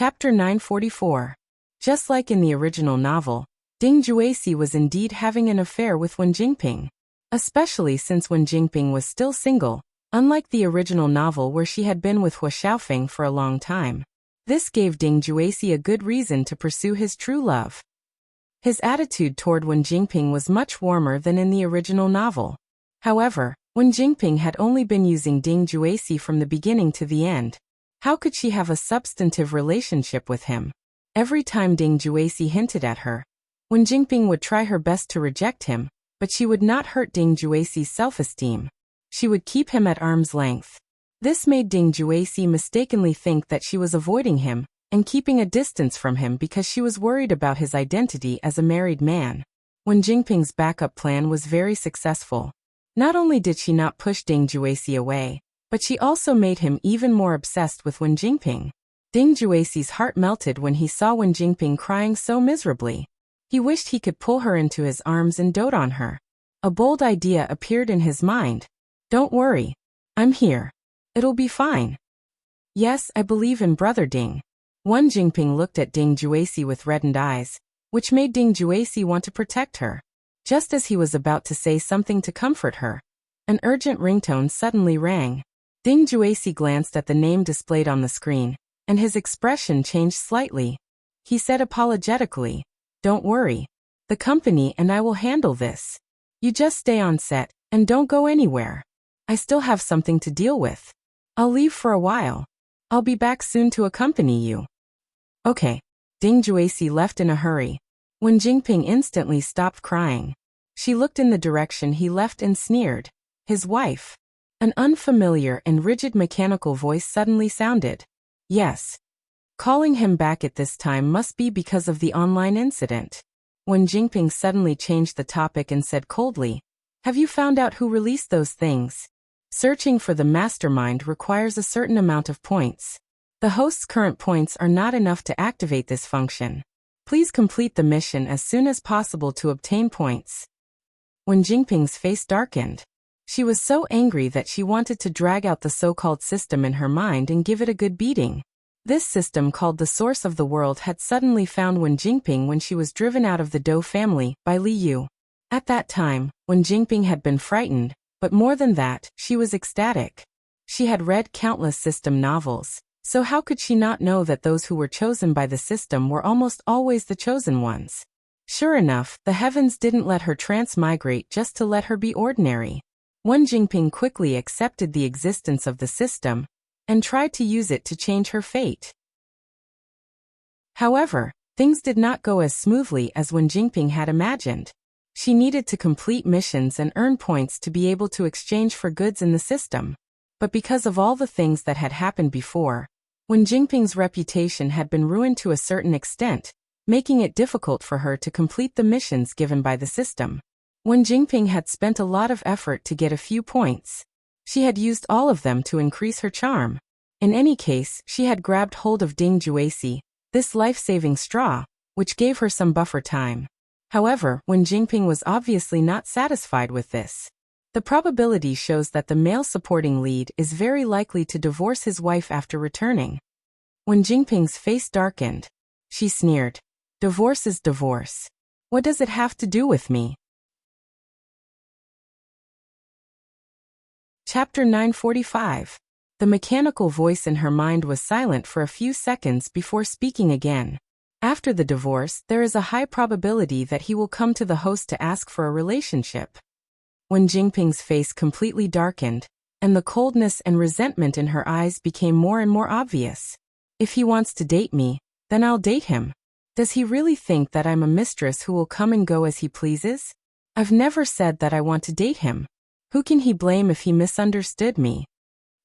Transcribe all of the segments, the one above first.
Chapter 944. Just like in the original novel, Ding Jueqi was indeed having an affair with Wen Jingping. Especially since Wen Jingping was still single, unlike the original novel where she had been with Hua Xiaofeng for a long time. This gave Ding Jueqi a good reason to pursue his true love. His attitude toward Wen Jingping was much warmer than in the original novel. However, Wen Jingping had only been using Ding Jueqi from the beginning to the end. How could she have a substantive relationship with him? Every time Ding Jueqi hinted at her, Wen Jingping would try her best to reject him, but she would not hurt Ding Jueqi's self-esteem. She would keep him at arm's length. This made Ding Jueqi mistakenly think that she was avoiding him and keeping a distance from him because she was worried about his identity as a married man. Wen Jingping's backup plan was very successful. Not only did she not push Ding Jueqi away, but she also made him even more obsessed with Wen Jingping. Ding Jueqi's heart melted when he saw Wen Jingping crying so miserably. He wished he could pull her into his arms and dote on her. A bold idea appeared in his mind. "Don't worry. I'm here. It'll be fine." "Yes, I believe in brother Ding." Wen Jingping looked at Ding Jueqi with reddened eyes, which made Ding Jueqi want to protect her. Just as he was about to say something to comfort her, an urgent ringtone suddenly rang. Ding Jueqi glanced at the name displayed on the screen, and his expression changed slightly. He said apologetically, "Don't worry. The company and I will handle this. You just stay on set, and don't go anywhere. I still have something to deal with. I'll leave for a while. I'll be back soon to accompany you." "Okay." Ding Jueqi left in a hurry. Wen Jingping instantly stopped crying. She looked in the direction he left and sneered. "His wife." An unfamiliar and rigid mechanical voice suddenly sounded. "Yes. Calling him back at this time must be because of the online incident." Wen Jingping suddenly changed the topic and said coldly, "Have you found out who released those things? Searching for the mastermind requires a certain amount of points. The host's current points are not enough to activate this function. Please complete the mission as soon as possible to obtain points." Wen Jingping's face darkened. She was so angry that she wanted to drag out the so-called system in her mind and give it a good beating. This system called the Source of the World had suddenly found Wen Jingping when she was driven out of the Dou family by Li Yu. At that time, Wen Jingping had been frightened, but more than that, she was ecstatic. She had read countless system novels, so how could she not know that those who were chosen by the system were almost always the chosen ones? Sure enough, the heavens didn't let her transmigrate just to let her be ordinary. Wen Jingping quickly accepted the existence of the system and tried to use it to change her fate. However, things did not go as smoothly as Wen Jingping had imagined. She needed to complete missions and earn points to be able to exchange for goods in the system. But because of all the things that had happened before, Wen Jingping's reputation had been ruined to a certain extent, making it difficult for her to complete the missions given by the system. Wen Jingping had spent a lot of effort to get a few points. She had used all of them to increase her charm. In any case, she had grabbed hold of Ding Jueqi, this life-saving straw, which gave her some buffer time. However, Wen Jingping was obviously not satisfied with this. The probability shows that the male supporting lead is very likely to divorce his wife after returning. Wen Jingping's face darkened. She sneered. "Divorce is divorce. What does it have to do with me?" Chapter 945. The mechanical voice in her mind was silent for a few seconds before speaking again. After the divorce, there is a high probability that he will come to the host to ask for a relationship. Wen Jingping's face completely darkened, and the coldness and resentment in her eyes became more and more obvious. "If he wants to date me, then I'll date him. Does he really think that I'm a mistress who will come and go as he pleases? I've never said that I want to date him. Who can he blame if he misunderstood me?"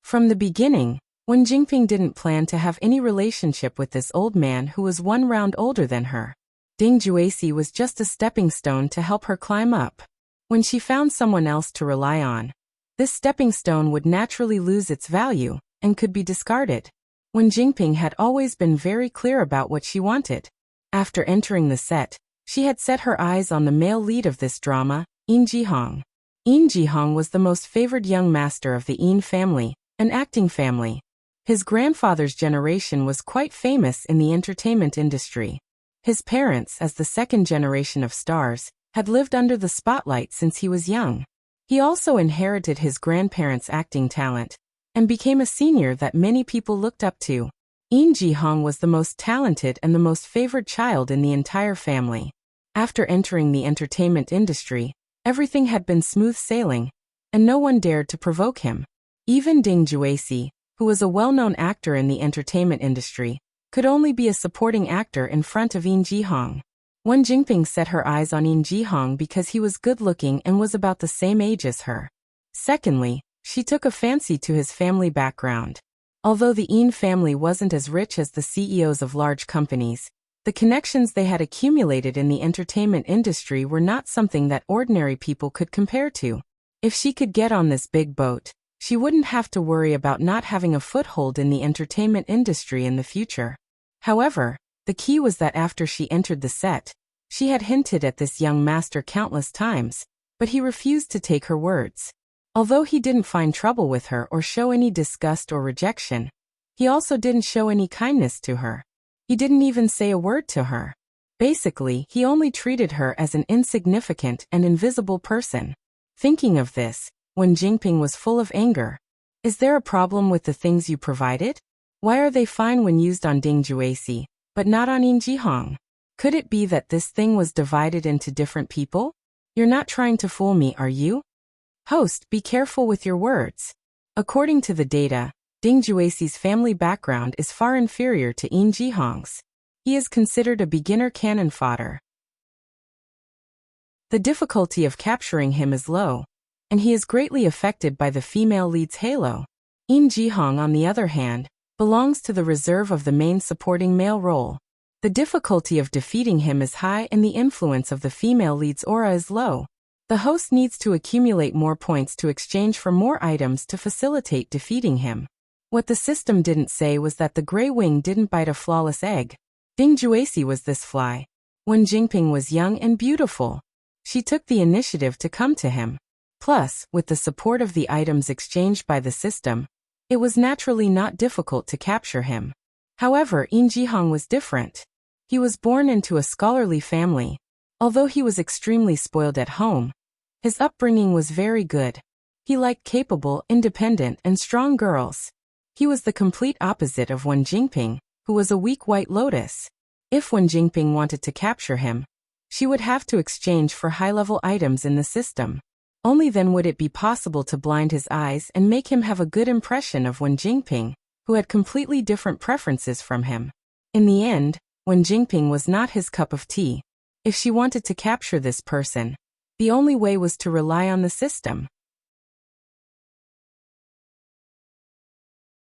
From the beginning, Wen Jingping didn't plan to have any relationship with this old man who was one round older than her. Ding Jueqi was just a stepping stone to help her climb up. When she found someone else to rely on, this stepping stone would naturally lose its value and could be discarded. Wen Jingping had always been very clear about what she wanted. After entering the set, she had set her eyes on the male lead of this drama, Yin Jihong. Yin Jihong was the most favored young master of the Yin family, an acting family. His grandfather's generation was quite famous in the entertainment industry. His parents, as the second generation of stars, had lived under the spotlight since he was young. He also inherited his grandparents' acting talent and became a senior that many people looked up to. Eun Ji-hong was the most talented and the most favored child in the entire family. After entering the entertainment industry, everything had been smooth sailing, and no one dared to provoke him. Even Ding Juesi, who was a well-known actor in the entertainment industry, could only be a supporting actor in front of Eun Ji-hong. Wen Jingping set her eyes on Eun Ji-hong because he was good-looking and was about the same age as her. Secondly, she took a fancy to his family background. Although the Eun family wasn't as rich as the CEOs of large companies, the connections they had accumulated in the entertainment industry were not something that ordinary people could compare to. If she could get on this big boat, she wouldn't have to worry about not having a foothold in the entertainment industry in the future. However, the key was that after she entered the set, she had hinted at this young master countless times, but he refused to take her words. Although he didn't find trouble with her or show any disgust or rejection, he also didn't show any kindness to her. He didn't even say a word to her. Basically, he only treated her as an insignificant and invisible person. Thinking of this, Wen Jingping was full of anger. Is there a problem with the things you provided? Why are they fine when used on Ding Juesi, but not on Eun Ji-hong? Could it be that this thing was divided into different people? You're not trying to fool me, are you? Host, be careful with your words. According to the data, Ding Juesi's family background is far inferior to Eun Ji-hong's. He is considered a beginner cannon fodder. The difficulty of capturing him is low, and he is greatly affected by the female lead's halo. Eun Ji-hong, on the other hand, belongs to the reserve of the main supporting male role. The difficulty of defeating him is high and the influence of the female lead's aura is low. The host needs to accumulate more points to exchange for more items to facilitate defeating him. What the system didn't say was that the gray wing didn't bite a flawless egg. Ding Juesi was this fly. Wen Jingping was young and beautiful. She took the initiative to come to him. Plus, with the support of the items exchanged by the system, it was naturally not difficult to capture him. However, Eun Ji-hong was different. He was born into a scholarly family. Although he was extremely spoiled at home, his upbringing was very good. He liked capable, independent, and strong girls. He was the complete opposite of Wen Jingping, who was a weak white lotus. If Wen Jingping wanted to capture him, she would have to exchange for high-level items in the system. Only then would it be possible to blind his eyes and make him have a good impression of Wen Jingping, who had completely different preferences from him. In the end, Wen Jingping was not his cup of tea. If she wanted to capture this person, the only way was to rely on the system.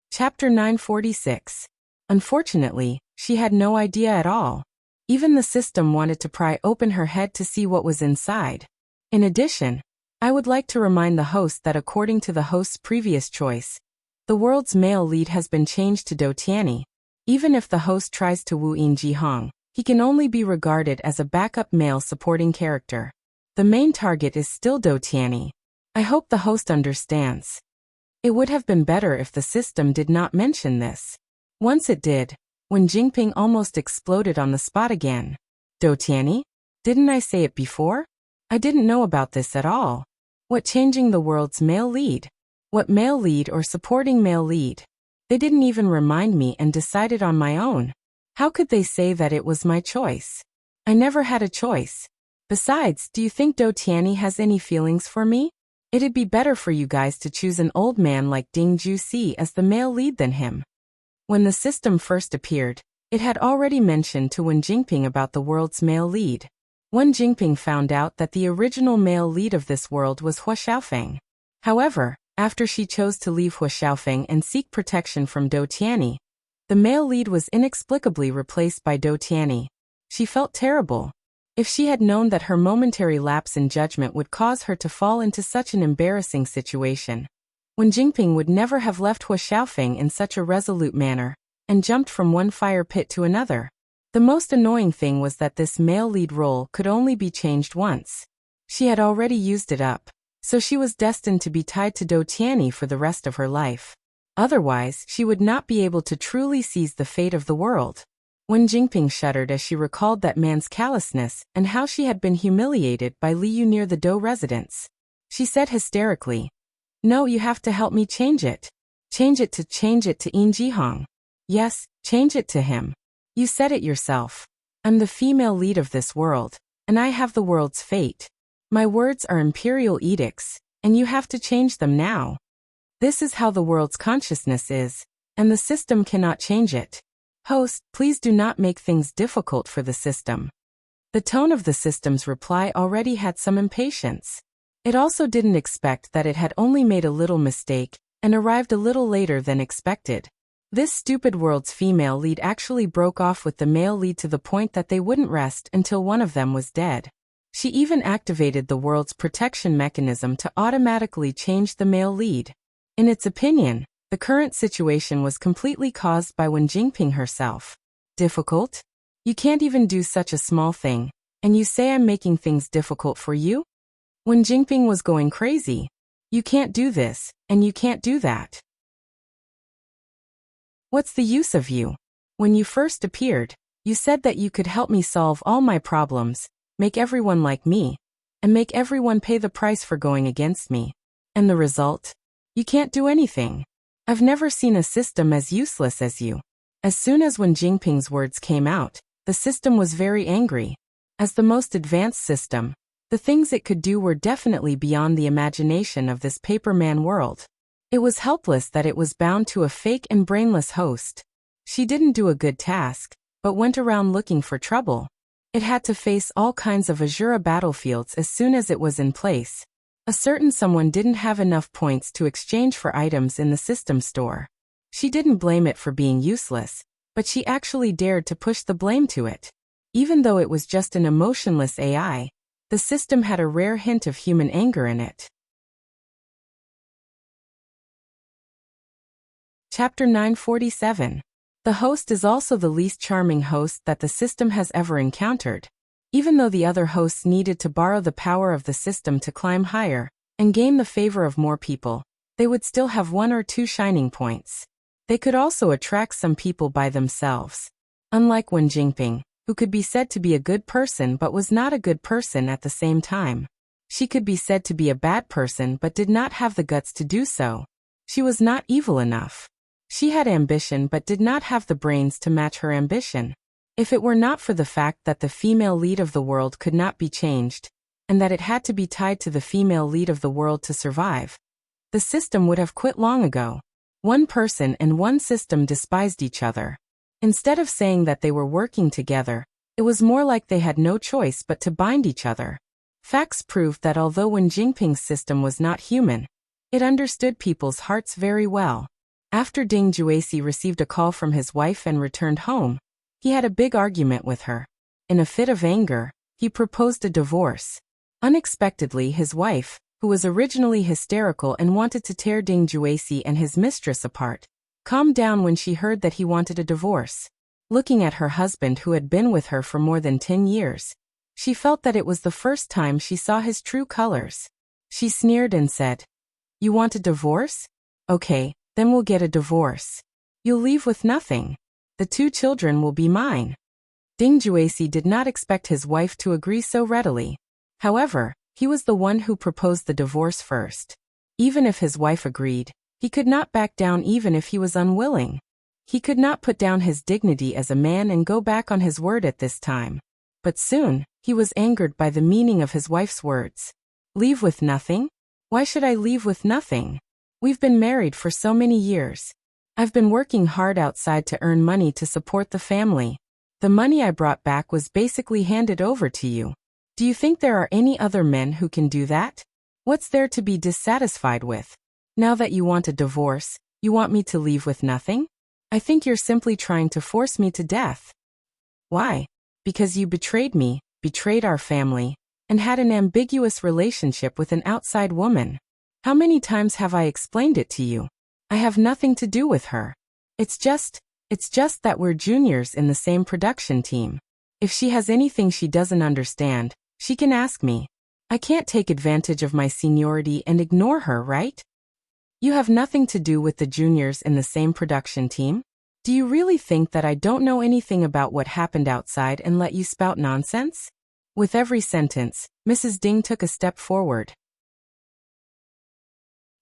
Chapter 946. Unfortunately, she had no idea at all. Even the system wanted to pry open her head to see what was inside. In addition, I would like to remind the host that according to the host's previous choice, the world's male lead has been changed to Do Tianyi. Even if the host tries to woo Eun Ji-hong, he can only be regarded as a backup male supporting character. The main target is still Do Tianyi. I hope the host understands. It would have been better if the system did not mention this. Once it did, Wen Jingping almost exploded on the spot again. Do Tianyi? Didn't I say it before? I didn't know about this at all. What changing the world's male lead? What male lead or supporting male lead? They didn't even remind me and decided on my own. How could they say that it was my choice? I never had a choice. Besides, do you think Do Tianyi has any feelings for me? It'd be better for you guys to choose an old man like Ding Juesi as the male lead than him. When the system first appeared, it had already mentioned to Wen Jingping about the world's male lead. Wen Jingping found out that the original male lead of this world was Hua Xiaofeng. However, after she chose to leave Hua Xiaofeng and seek protection from Do Tianyi, the male lead was inexplicably replaced by Do Tianyi. She felt terrible. If she had known that her momentary lapse in judgment would cause her to fall into such an embarrassing situation, Wen Jingping would never have left Hua Xiaofeng in such a resolute manner, and jumped from one fire pit to another. The most annoying thing was that this male lead role could only be changed once. She had already used it up, so she was destined to be tied to Do Tianyi for the rest of her life. Otherwise, she would not be able to truly seize the fate of the world. Wen Jingping shuddered as she recalled that man's callousness and how she had been humiliated by Liu near the Dou residence. She said hysterically, "No, you have to help me change it. Change it to Yin Jihong. Yes, change it to him. You said it yourself. I'm the female lead of this world, and I have the world's fate. My words are imperial edicts, and you have to change them now. This is how the world's consciousness is, and the system cannot change it. Host, please do not make things difficult for the system." The tone of the system's reply already had some impatience. It also didn't expect that it had only made a little mistake and arrived a little later than expected. This stupid world's female lead actually broke off with the male lead to the point that they wouldn't rest until one of them was dead. She even activated the world's protection mechanism to automatically change the male lead. In its opinion, the current situation was completely caused by Wen Jingping herself. Difficult? You can't even do such a small thing, and you say I'm making things difficult for you? Wen Jingping was going crazy. You can't do this, and you can't do that. What's the use of you? When you first appeared, you said that you could help me solve all my problems, make everyone like me, and make everyone pay the price for going against me. And the result? You can't do anything. I've never seen a system as useless as you. As soon as Wen Jingping's words came out, the system was very angry. As the most advanced system, the things it could do were definitely beyond the imagination of this paperman world. It was helpless that it was bound to a fake and brainless host. She didn't do a good task, but went around looking for trouble. It had to face all kinds of Azura battlefields as soon as it was in place. A certain someone didn't have enough points to exchange for items in the system store. She didn't blame it for being useless, but she actually dared to push the blame to it. Even though it was just an emotionless AI, the system had a rare hint of human anger in it. Chapter 947. The host is also the least charming host that the system has ever encountered. Even though the other hosts needed to borrow the power of the system to climb higher and gain the favor of more people, they would still have 1 or 2 shining points. They could also attract some people by themselves. Unlike Wen Jingping, who could be said to be a good person but was not a good person at the same time. She could be said to be a bad person but did not have the guts to do so. She was not evil enough. She had ambition but did not have the brains to match her ambition. If it were not for the fact that the female lead of the world could not be changed, and that it had to be tied to the female lead of the world to survive, the system would have quit long ago. One person and one system despised each other. Instead of saying that they were working together, it was more like they had no choice but to bind each other. Facts proved that although Wen Jingping's system was not human, it understood people's hearts very well. After Ding Juesi received a call from his wife and returned home, he had a big argument with her. In a fit of anger, he proposed a divorce. Unexpectedly, his wife, who was originally hysterical and wanted to tear Ding Juesi and his mistress apart, calmed down when she heard that he wanted a divorce. Looking at her husband who had been with her for more than 10 years, she felt that it was the first time she saw his true colors. She sneered and said, "You want a divorce? Okay, then we'll get a divorce. You'll leave with nothing. The 2 children will be mine." Ding Juesi did not expect his wife to agree so readily. However, he was the one who proposed the divorce first. Even if his wife agreed, he could not back down even if he was unwilling. He could not put down his dignity as a man and go back on his word at this time. But soon, he was angered by the meaning of his wife's words. Leave with nothing? Why should I leave with nothing? We've been married for so many years. I've been working hard outside to earn money to support the family. The money I brought back was basically handed over to you. Do you think there are any other men who can do that? What's there to be dissatisfied with? Now that you want a divorce, you want me to leave with nothing? I think you're simply trying to force me to death. Why? Because you betrayed me, betrayed our family, and had an ambiguous relationship with an outside woman. How many times have I explained it to you? I have nothing to do with her. It's just that we're juniors in the same production team. If she has anything she doesn't understand, she can ask me. I can't take advantage of my seniority and ignore her, right? You have nothing to do with the juniors in the same production team? Do you really think that I don't know anything about what happened outside and let you spout nonsense? With every sentence, Mrs. Ding took a step forward.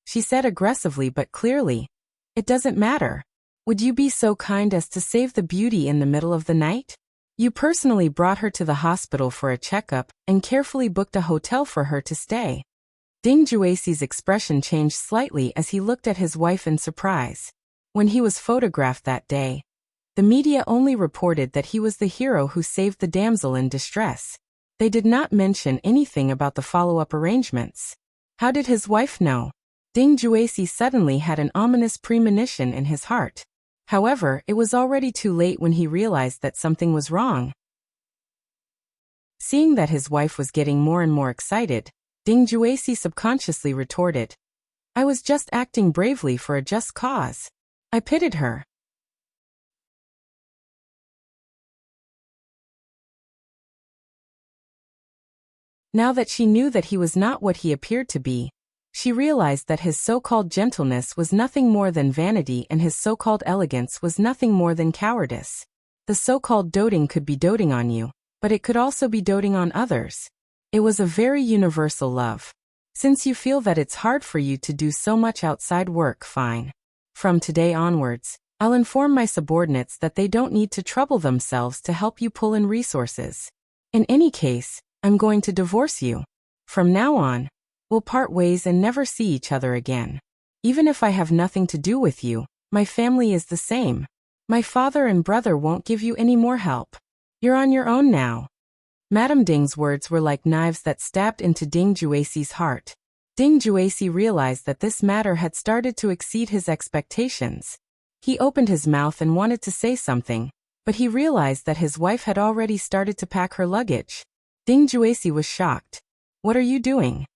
She said aggressively but clearly, "It doesn't matter. Would you be so kind as to save the beauty in the middle of the night? You personally brought her to the hospital for a checkup and carefully booked a hotel for her to stay." Ding Juexi's expression changed slightly as he looked at his wife in surprise. When he was photographed that day, the media only reported that he was the hero who saved the damsel in distress. They did not mention anything about the follow-up arrangements. How did his wife know? Ding Juexi suddenly had an ominous premonition in his heart. However, it was already too late when he realized that something was wrong. Seeing that his wife was getting more and more excited, Ding Juexi subconsciously retorted, "I was just acting bravely for a just cause. I pitied her." Now that she knew that he was not what he appeared to be, she realized that his so-called gentleness was nothing more than vanity and his so-called elegance was nothing more than cowardice. The so-called doting could be doting on you, but it could also be doting on others. It was a very universal love. Since you feel that it's hard for you to do so much outside work, fine. From today onwards, I'll inform my subordinates that they don't need to trouble themselves to help you pull in resources. In any case, I'm going to divorce you. From now on, we'll part ways and never see each other again. Even if I have nothing to do with you, my family is the same. My father and brother won't give you any more help. You're on your own now." Madame Ding's words were like knives that stabbed into Ding Juexi's heart. Ding Juexi realized that this matter had started to exceed his expectations. He opened his mouth and wanted to say something, but he realized that his wife had already started to pack her luggage. Ding Juexi was shocked. "What are you doing?"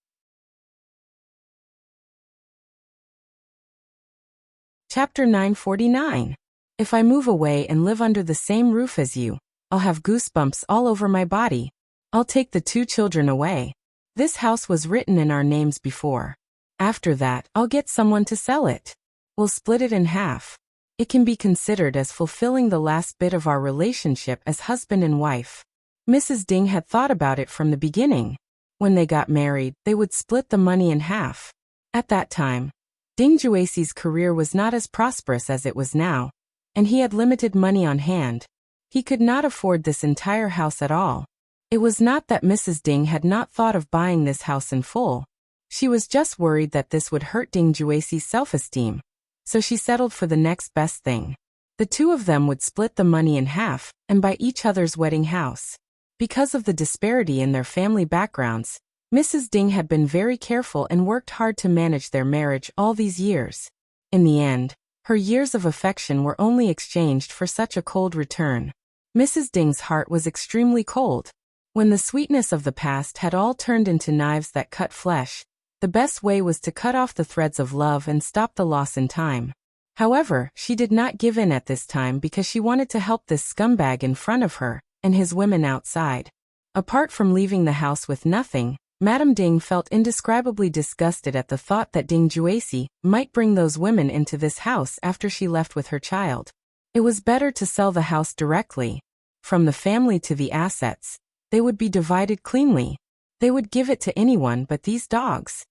Chapter 949. If I move away and live under the same roof as you, I'll have goosebumps all over my body. I'll take the 2 children away. This house was written in our names before. After that, I'll get someone to sell it. We'll split it in half. It can be considered as fulfilling the last bit of our relationship as husband and wife. Mrs. Ding had thought about it from the beginning. When they got married, they would split the money in half. At that time, Ding Juexi's career was not as prosperous as it was now, and he had limited money on hand. He could not afford this entire house at all. It was not that Mrs. Ding had not thought of buying this house in full. She was just worried that this would hurt Ding Juexi's self-esteem. So she settled for the next best thing. The 2 of them would split the money in half and buy each other's wedding house. Because of the disparity in their family backgrounds, Mrs. Ding had been very careful and worked hard to manage their marriage all these years. In the end, her years of affection were only exchanged for such a cold return. Mrs. Ding's heart was extremely cold. When the sweetness of the past had all turned into knives that cut flesh, the best way was to cut off the threads of love and stop the loss in time. However, she did not give in at this time because she wanted to help this scumbag in front of her and his women outside. Apart from leaving the house with nothing, Madame Ding felt indescribably disgusted at the thought that Ding Juexi might bring those women into this house after she left with her child. It was better to sell the house directly. From the family to the assets, they would be divided cleanly. They would give it to anyone but these dogs.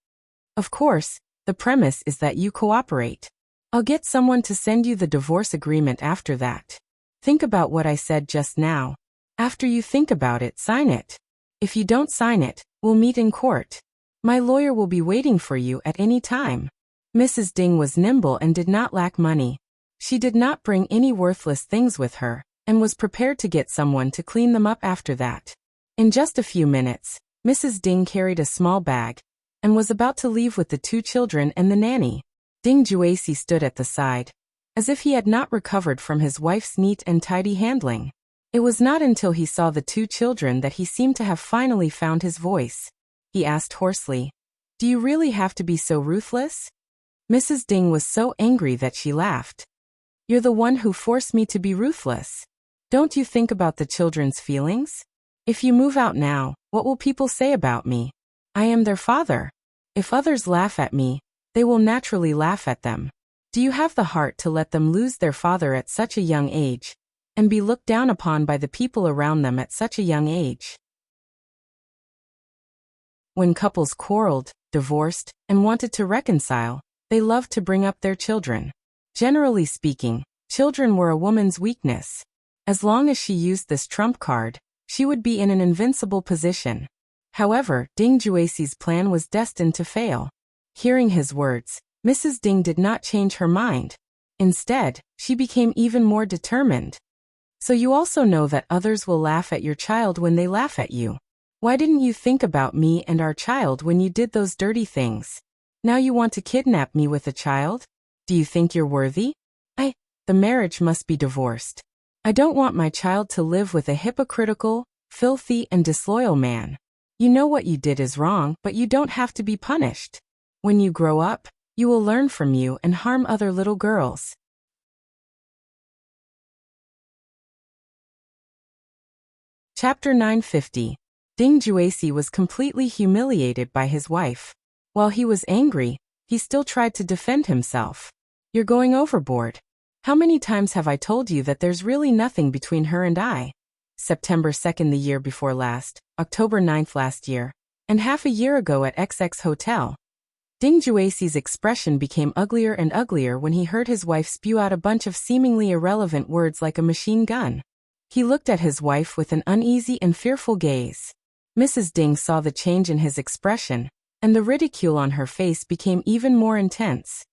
Of course, the premise is that you cooperate. I'll get someone to send you the divorce agreement after that. Think about what I said just now. After you think about it, sign it. If you don't sign it, we'll meet in court. My lawyer will be waiting for you at any time. Mrs. Ding was nimble and did not lack money. She did not bring any worthless things with her, and was prepared to get someone to clean them up after that. In just a few minutes, Mrs. Ding carried a small bag, and was about to leave with the 2 children and the nanny. Ding Juexi stood at the side, as if he had not recovered from his wife's neat and tidy handling. It was not until he saw the 2 children that he seemed to have finally found his voice. He asked hoarsely, "Do you really have to be so ruthless?" Mrs. Ding was so angry that she laughed. "You're the one who forced me to be ruthless. Don't you think about the children's feelings? If you move out now, what will people say about me? I am their father. If others laugh at me, they will naturally laugh at them. Do you have the heart to let them lose their father at such a young age, and be looked down upon by the people around them at such a young age? When couples quarreled, divorced, and wanted to reconcile, they loved to bring up their children. Generally speaking, children were a woman's weakness. As long as she used this trump card, she would be in an invincible position. However, Ding Juexi's plan was destined to fail. Hearing his words, Mrs. Ding did not change her mind. Instead, she became even more determined. So you also know that others will laugh at your child when they laugh at you. Why didn't you think about me and our child when you did those dirty things? Now you want to kidnap me with a child? Do you think you're worthy? The marriage must be divorced. I don't want my child to live with a hypocritical, filthy, and disloyal man. You know what you did is wrong, but you don't have to be punished. When you grow up, you will learn from you and harm other little girls. Chapter 950. Ding Juexi was completely humiliated by his wife. While he was angry, he still tried to defend himself. You're going overboard. How many times have I told you that there's really nothing between her and I? September 2nd the year before last, October 9th last year, and half a year ago at XX Hotel. Ding Juexi's expression became uglier and uglier when he heard his wife spew out a bunch of seemingly irrelevant words like a machine gun. He looked at his wife with an uneasy and fearful gaze. Mrs. Ding saw the change in his expression, and the ridicule on her face became even more intense.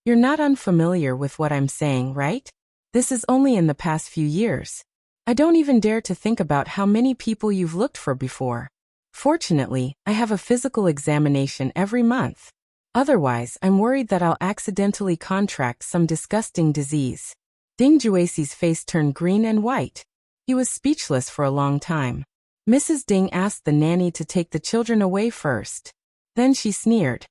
You're not unfamiliar with what I'm saying, right? This is only in the past few years. I don't even dare to think about how many people you've looked for before. Fortunately, I have a physical examination every month. Otherwise, I'm worried that I'll accidentally contract some disgusting disease. Ding Juexi's face turned green and white. He was speechless for a long time. Mrs. Ding asked the nanny to take the children away first. Then she sneered.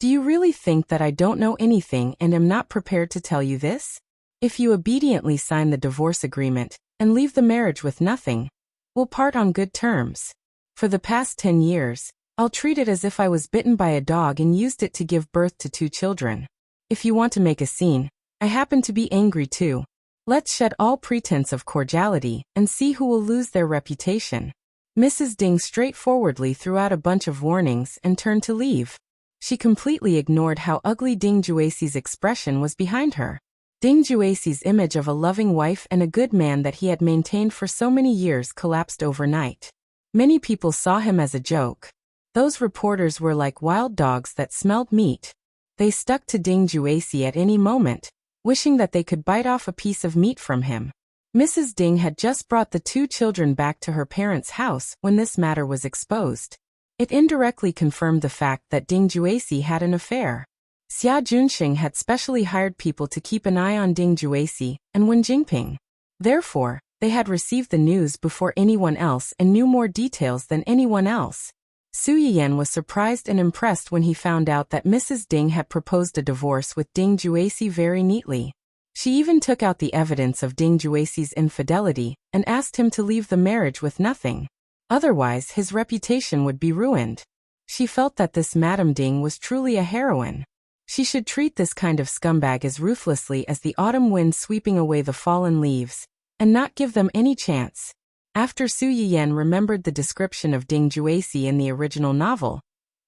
Do you really think that I don't know anything and am not prepared to tell you this? If you obediently sign the divorce agreement and leave the marriage with nothing, we'll part on good terms. For the past 10 years, I'll treat it as if I was bitten by a dog and used it to give birth to 2 children. If you want to make a scene, I happen to be angry too. Let's shed all pretense of cordiality and see who will lose their reputation. Mrs. Ding straightforwardly threw out a bunch of warnings and turned to leave. She completely ignored how ugly Ding Juexi's expression was behind her. Ding Juexi's image of a loving wife and a good man that he had maintained for so many years collapsed overnight. Many people saw him as a joke. Those reporters were like wild dogs that smelled meat. They stuck to Ding Juexi at any moment, wishing that they could bite off a piece of meat from him. Mrs. Ding had just brought the 2 children back to her parents' house when this matter was exposed. It indirectly confirmed the fact that Ding Juexi had an affair. Xia Junxing had specially hired people to keep an eye on Ding Juexi and Wen Jingping. Therefore, they had received the news before anyone else and knew more details than anyone else. Su Yiyan was surprised and impressed when he found out that Mrs. Ding had proposed a divorce with Ding Juexi very neatly. She even took out the evidence of Ding Juexi's infidelity and asked him to leave the marriage with nothing. Otherwise, his reputation would be ruined. She felt that this Madame Ding was truly a heroine. She should treat this kind of scumbag as ruthlessly as the autumn wind sweeping away the fallen leaves, and not give them any chance. After Su Yiyan remembered the description of Ding Juexi in the original novel,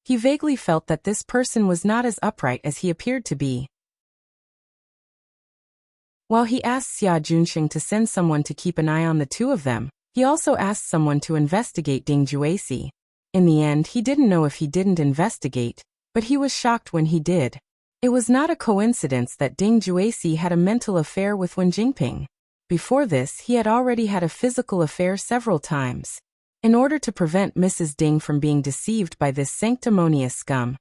he vaguely felt that this person was not as upright as he appeared to be. While he asked Xia Junxing to send someone to keep an eye on the 2 of them, he also asked someone to investigate Ding Juexi. In the end, he didn't know if he didn't investigate, but he was shocked when he did. It was not a coincidence that Ding Juexi had a mental affair with Wen Jingping. Before this, he had already had a physical affair several times. In order to prevent Mrs. Ding from being deceived by this sanctimonious scum,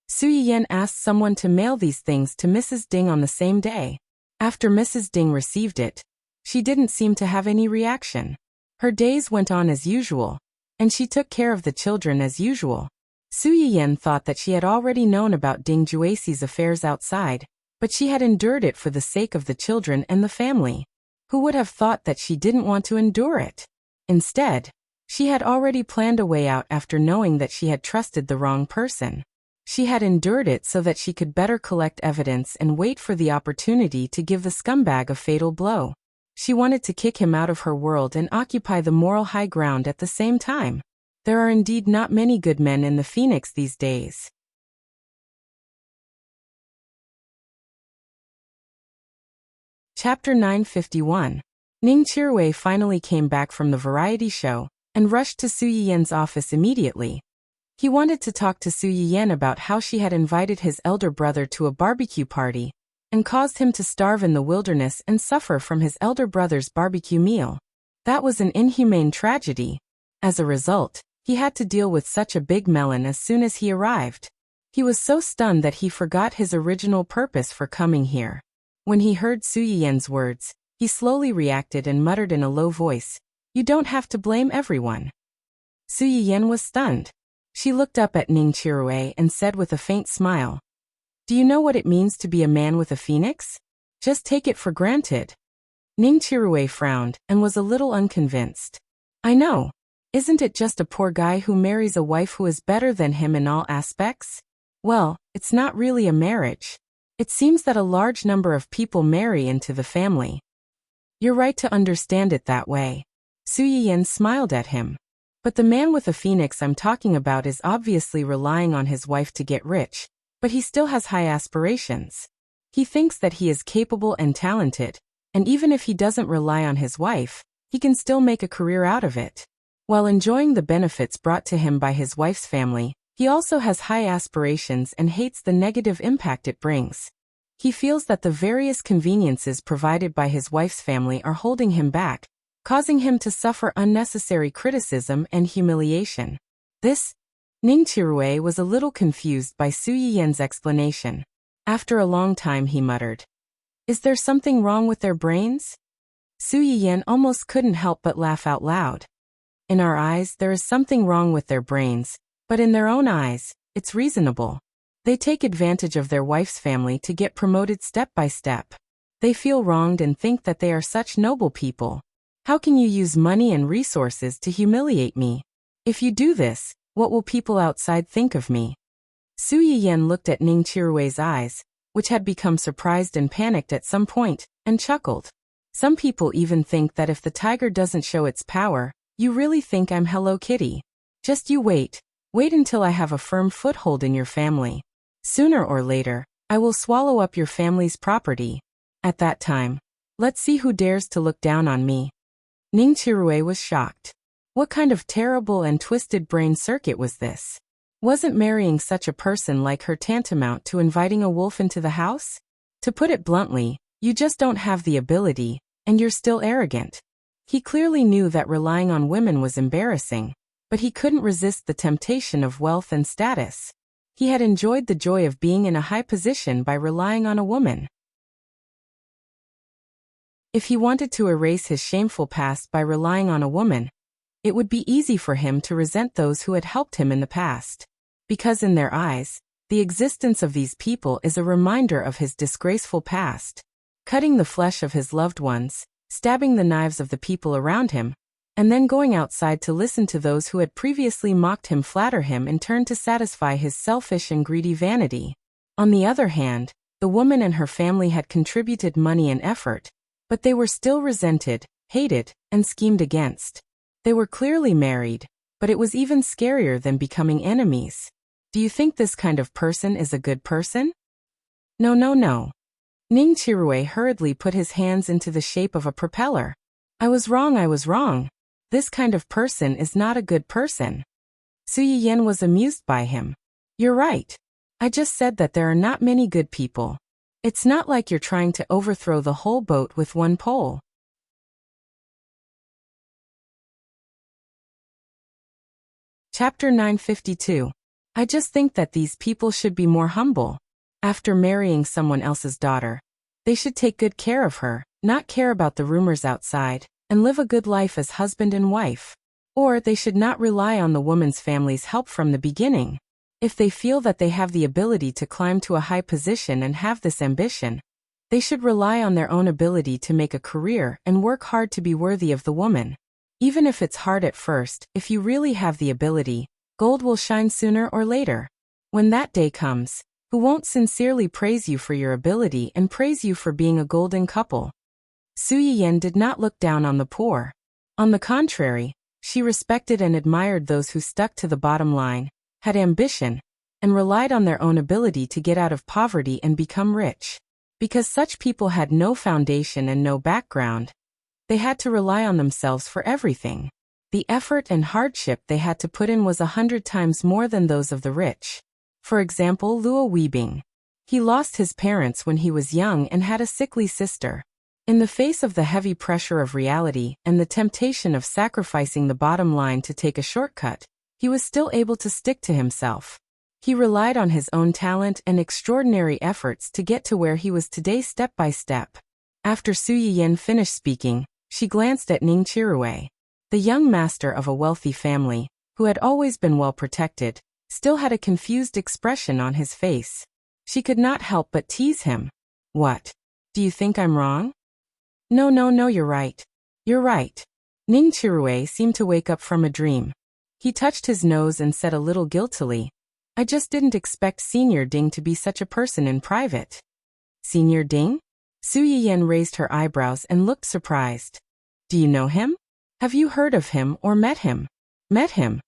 Su Yiyan asked someone to mail these things to Mrs. Ding on the same day. After Mrs. Ding received it, she didn't seem to have any reaction. Her days went on as usual, and she took care of the children as usual. Su Yiyan thought that she had already known about Ding Juexi's affairs outside, but she had endured it for the sake of the children and the family. Who would have thought that she didn't want to endure it? Instead, she had already planned a way out after knowing that she had trusted the wrong person. She had endured it so that she could better collect evidence and wait for the opportunity to give the scumbag a fatal blow. She wanted to kick him out of her world and occupy the moral high ground at the same time. There are indeed not many good men in the Phoenix these days. Chapter 951. Ning Chirui finally came back from the variety show and rushed to Su Yiyen's office immediately. He wanted to talk to Su Yiyen about how she had invited his elder brother to a barbecue party and caused him to starve in the wilderness and suffer from his elder brother's barbecue meal. That was an inhumane tragedy. As a result, he had to deal with such a big melon as soon as he arrived. He was so stunned that he forgot his original purpose for coming here. When he heard Su Yiyen's words, he slowly reacted and muttered in a low voice, "You don't have to blame everyone." Su Yiyen was stunned. She looked up at Ning Chirui and said with a faint smile, "Do you know what it means to be a man with a phoenix? Just take it for granted." Ning Chirui frowned and was a little unconvinced. "I know. Isn't it just a poor guy who marries a wife who is better than him in all aspects? Well, it's not really a marriage. It seems that a large number of people marry into the family." "You're right to understand it that way." Su Yiyen smiled at him. "But the man with a phoenix I'm talking about is obviously relying on his wife to get rich, but he still has high aspirations. He thinks that he is capable and talented, and even if he doesn't rely on his wife, he can still make a career out of it. While enjoying the benefits brought to him by his wife's family, he also has high aspirations and hates the negative impact it brings. He feels that the various conveniences provided by his wife's family are holding him back, causing him to suffer unnecessary criticism and humiliation." Ning Chirui was a little confused by Su Yiyen's explanation. After a long time he muttered, "Is there something wrong with their brains?" Su Yiyen almost couldn't help but laugh out loud. "In our eyes there is something wrong with their brains, but in their own eyes, it's reasonable. They take advantage of their wife's family to get promoted step by step. They feel wronged and think that they are such noble people. How can you use money and resources to humiliate me? If you do this, what will people outside think of me?" Su Yiyen looked at Ning Chirui's eyes, which had become surprised and panicked at some point, and chuckled. "Some people even think that if the tiger doesn't show its power, you really think I'm Hello Kitty. Just you wait until I have a firm foothold in your family. Sooner or later, I will swallow up your family's property. At that time, let's see who dares to look down on me." Ning Chirui was shocked. What kind of terrible and twisted brain circuit was this? Wasn't marrying such a person like her tantamount to inviting a wolf into the house? To put it bluntly, you just don't have the ability, and you're still arrogant. He clearly knew that relying on women was embarrassing, but he couldn't resist the temptation of wealth and status. He had enjoyed the joy of being in a high position by relying on a woman. If he wanted to erase his shameful past by relying on a woman, it would be easy for him to resent those who had helped him in the past. Because in their eyes, the existence of these people is a reminder of his disgraceful past. Cutting the flesh of his loved ones, stabbing the knives of the people around him, and then going outside to listen to those who had previously mocked him flatter him in turn to satisfy his selfish and greedy vanity. On the other hand, the woman and her family had contributed money and effort, but they were still resented, hated, and schemed against. They were clearly married, but it was even scarier than becoming enemies. Do you think this kind of person is a good person? No. Ning Chirui hurriedly put his hands into the shape of a propeller. I was wrong. This kind of person is not a good person." Su Yiyen was amused by him. "You're right. I just said that there are not many good people. It's not like you're trying to overthrow the whole boat with one pole." Chapter 952. I just think that these people should be more humble. After marrying someone else's daughter, they should take good care of her, not care about the rumors outside, and live a good life as husband and wife. Or they should not rely on the woman's family's help from the beginning. If they feel that they have the ability to climb to a high position and have this ambition, they should rely on their own ability to make a career and work hard to be worthy of the woman. Even if it's hard at first, if you really have the ability, gold will shine sooner or later. When that day comes, who won't sincerely praise you for your ability and praise you for being a golden couple? Su Yiyan did not look down on the poor. On the contrary, she respected and admired those who stuck to the bottom line, had ambition, and relied on their own ability to get out of poverty and become rich. Because such people had no foundation and no background, they had to rely on themselves for everything. The effort and hardship they had to put in was 100 times more than those of the rich. For example, Luo Weibing. He lost his parents when he was young and had a sickly sister. In the face of the heavy pressure of reality and the temptation of sacrificing the bottom line to take a shortcut, he was still able to stick to himself. He relied on his own talent and extraordinary efforts to get to where he was today step by step. After Su Yiyan finished speaking, she glanced at Ning Chirue. The young master of a wealthy family, who had always been well protected, still had a confused expression on his face. She could not help but tease him. What? Do you think I'm wrong? No, you're right. You're right. Ning Chirue seemed to wake up from a dream. He touched his nose and said a little guiltily, I just didn't expect Senior Ding to be such a person in private. Senior Ding? Su Yiyan raised her eyebrows and looked surprised. Do you know him? Have you heard of him or met him? Met him?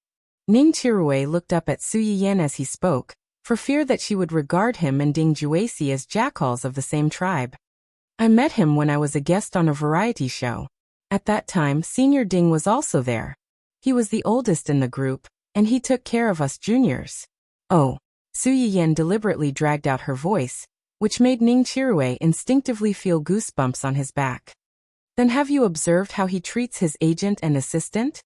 Ning Chirue looked up at Su Yiyan as he spoke, for fear that she would regard him and Ding Juesi as jackals of the same tribe. I met him when I was a guest on a variety show. At that time, Senior Ding was also there. He was the oldest in the group, and he took care of us juniors. Oh, Su Yiyan deliberately dragged out her voice, which made Ning Chirue instinctively feel goosebumps on his back. Then have you observed how he treats his agent and assistant?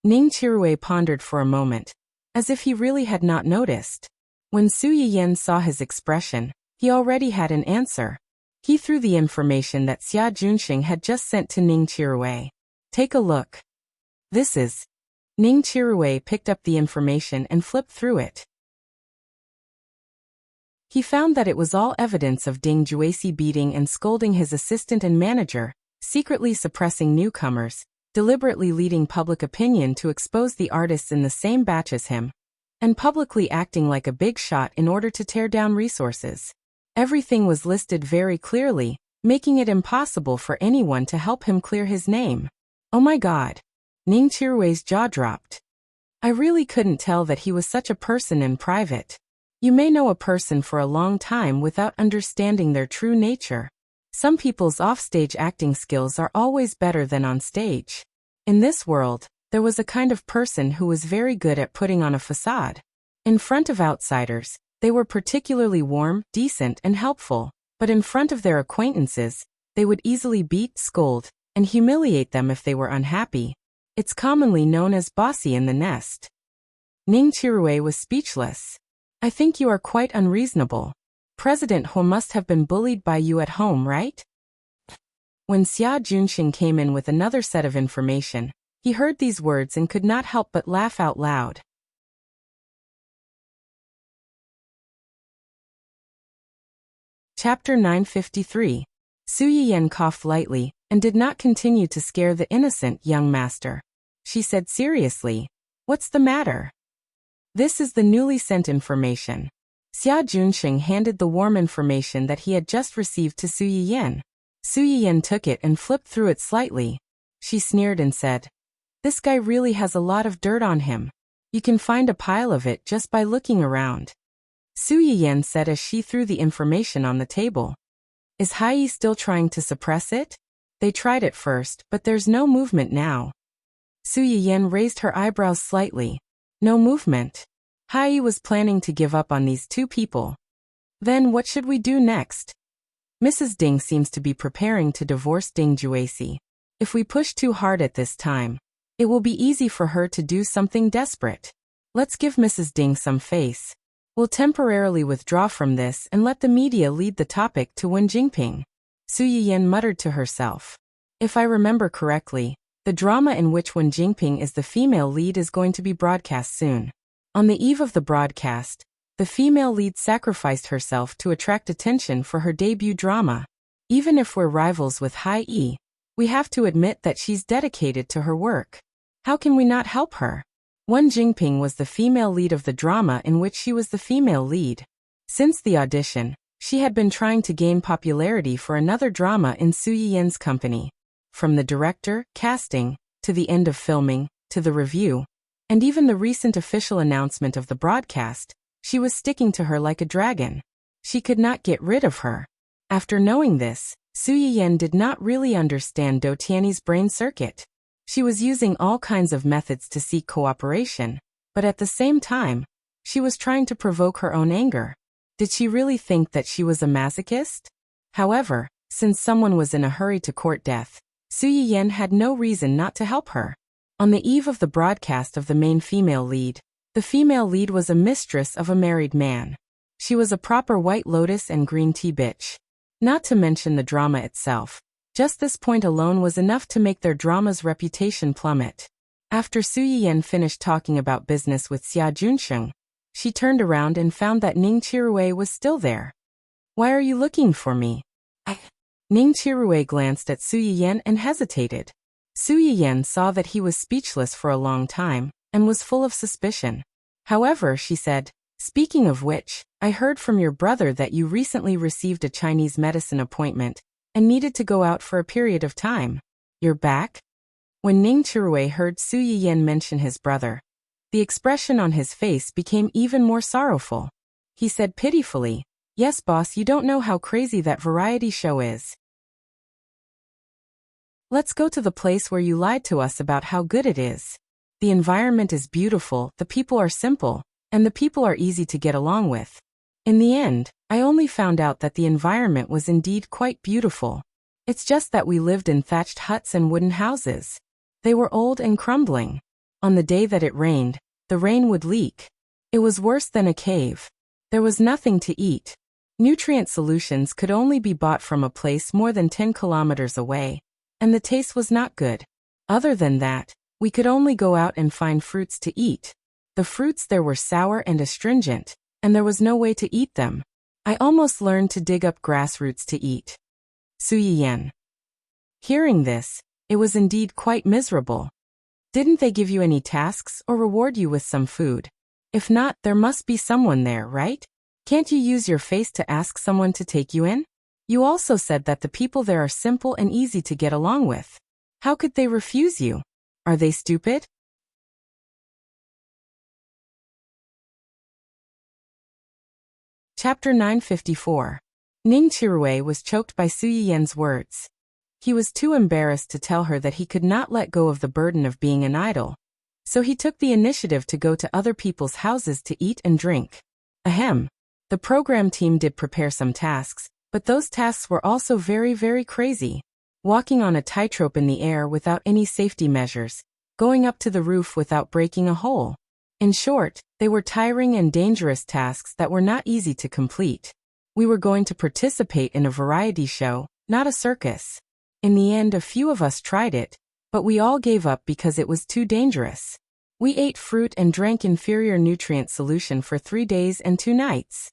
Ning Chirue pondered for a moment, as if he really had not noticed. When Su Yiyan saw his expression, he already had an answer. He threw the information that Xia Junxing had just sent to Ning Chirue. Take a look. This is. Ning Chirue picked up the information and flipped through it. He found that it was all evidence of Ding Juesi beating and scolding his assistant and manager, secretly suppressing newcomers, deliberately leading public opinion to expose the artists in the same batch as him, and publicly acting like a big shot in order to tear down resources. Everything was listed very clearly, making it impossible for anyone to help him clear his name. Oh my God! Ning Chirue's jaw dropped. I really couldn't tell that he was such a person in private. You may know a person for a long time without understanding their true nature. Some people's offstage acting skills are always better than on stage. In this world, there was a kind of person who was very good at putting on a facade. In front of outsiders, they were particularly warm, decent, and helpful, but in front of their acquaintances, they would easily beat, scold, and humiliate them if they were unhappy. It's commonly known as bossy in the nest. Ning Chirue was speechless. I think you are quite unreasonable. President Ho must have been bullied by you at home, right? When Xia Junxing came in with another set of information, he heard these words and could not help but laugh out loud. Chapter 953. Su Yiyan coughed lightly, and did not continue to scare the innocent young master. She said seriously, "What's the matter?" "This is the newly sent information." Xia Junxing handed the warm information that he had just received to Su Yiyan. Su Yiyan took it and flipped through it slightly. She sneered and said, "This guy really has a lot of dirt on him. You can find a pile of it just by looking around." Su Yiyan said as she threw the information on the table. "Is Hai still trying to suppress it?" "They tried it first, but there's no movement now." Su Yiyan raised her eyebrows slightly. "No movement?" Hai was planning to give up on these two people. "Then what should we do next?" "Mrs. Ding seems to be preparing to divorce Ding Juesi. If we push too hard at this time, it will be easy for her to do something desperate. Let's give Mrs. Ding some face. We'll temporarily withdraw from this and let the media lead the topic to Wen Jingping." Su Yiyan muttered to herself. "If I remember correctly, the drama in which Wen Jingping is the female lead is going to be broadcast soon. On the eve of the broadcast, the female lead sacrificed herself to attract attention for her debut drama. Even if we're rivals with Hai Yi, we have to admit that she's dedicated to her work. How can we not help her?" Wen Jingping was the female lead of the drama in which she was the female lead. Since the audition, she had been trying to gain popularity for another drama in Su Yiyan's company. From the director, casting, to the end of filming, to the review, and even the recent official announcement of the broadcast, she was sticking to her like a dragon. She could not get rid of her. After knowing this, Su Yiyan did not really understand Do Tianyi's brain circuit. She was using all kinds of methods to seek cooperation, but at the same time, she was trying to provoke her own anger. Did she really think that she was a masochist? However, since someone was in a hurry to court death, Su Yiyan had no reason not to help her. On the eve of the broadcast of the main female lead, the female lead was a mistress of a married man. She was a proper White Lotus and green tea bitch. Not to mention the drama itself. Just this point alone was enough to make their drama's reputation plummet. After Su Yiyan finished talking about business with Xia Junsheng, she turned around and found that Ning Chirui was still there. "Why are you looking for me?" Ning Chirui glanced at Su Yiyan and hesitated. Su Yiyan saw that he was speechless for a long time, and was full of suspicion. However, she said, "Speaking of which, I heard from your brother that you recently received a Chinese medicine appointment, and needed to go out for a period of time. You're back?" When Ning Chirui heard Su Yiyan mention his brother, the expression on his face became even more sorrowful. He said pitifully, "Yes, boss, you don't know how crazy that variety show is. Let's go to the place where you lied to us about how good it is. The environment is beautiful, the people are simple, and the people are easy to get along with." In the end, I only found out that the environment was indeed quite beautiful. It's just that we lived in thatched huts and wooden houses. They were old and crumbling. On the day that it rained, the rain would leak. It was worse than a cave. There was nothing to eat. Nutrient solutions could only be bought from a place more than 10 kilometers away, and the taste was not good. Other than that, we could only go out and find fruits to eat. The fruits there were sour and astringent, and there was no way to eat them. I almost learned to dig up grass roots to eat. Su Yiyan. Hearing this, it was indeed quite miserable. Didn't they give you any tasks or reward you with some food? If not, there must be someone there, right? Can't you use your face to ask someone to take you in? You also said that the people there are simple and easy to get along with. How could they refuse you? Are they stupid? Chapter 954. Ning Chirui was choked by Su Yiyan's words. He was too embarrassed to tell her that he could not let go of the burden of being an idol. So he took the initiative to go to other people's houses to eat and drink. Ahem. The program team did prepare some tasks, but those tasks were also very crazy. Walking on a tightrope in the air without any safety measures, going up to the roof without breaking a hole. In short, they were tiring and dangerous tasks that were not easy to complete. We were going to participate in a variety show, not a circus. In the end, a few of us tried it, but we all gave up because it was too dangerous. We ate fruit and drank inferior nutrient solution for 3 days and 2 nights.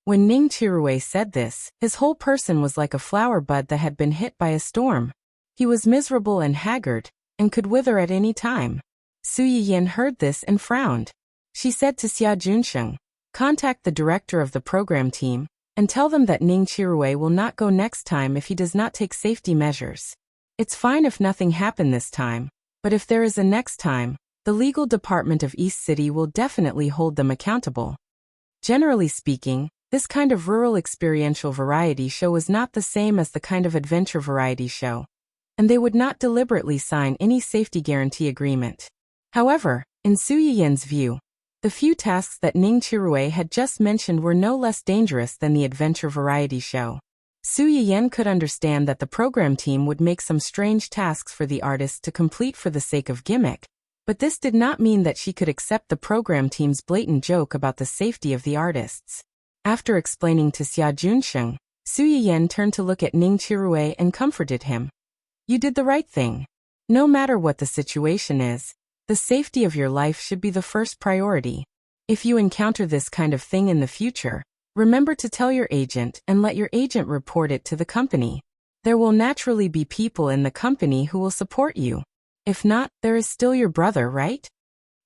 When Ning Chirui said this, his whole person was like a flower bud that had been hit by a storm. He was miserable and haggard, and could wither at any time. Su Yiyan heard this and frowned. She said to Xia Junsheng, "Contact the director of the program team, and tell them that Ning Chirui will not go next time if he does not take safety measures. It's fine if nothing happened this time, but if there is a next time, the legal department of East City will definitely hold them accountable." Generally speaking, this kind of rural experiential variety show was not the same as the kind of adventure variety show, and they would not deliberately sign any safety guarantee agreement. However, in Su Yiyan's view, the few tasks that Ning Chirui had just mentioned were no less dangerous than the adventure variety show. Su Yiyan could understand that the program team would make some strange tasks for the artists to complete for the sake of gimmick, but this did not mean that she could accept the program team's blatant joke about the safety of the artists. After explaining to Xia Junsheng, Su Yiyan turned to look at Ning Chirui and comforted him. "You did the right thing. No matter what the situation is, the safety of your life should be the first priority. If you encounter this kind of thing in the future, remember to tell your agent and let your agent report it to the company. There will naturally be people in the company who will support you. If not, there is still your brother, right?"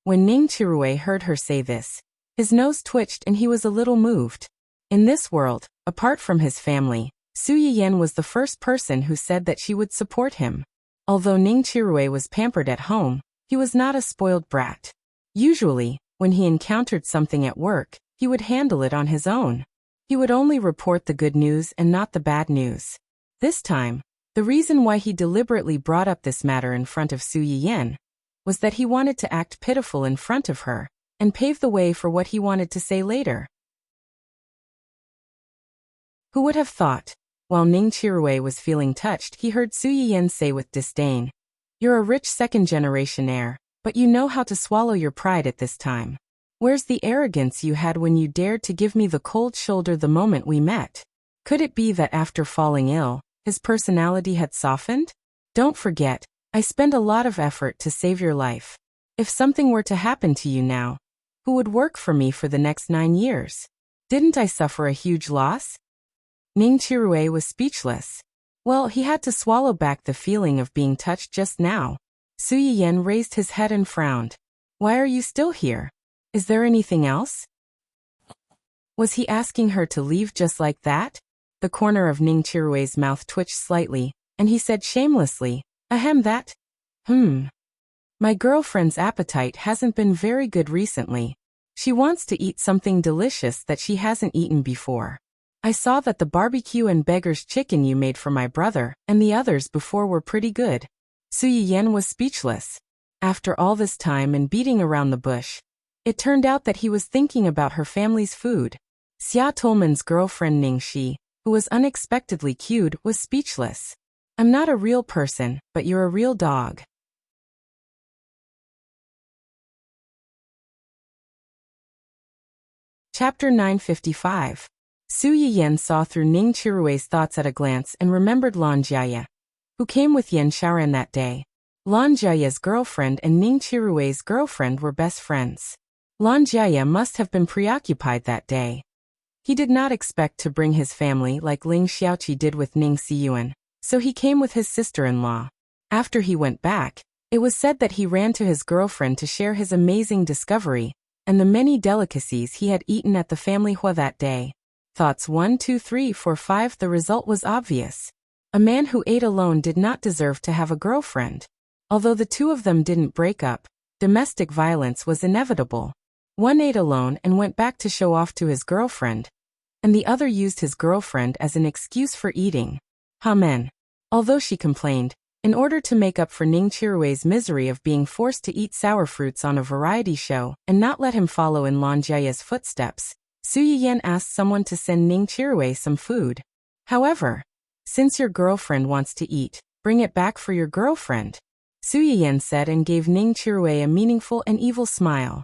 When Ning Chirue heard her say this, his nose twitched and he was a little moved. In this world, apart from his family, Su Yiyan was the first person who said that she would support him. Although Ning Chirue was pampered at home, he was not a spoiled brat. Usually, when he encountered something at work, he would handle it on his own. He would only report the good news and not the bad news. This time, the reason why he deliberately brought up this matter in front of Su Yiyan was that he wanted to act pitiful in front of her and pave the way for what he wanted to say later. Who would have thought? While Ning Chirue was feeling touched, he heard Su Yiyan say with disdain, "You're a rich second-generation heir, but you know how to swallow your pride at this time. Where's the arrogance you had when you dared to give me the cold shoulder the moment we met? Could it be that after falling ill, his personality had softened? Don't forget, I spent a lot of effort to save your life. If something were to happen to you now, who would work for me for the next 9 years? Didn't I suffer a huge loss?" Ning Chirue was speechless. Well, he had to swallow back the feeling of being touched just now. Su Yiyan raised his head and frowned. "Why are you still here? Is there anything else?" Was he asking her to leave just like that? The corner of Ning Chirue's mouth twitched slightly, and he said shamelessly, "Ahem, that? My girlfriend's appetite hasn't been very good recently. She wants to eat something delicious that she hasn't eaten before. I saw that the barbecue and beggar's chicken you made for my brother and the others before were pretty good." Su Yiyan was speechless. After all this time and beating around the bush, it turned out that he was thinking about her family's food. Xia Tolman's girlfriend Ning Shi, who was unexpectedly cued, was speechless. "I'm not a real person, but you're a real dog." Chapter 955. Su Yiyan saw through Ning Chirue's thoughts at a glance and remembered Lan Jiaya, who came with Yan Shaoran that day. Lan Jiaya's girlfriend and Ning Chirue's girlfriend were best friends. Lan Jiaya must have been preoccupied that day. He did not expect to bring his family like Ling Xiaoqi did with Ning Xiyuan, so he came with his sister-in-law. After he went back, it was said that he ran to his girlfriend to share his amazing discovery and the many delicacies he had eaten at the family hua that day. Thoughts 1, 2, 3, 4, 5. The result was obvious. A man who ate alone did not deserve to have a girlfriend. Although the two of them didn't break up, domestic violence was inevitable. One ate alone and went back to show off to his girlfriend, and the other used his girlfriend as an excuse for eating. Amen. Although she complained, in order to make up for Ning Chirue's misery of being forced to eat sour fruits on a variety show and not let him follow in Lan Jiaya's footsteps, Su Yiyan asked someone to send Ning Chirue some food. However, "Since your girlfriend wants to eat, bring it back for your girlfriend," Su Yiyan said and gave Ning Chirue a meaningful and evil smile.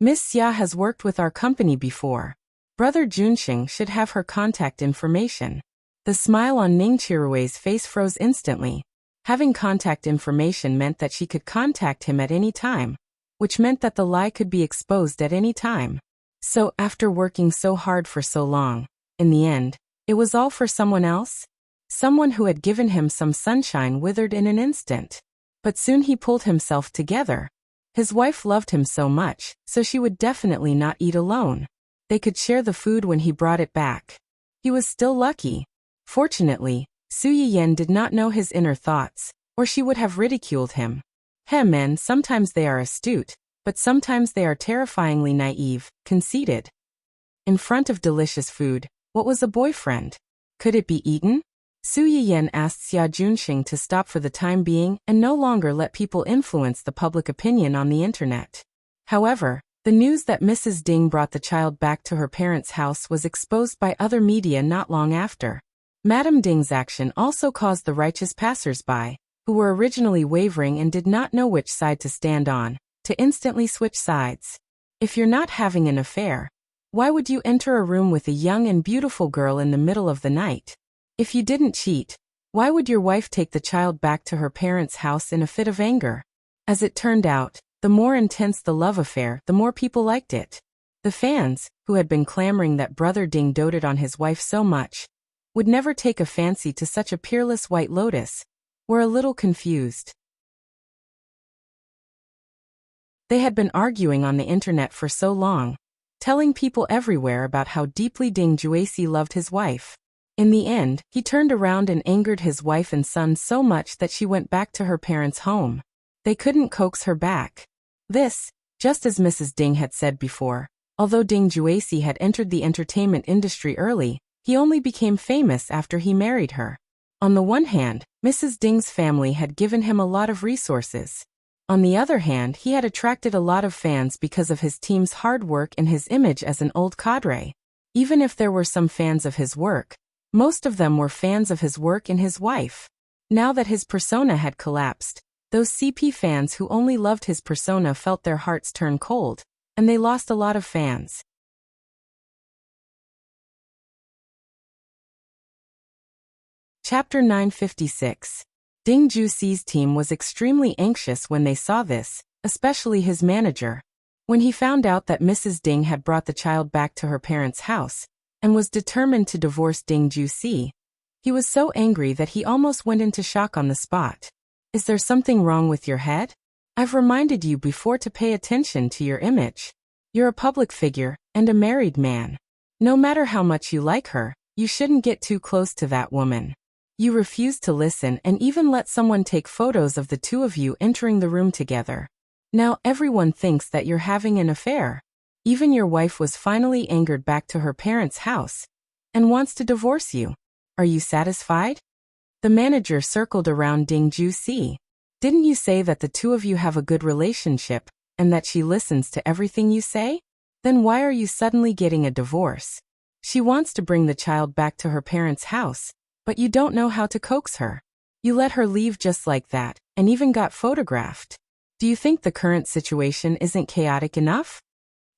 "Miss Xia has worked with our company before. Brother Junxing should have her contact information." The smile on Ning Chirue's face froze instantly. Having contact information meant that she could contact him at any time, which meant that the lie could be exposed at any time. So, after working so hard for so long, in the end, it was all for someone else? Someone who had given him some sunshine withered in an instant. But soon he pulled himself together. His wife loved him so much, so she would definitely not eat alone. They could share the food when he brought it back. He was still lucky. Fortunately, Su Yiyan did not know his inner thoughts, or she would have ridiculed him. Men, sometimes they are astute, but sometimes they are terrifyingly naive, conceited. In front of delicious food, what was a boyfriend? Could it be eaten? Su Yiyan asked Xia Junxing to stop for the time being and no longer let people influence the public opinion on the internet. However, the news that Mrs. Ding brought the child back to her parents' house was exposed by other media not long after. Madame Ding's action also caused the righteous passers-by, who were originally wavering and did not know which side to stand on, to instantly switch sides. If you're not having an affair, why would you enter a room with a young and beautiful girl in the middle of the night? If you didn't cheat, why would your wife take the child back to her parents' house in a fit of anger? As it turned out, the more intense the love affair, the more people liked it. The fans, who had been clamoring that Brother Ding doted on his wife so much, would never take a fancy to such a peerless white lotus, were a little confused. They had been arguing on the internet for so long, telling people everywhere about how deeply Ding Juesi loved his wife. In the end, he turned around and angered his wife and son so much that she went back to her parents' home. They couldn't coax her back. This, just as Mrs. Ding had said before, although Ding Juesi had entered the entertainment industry early, he only became famous after he married her. On the one hand, Mrs. Ding's family had given him a lot of resources. On the other hand, he had attracted a lot of fans because of his team's hard work and his image as an old cadre. Even if there were some fans of his work, most of them were fans of his work and his wife. Now that his persona had collapsed, those CP fans who only loved his persona felt their hearts turn cold, and they lost a lot of fans. Chapter 956. Ding Juesi's team was extremely anxious when they saw this, especially his manager. When he found out that Mrs. Ding had brought the child back to her parents' house, and was determined to divorce Ding Juesi, he was so angry that he almost went into shock on the spot. Is there something wrong with your head? I've reminded you before to pay attention to your image. You're a public figure, and a married man. No matter how much you like her, you shouldn't get too close to that woman. You refuse to listen and even let someone take photos of the two of you entering the room together. Now everyone thinks that you're having an affair. Even your wife was finally angered back to her parents' house and wants to divorce you. Are you satisfied? The manager circled around Ding Juesi. Didn't you say that the two of you have a good relationship and that she listens to everything you say? Then why are you suddenly getting a divorce? She wants to bring the child back to her parents' house, but you don't know how to coax her. You let her leave just like that, and even got photographed. Do you think the current situation isn't chaotic enough?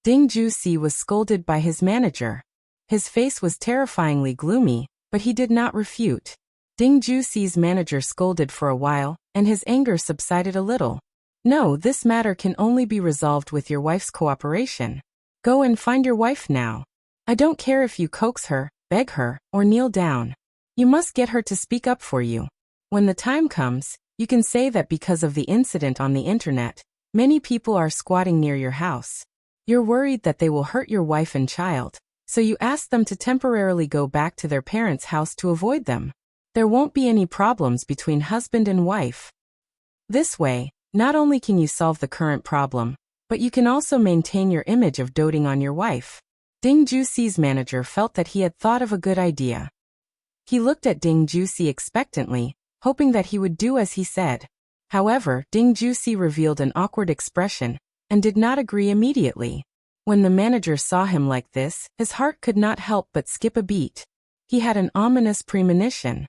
Ding Juesi was scolded by his manager. His face was terrifyingly gloomy, but he did not refute. Ding Juesi's manager scolded for a while, and his anger subsided a little. No, this matter can only be resolved with your wife's cooperation. Go and find your wife now. I don't care if you coax her, beg her, or kneel down. You must get her to speak up for you. When the time comes, you can say that because of the incident on the internet, many people are squatting near your house. You're worried that they will hurt your wife and child, so you ask them to temporarily go back to their parents' house to avoid them. There won't be any problems between husband and wife. This way, not only can you solve the current problem, but you can also maintain your image of doting on your wife. Ding Juesi's manager felt that he had thought of a good idea. He looked at Ding Juesi expectantly, hoping that he would do as he said. However, Ding Juesi revealed an awkward expression and did not agree immediately. When the manager saw him like this, his heart could not help but skip a beat. He had an ominous premonition.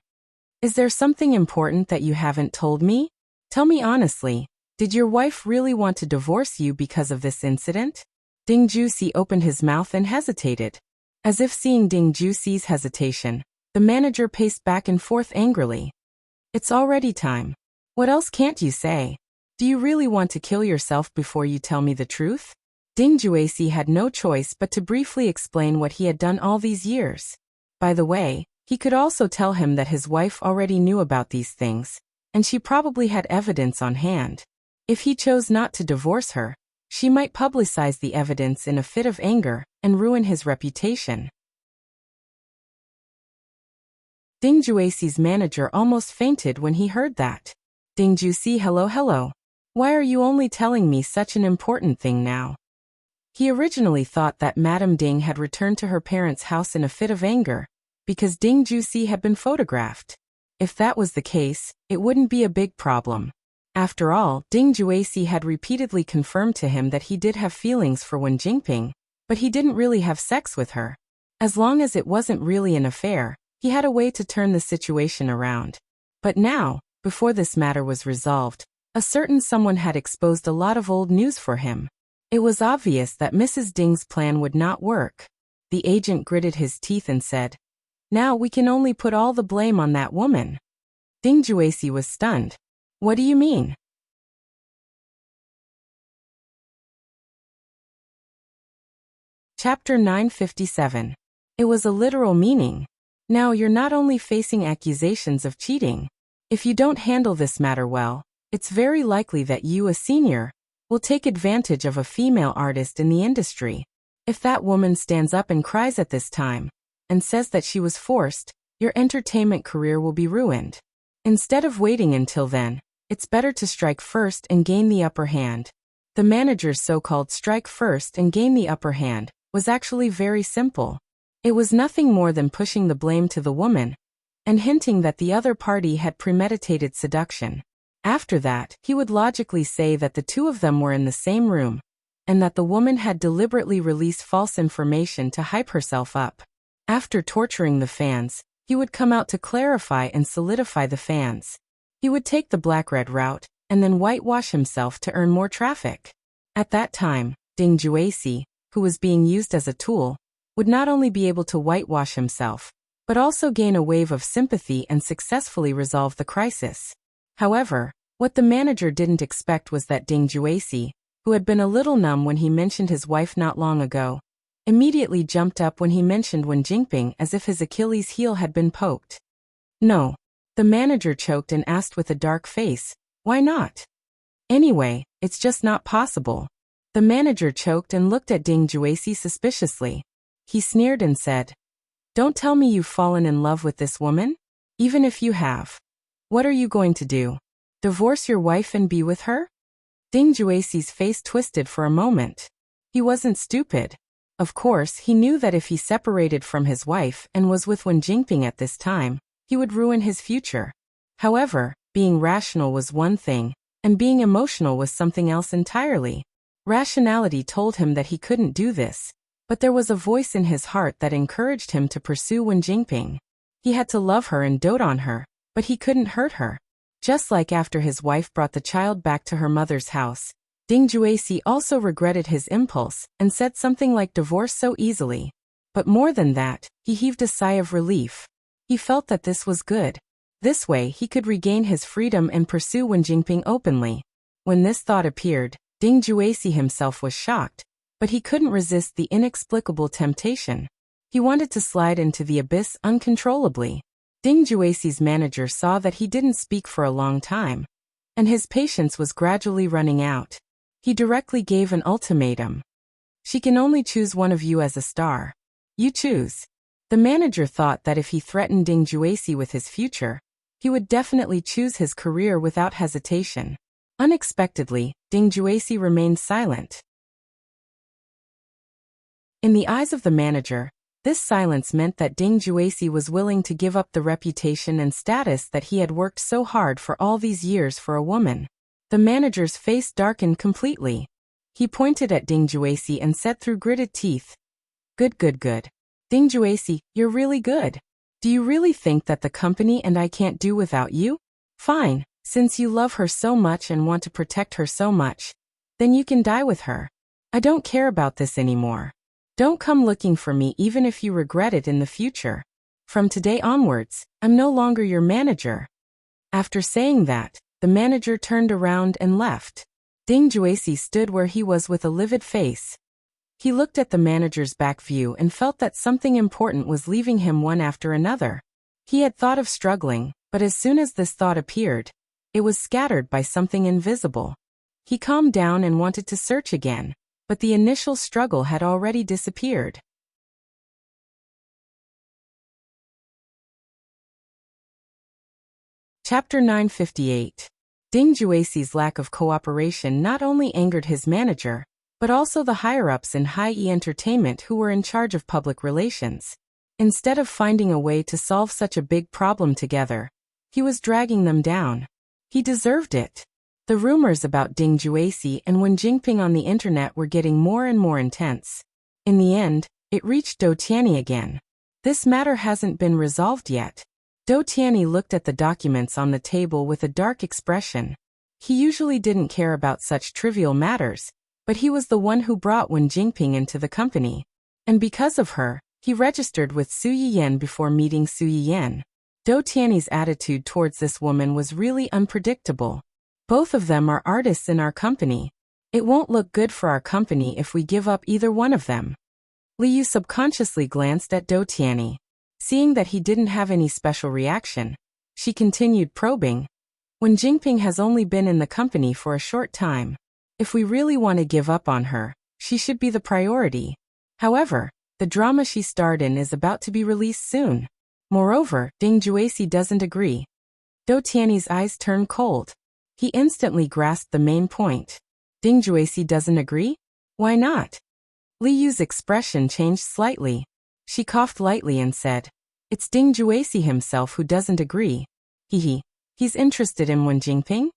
Is there something important that you haven't told me? Tell me honestly, did your wife really want to divorce you because of this incident? Ding Juesi opened his mouth and hesitated. As if seeing Ding Juesi's hesitation, the manager paced back and forth angrily. It's already time. What else can't you say? Do you really want to kill yourself before you tell me the truth? Ding Juesi had no choice but to briefly explain what he had done all these years. By the way, he could also tell him that his wife already knew about these things, and she probably had evidence on hand. If he chose not to divorce her, she might publicize the evidence in a fit of anger and ruin his reputation. Ding Juesi's manager almost fainted when he heard that. Ding Juesi, hello. Why are you only telling me such an important thing now? He originally thought that Madame Ding had returned to her parents' house in a fit of anger, because Ding Juesi had been photographed. If that was the case, it wouldn't be a big problem. After all, Ding Juesi had repeatedly confirmed to him that he did have feelings for Wen Jingping, but he didn't really have sex with her. As long as it wasn't really an affair, he had a way to turn the situation around. But now, before this matter was resolved, a certain someone had exposed a lot of old news for him. It was obvious that Mrs. Ding's plan would not work. The agent gritted his teeth and said, "Now we can only put all the blame on that woman." Ding Juesi was stunned. What do you mean? Chapter 957. It was a literal meaning. Now you're not only facing accusations of cheating. If you don't handle this matter well, it's very likely that you, a senior, will take advantage of a female artist in the industry. If that woman stands up and cries at this time, and says that she was forced, your entertainment career will be ruined. Instead of waiting until then, it's better to strike first and gain the upper hand. The manager's so-called strike first and gain the upper hand was actually very simple. It was nothing more than pushing the blame to the woman and hinting that the other party had premeditated seduction. After that, he would logically say that the two of them were in the same room and that the woman had deliberately released false information to hype herself up. After torturing the fans, he would come out to clarify and solidify the fans. He would take the black-red route and then whitewash himself to earn more traffic. At that time, Ding Juesi, who was being used as a tool, would not only be able to whitewash himself, but also gain a wave of sympathy and successfully resolve the crisis. However, what the manager didn't expect was that Ding Juesi, who had been a little numb when he mentioned his wife not long ago, immediately jumped up when he mentioned Wen Jingping as if his Achilles heel had been poked. No. The manager choked and asked with a dark face, why not? Anyway, it's just not possible. The manager choked and looked at Ding Juesi suspiciously. He sneered and said, don't tell me you've fallen in love with this woman? Even if you have. What are you going to do? Divorce your wife and be with her? Ding Juesi's face twisted for a moment. He wasn't stupid. Of course, he knew that if he separated from his wife and was with Wen Jingping at this time, he would ruin his future. However, being rational was one thing, and being emotional was something else entirely. Rationality told him that he couldn't do this, but there was a voice in his heart that encouraged him to pursue Wen Jingping. He had to love her and dote on her, but he couldn't hurt her. Just like after his wife brought the child back to her mother's house, Ding Juesi also regretted his impulse and said something like divorce so easily. But more than that, he heaved a sigh of relief. He felt that this was good. This way he could regain his freedom and pursue Wen Jingping openly. When this thought appeared, Ding Juesi himself was shocked, but he couldn't resist the inexplicable temptation. He wanted to slide into the abyss uncontrollably. Ding Juesi's manager saw that he didn't speak for a long time, and his patience was gradually running out. He directly gave an ultimatum. She can only choose one of you as a star. You choose. The manager thought that if he threatened Ding Juesi with his future, he would definitely choose his career without hesitation. Unexpectedly, Ding Juesi remained silent. In the eyes of the manager, this silence meant that Ding Juesi was willing to give up the reputation and status that he had worked so hard for all these years for a woman. The manager's face darkened completely. He pointed at Ding Juesi and said through gritted teeth, Good. Ding Juesi, you're really good. Do you really think that the company and I can't do without you? Fine, since you love her so much and want to protect her so much, then you can die with her. I don't care about this anymore. Don't come looking for me even if you regret it in the future. From today onwards, I'm no longer your manager. After saying that, the manager turned around and left. Ding Juesi stood where he was with a livid face. He looked at the manager's back view and felt that something important was leaving him one after another. He had thought of struggling, but as soon as this thought appeared, it was scattered by something invisible. He calmed down and wanted to search again, but the initial struggle had already disappeared. Chapter 958. Ding Juesi's lack of cooperation not only angered his manager, but also the higher-ups in Hi-E Entertainment who were in charge of public relations. Instead of finding a way to solve such a big problem together, he was dragging them down. He deserved it. The rumors about Ding Juesi and Wen Jingping on the internet were getting more and more intense. In the end, it reached Dou Tianyi again. This matter hasn't been resolved yet. Dou Tianyi looked at the documents on the table with a dark expression. He usually didn't care about such trivial matters, but he was the one who brought Wen Jingping into the company. And because of her, he registered with Su Yiyan before meeting Su Yiyan. Dou Tianyi's attitude towards this woman was really unpredictable. Both of them are artists in our company. It won't look good for our company if we give up either one of them. Liu subconsciously glanced at Dou Tianyi. Seeing that he didn't have any special reaction, she continued probing. Wen Jingping has only been in the company for a short time. If we really want to give up on her, she should be the priority. However, the drama she starred in is about to be released soon. Moreover, Ding Juesi doesn't agree. Do Tianyi's eyes turn cold. He instantly grasped the main point. Ding Juesi doesn't agree? Why not? Li Yu's expression changed slightly. She coughed lightly and said, "It's Ding Juesi himself who doesn't agree. He's interested in Wen Jingping?"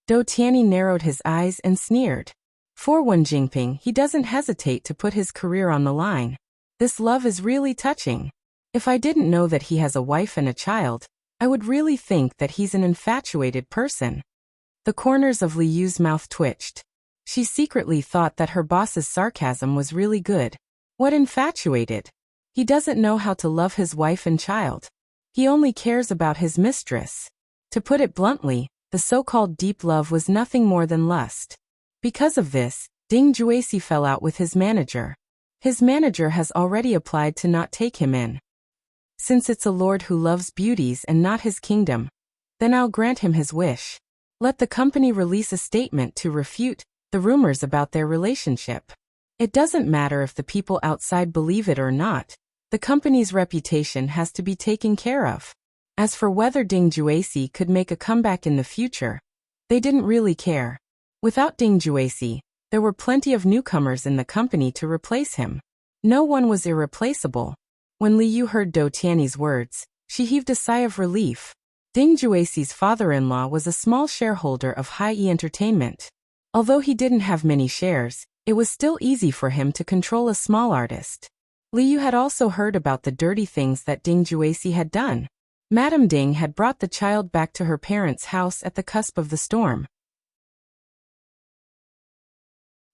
Do Tianyi narrowed his eyes and sneered. For Wen Jingping, he doesn't hesitate to put his career on the line. This love is really touching. If I didn't know that he has a wife and a child, I would really think that he's an infatuated person. The corners of Li Yu's mouth twitched. She secretly thought that her boss's sarcasm was really good. What infatuated? He doesn't know how to love his wife and child. He only cares about his mistress. To put it bluntly, the so-called deep love was nothing more than lust. Because of this, Ding Juesi fell out with his manager. His manager has already applied to not take him in. Since it's a lord who loves beauties and not his kingdom, then I'll grant him his wish. Let the company release a statement to refute the rumors about their relationship. It doesn't matter if the people outside believe it or not. The company's reputation has to be taken care of. As for whether Ding Juesi could make a comeback in the future, they didn't really care. Without Ding Juesi, there were plenty of newcomers in the company to replace him. No one was irreplaceable. When Li Yu heard Do Tianyi's words, she heaved a sigh of relief. Ding Juesi's father-in-law was a small shareholder of Hai-E Entertainment. Although he didn't have many shares, it was still easy for him to control a small artist. Li Yu had also heard about the dirty things that Ding Juesi had done. Madame Ding had brought the child back to her parents' house at the cusp of the storm.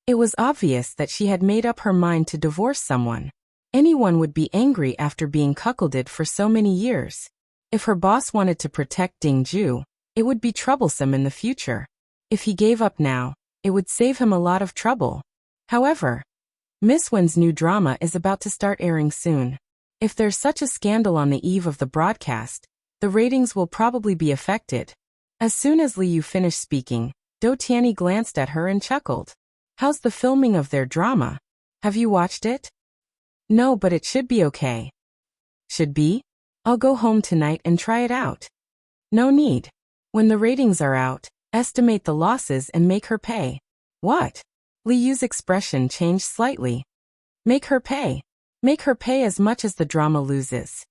It was obvious that she had made up her mind to divorce someone. Anyone would be angry after being cuckolded for so many years. If her boss wanted to protect Ding Ju, it would be troublesome in the future. If he gave up now, it would save him a lot of trouble. However, Miss Wen's new drama is about to start airing soon. If there's such a scandal on the eve of the broadcast, the ratings will probably be affected. As soon as Li Yu finished speaking, Do Tianyi glanced at her and chuckled. "How's the filming of their drama? Have you watched it?" "No, but it should be okay." "Should be? I'll go home tonight and try it out." "No need. When the ratings are out, estimate the losses and make her pay." "What?" Li Yu's expression changed slightly. "Make her pay. Make her pay as much as the drama loses."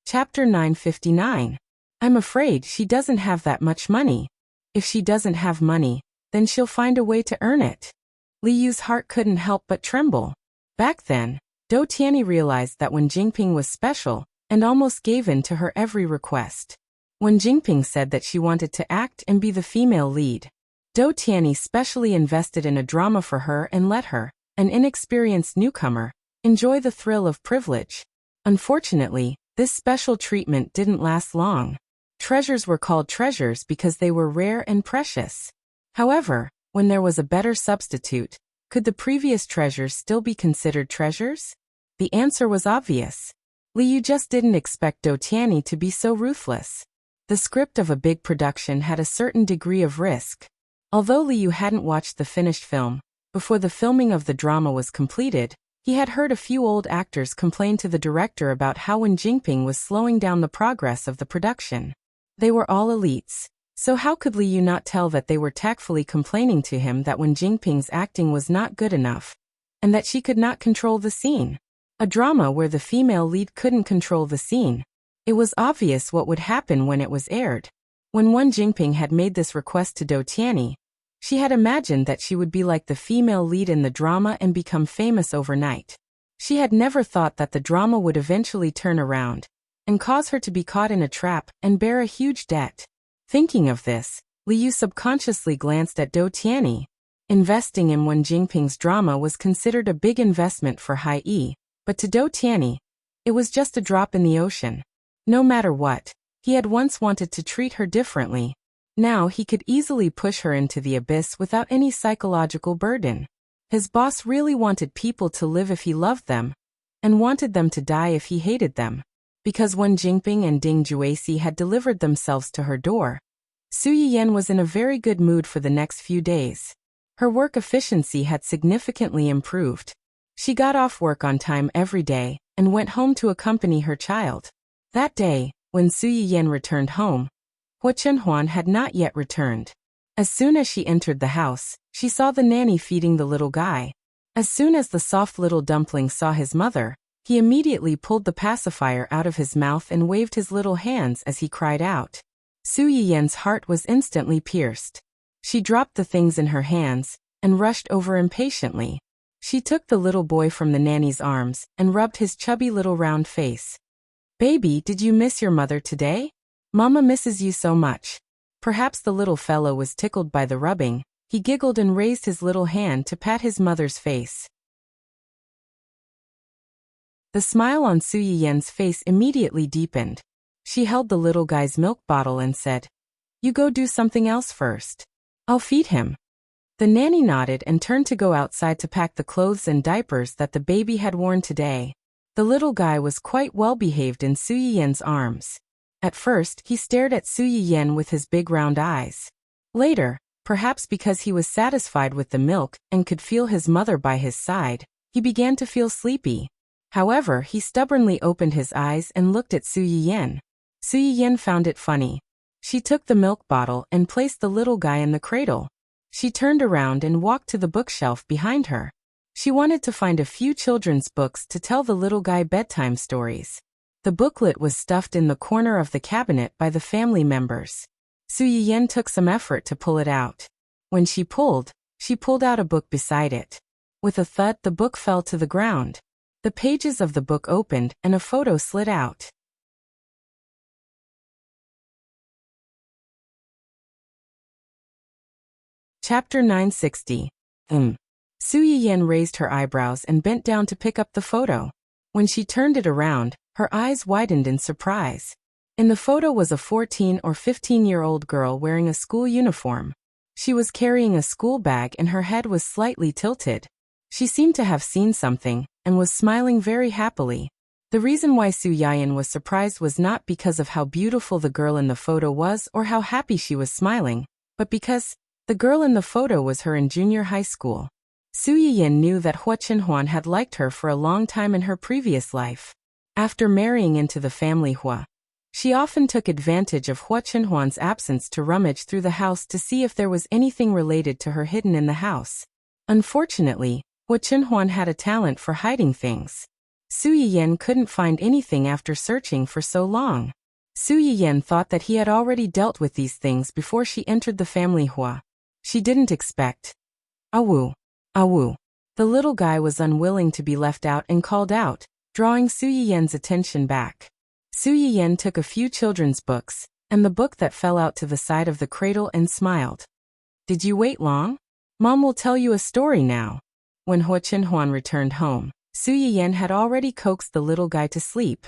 Chapter 959. I'm afraid she doesn't have that much money. If she doesn't have money, then she'll find a way to earn it. Li Yu's heart couldn't help but tremble. Back then, Do Tianyi realized that Wen Jingping was special and almost gave in to her every request. Wen Jingping said that she wanted to act and be the female lead. Do Tianyi specially invested in a drama for her and let her, an inexperienced newcomer, enjoy the thrill of privilege. Unfortunately, this special treatment didn't last long. Treasures were called treasures because they were rare and precious. However, when there was a better substitute, could the previous treasures still be considered treasures? The answer was obvious. Li Yu just didn't expect Do Tianyi to be so ruthless. The script of a big production had a certain degree of risk. Although Li Yu hadn't watched the finished film, before the filming of the drama was completed, he had heard a few old actors complain to the director about how Wen Jingping was slowing down the progress of the production. They were all elites, so how could Li Yu not tell that they were tactfully complaining to him that Wen Jingping's acting was not good enough, and that she could not control the scene? A drama where the female lead couldn't control the scene. It was obvious what would happen when it was aired. When Wen Jingping had made this request to Do Tianyi, she had imagined that she would be like the female lead in the drama and become famous overnight. She had never thought that the drama would eventually turn around and cause her to be caught in a trap and bear a huge debt. Thinking of this, Li Yu subconsciously glanced at Do Tianyi. Investing in Wen Jingping's drama was considered a big investment for Hai-E, but to Do Tianyi, it was just a drop in the ocean. No matter what, he had once wanted to treat her differently. Now he could easily push her into the abyss without any psychological burden. His boss really wanted people to live if he loved them, and wanted them to die if he hated them. Because when Jinping and Ding Juecy had delivered themselves to her door, Su Yiyan was in a very good mood for the next few days. Her work efficiency had significantly improved. She got off work on time every day and went home to accompany her child. That day, when Su Yiyan returned home, Hua Chenhuan had not yet returned. As soon as she entered the house, she saw the nanny feeding the little guy. As soon as the soft little dumpling saw his mother, he immediately pulled the pacifier out of his mouth and waved his little hands as he cried out. Su Yiyan's heart was instantly pierced. She dropped the things in her hands and rushed over impatiently. She took the little boy from the nanny's arms and rubbed his chubby little round face. "Baby, did you miss your mother today? Mama misses you so much." Perhaps the little fellow was tickled by the rubbing. He giggled and raised his little hand to pat his mother's face. The smile on Su Yiyan's face immediately deepened. She held the little guy's milk bottle and said, "You go do something else first. I'll feed him." The nanny nodded and turned to go outside to pack the clothes and diapers that the baby had worn today. The little guy was quite well behaved in Su Yiyan's arms. At first, he stared at Su Yiyan with his big round eyes. Later, perhaps because he was satisfied with the milk and could feel his mother by his side, he began to feel sleepy. However, he stubbornly opened his eyes and looked at Su Yiyan. Su Yiyan found it funny. She took the milk bottle and placed the little guy in the cradle. She turned around and walked to the bookshelf behind her. She wanted to find a few children's books to tell the little guy bedtime stories. The booklet was stuffed in the corner of the cabinet by the family members. Su Yiyan took some effort to pull it out. When she pulled out a book beside it. With a thud, the book fell to the ground. The pages of the book opened and a photo slid out. Chapter 960. Su Yiyan raised her eyebrows and bent down to pick up the photo. When she turned it around, her eyes widened in surprise. In the photo was a 14 or 15-year-old girl wearing a school uniform. She was carrying a school bag and her head was slightly tilted. She seemed to have seen something and was smiling very happily. The reason why Su Yiyan was surprised was not because of how beautiful the girl in the photo was or how happy she was smiling, but because the girl in the photo was her in junior high school. Su Yiyan knew that Hua Chenhuan had liked her for a long time in her previous life. After marrying into the family Hua, she often took advantage of Hua Chenhuan's absence to rummage through the house to see if there was anything related to her hidden in the house. Unfortunately, Hua Chenhuan had a talent for hiding things. Su Yiyan couldn't find anything after searching for so long. Su Yiyan thought that he had already dealt with these things before she entered the family Hua. She didn't expect. "Awu, awu." The little guy was unwilling to be left out and called out, drawing Su Yiyan's attention back. Su Yiyan took a few children's books, and the book that fell out to the side of the cradle and smiled. "Did you wait long? Mom will tell you a story now." When Hua Chenhuan returned home, Su Yiyan had already coaxed the little guy to sleep.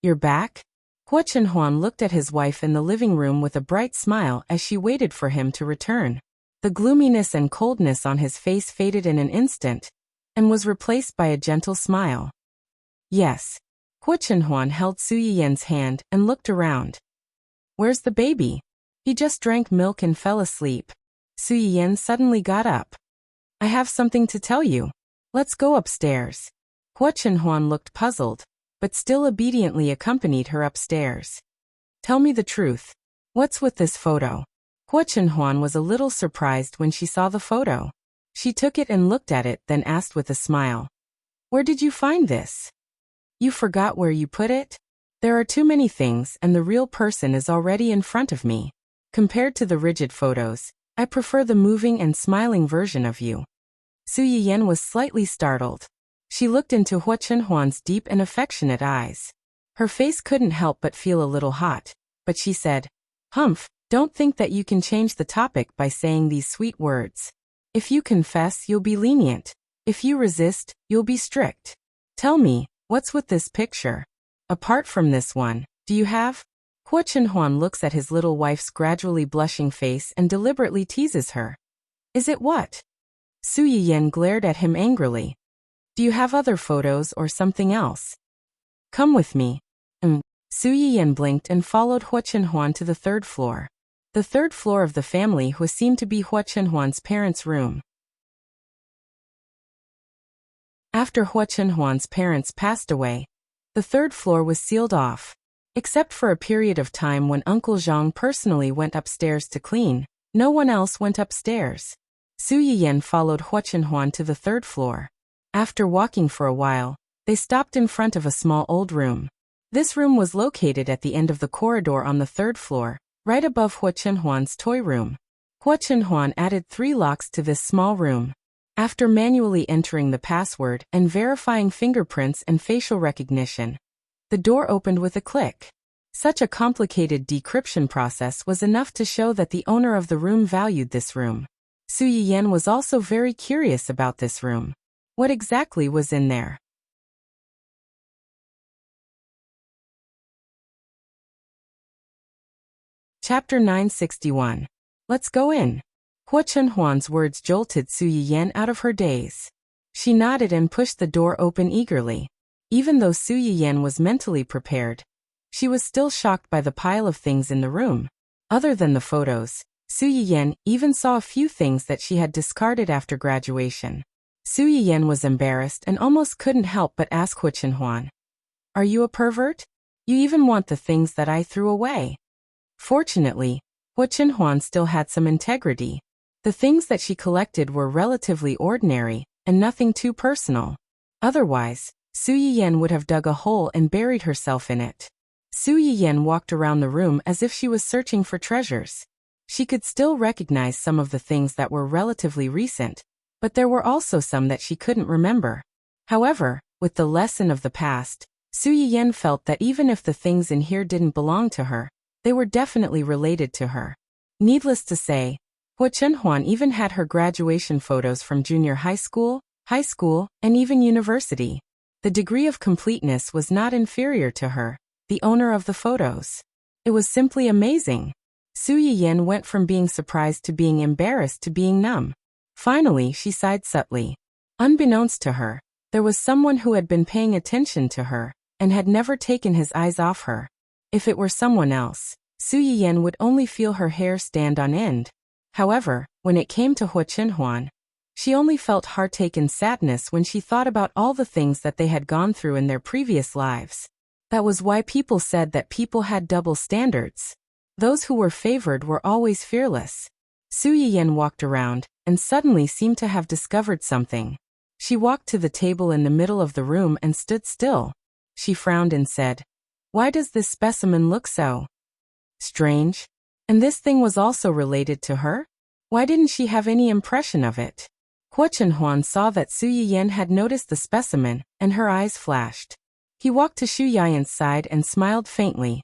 "You're back?" Hua Chenhuan looked at his wife in the living room with a bright smile as she waited for him to return. The gloominess and coldness on his face faded in an instant, and was replaced by a gentle smile. "Yes." Hua Chenhuan held Su Yiyan's hand and looked around. "Where's the baby?" "He just drank milk and fell asleep." Su Yiyan suddenly got up. "I have something to tell you. Let's go upstairs." Hua Chenhuan looked puzzled, but still obediently accompanied her upstairs. "Tell me the truth. What's with this photo?" Hua Chenhuan was a little surprised when she saw the photo. She took it and looked at it, then asked with a smile, "Where did you find this?" "You forgot where you put it? There are too many things and the real person is already in front of me. Compared to the rigid photos, I prefer the moving and smiling version of you." Su Yiyan was slightly startled. She looked into Hua Chenhuan's deep and affectionate eyes. Her face couldn't help but feel a little hot, but she said, "Humph, don't think that you can change the topic by saying these sweet words. If you confess, you'll be lenient. If you resist, you'll be strict. Tell me, what's with this picture? Apart from this one, do you have?" Hua Chenhuan looks at his little wife's gradually blushing face and deliberately teases her. "Is it what?" Su Yiyan glared at him angrily. "Do you have other photos or something else? Come with me." Su Yiyan blinked and followed Hua Chenhuan to the third floor. The third floor of the family was seemed to be Hua Chenhuan's parents' room. After Hua Chenhuan's parents passed away, the third floor was sealed off. Except for a period of time when Uncle Zhang personally went upstairs to clean, no one else went upstairs. Su Yiyan followed Hua Chenhuan to the third floor. After walking for a while, they stopped in front of a small old room. This room was located at the end of the corridor on the third floor, right above Hua Chenhuan's toy room. Hua Chenhuan added 3 locks to this small room. After manually entering the password and verifying fingerprints and facial recognition, the door opened with a click. Such a complicated decryption process was enough to show that the owner of the room valued this room. Su Yiyan was also very curious about this room. What exactly was in there? Chapter 961. Let's go in. Hua Chenhuan's words jolted Su Yiyan out of her daze. She nodded and pushed the door open eagerly. Even though Su Yiyan was mentally prepared, she was still shocked by the pile of things in the room. Other than the photos, Su Yiyan even saw a few things that she had discarded after graduation. Su Yiyan was embarrassed and almost couldn't help but ask Hua Chenhuan, "Are you a pervert? You even want the things that I threw away?" Fortunately, Hua Chenhuan still had some integrity. The things that she collected were relatively ordinary and nothing too personal. Otherwise, Su Yiyan would have dug a hole and buried herself in it. Su Yiyan walked around the room as if she was searching for treasures. She could still recognize some of the things that were relatively recent, but there were also some that she couldn't remember. However, with the lesson of the past, Su Yiyan felt that even if the things in here didn't belong to her, they were definitely related to her. Needless to say, Hua Chenhuan even had her graduation photos from junior high school, and even university. The degree of completeness was not inferior to her, the owner of the photos. It was simply amazing. Su Yiyan went from being surprised to being embarrassed to being numb. Finally, she sighed subtly. Unbeknownst to her, there was someone who had been paying attention to her and had never taken his eyes off her. If it were someone else, Su Yiyan would only feel her hair stand on end. However, when it came to Hua Chenhuan, she only felt heartache and sadness when she thought about all the things that they had gone through in their previous lives. That was why people said that people had double standards. Those who were favored were always fearless. Su Yiyan walked around and suddenly seemed to have discovered something. She walked to the table in the middle of the room and stood still. She frowned and said, "Why does this specimen look so strange? And this thing was also related to her? Why didn't she have any impression of it?" Hua Chenhuan saw that Su Yiyan had noticed the specimen, and her eyes flashed. He walked to Su Yiyan's side and smiled faintly.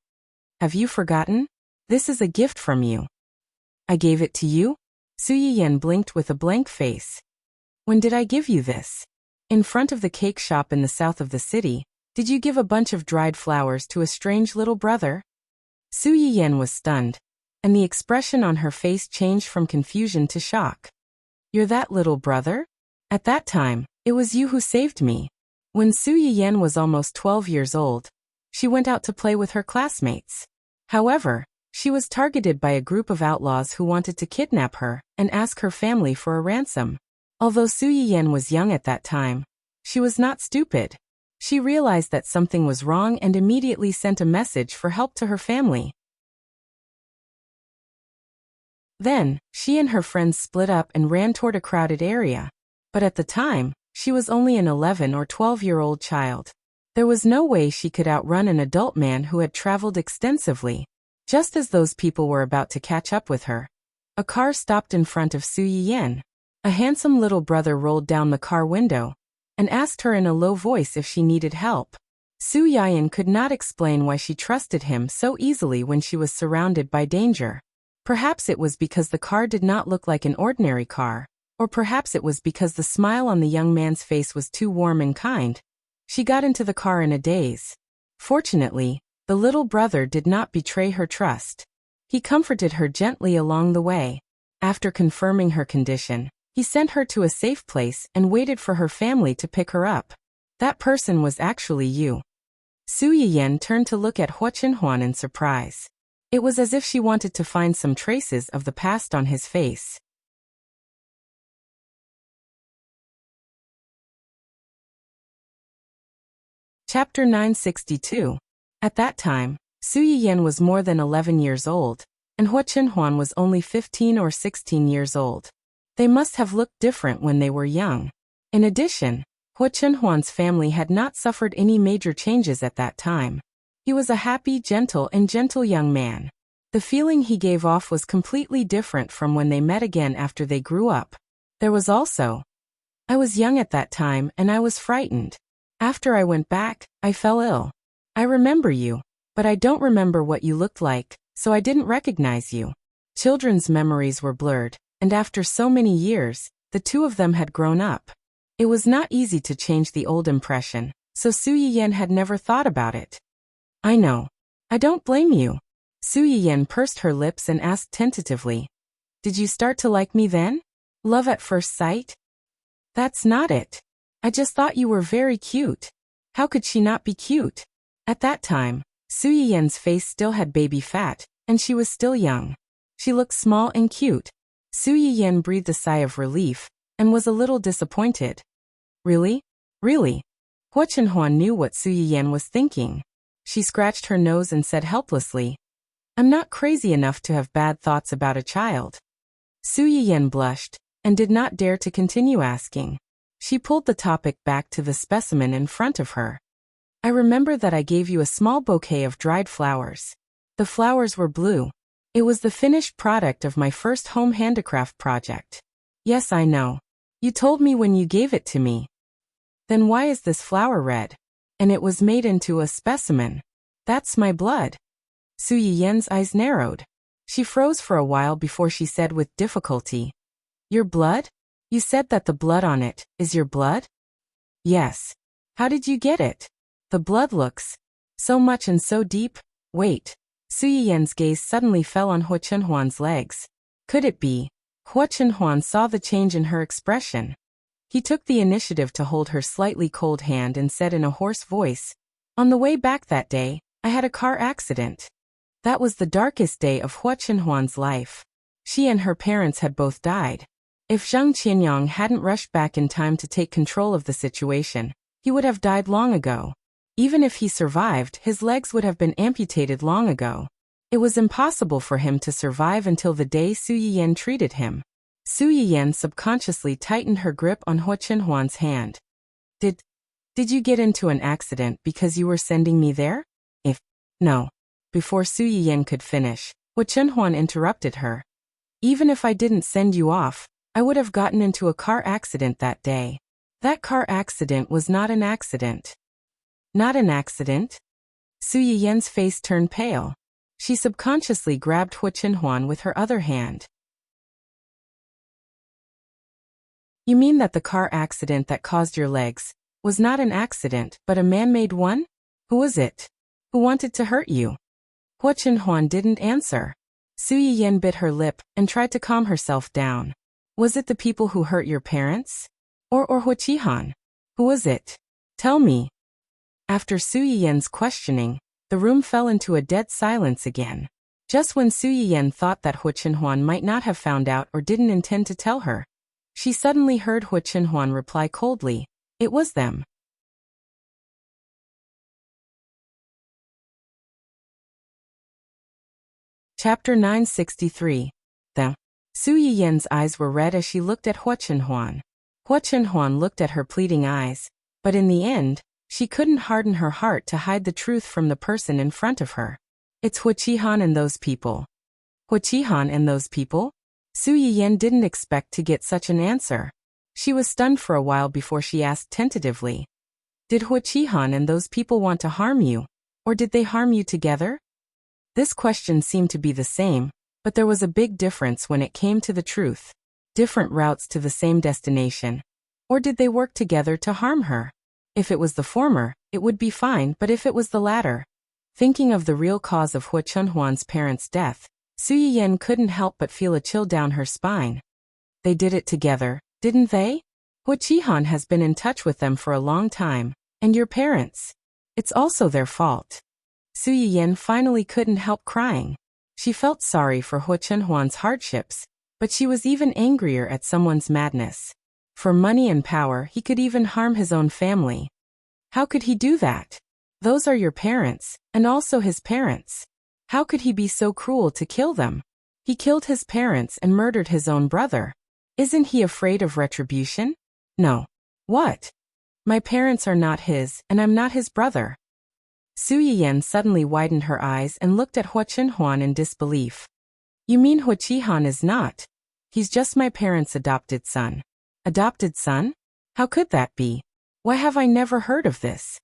"Have you forgotten? This is a gift from you." "I gave it to you?" Su Yiyan blinked with a blank face. "When did I give you this?" "In front of the cake shop in the south of the city. Did you give a bunch of dried flowers to a strange little brother?" Su Yiyan was stunned, and the expression on her face changed from confusion to shock. "You're that little brother? At that time, it was you who saved me." When Su Yiyan was almost 12 years old, she went out to play with her classmates. However, she was targeted by a group of outlaws who wanted to kidnap her and ask her family for a ransom. Although Su Yiyan was young at that time, she was not stupid. She realized that something was wrong and immediately sent a message for help to her family. Then, she and her friends split up and ran toward a crowded area. But at the time, she was only an 11 or 12-year-old child. There was no way she could outrun an adult man who had traveled extensively. Just as those people were about to catch up with her, a car stopped in front of Su Yiyan. A handsome little brother rolled down the car window and asked her in a low voice if she needed help. Su Yiyan could not explain why she trusted him so easily when she was surrounded by danger. Perhaps it was because the car did not look like an ordinary car, or perhaps it was because the smile on the young man's face was too warm and kind. She got into the car in a daze. Fortunately, the little brother did not betray her trust. He comforted her gently along the way. After confirming her condition, he sent her to a safe place and waited for her family to pick her up. "That person was actually you." Su Yiyen turned to look at Hua Chenhuan in surprise. It was as if she wanted to find some traces of the past on his face. Chapter 962. At that time, Su Yiyen was more than 11 years old, and Hua Chenhuan was only 15 or 16 years old. They must have looked different when they were young. In addition, Hua Chenhuan's family had not suffered any major changes at that time. He was a happy, gentle young man. The feeling he gave off was completely different from when they met again after they grew up. There was also, I was young at that time and I was frightened. After I went back, I fell ill. I remember you, but I don't remember what you looked like, so I didn't recognize you. Children's memories were blurred, and after so many years, the two of them had grown up. It was not easy to change the old impression, so Su Yiyen had never thought about it. I know. I don't blame you. Su Yiyen pursed her lips and asked tentatively. Did you start to like me then? Love at first sight? That's not it. I just thought you were very cute. How could she not be cute? At that time, Su Yiyen's face still had baby fat, and she was still young. She looked small and cute. Su Yiyen breathed a sigh of relief, and was a little disappointed. Really? Really? Hua Chenhuan knew what Su Yiyen was thinking. She scratched her nose and said helplessly, I'm not crazy enough to have bad thoughts about a child. Su Yiyen blushed, and did not dare to continue asking. She pulled the topic back to the specimen in front of her. I remember that I gave you a small bouquet of dried flowers. The flowers were blue. It was the finished product of my first home handicraft project. Yes, I know. You told me when you gave it to me. Then why is this flower red? And it was made into a specimen. That's my blood. Su Yiyen's eyes narrowed. She froze for a while before she said with difficulty, Your blood? You said that the blood on it is your blood? Yes. How did you get it? The blood looks so much and so deep. Wait. Su Yiyen's gaze suddenly fell on Hua Chenhuan's legs. Could it be? Hua Chenhuan saw the change in her expression. He took the initiative to hold her slightly cold hand and said in a hoarse voice, On the way back that day, I had a car accident. That was the darkest day of Hua Chenhuan's life. She and her parents had both died. If Zhang Qianyang hadn't rushed back in time to take control of the situation, he would have died long ago. Even if he survived, his legs would have been amputated long ago. It was impossible for him to survive until the day Su Yiyen treated him. Su Yiyen subconsciously tightened her grip on Hua Chenhuan's hand. Did you get into an accident because you were sending me there? No. Before Su Yiyen could finish, Hua Chenhuan interrupted her. Even if I didn't send you off, I would have gotten into a car accident that day. That car accident was not an accident. Not an accident? Su Yiyen's face turned pale. She subconsciously grabbed Hua Chenhuan with her other hand. You mean that the car accident that caused your legs was not an accident but a man-made one? Who was it? Who wanted to hurt you? Hua Chenhuan didn't answer. Su Yiyen bit her lip and tried to calm herself down. Was it the people who hurt your parents? Or Hua Qihan? Who was it? Tell me. After Su Yiyen's questioning, the room fell into a dead silence again. Just when Su Yiyen thought that Hua Chenhuan might not have found out or didn't intend to tell her, she suddenly heard Hua Chenhuan reply coldly, It was them. Chapter 963. Them. Su Yiyen's eyes were red as she looked at Hua Chenhuan. Hua Chenhuan looked at her pleading eyes, but in the end, she couldn't harden her heart to hide the truth from the person in front of her. It's Hua Qihan and those people. Hua Qihan and those people? Su Yiyen didn't expect to get such an answer. She was stunned for a while before she asked tentatively. Did Hua Qihan and those people want to harm you? Or did they harm you together? This question seemed to be the same, but there was a big difference when it came to the truth. Different routes to the same destination. Or did they work together to harm her? If it was the former, it would be fine, but if it was the latter. Thinking of the real cause of Hua Chenhuan's parents' death, Su Yiyen couldn't help but feel a chill down her spine. They did it together, didn't they? Hua Qihan has been in touch with them for a long time, and your parents. It's also their fault. Su Yiyan finally couldn't help crying. She felt sorry for Hua Chenhuan's hardships, but she was even angrier at someone's madness. For money and power, he could even harm his own family. How could he do that? Those are your parents, and also his parents. How could he be so cruel to kill them? He killed his parents and murdered his own brother. Isn't he afraid of retribution? No. What? My parents are not his, and I'm not his brother. Su Yiyan suddenly widened her eyes and looked at Hua Chenhuan in disbelief. You mean Hua Qihan is not? He's just my parents' adopted son. Adopted son? How could that be? Why have I never heard of this?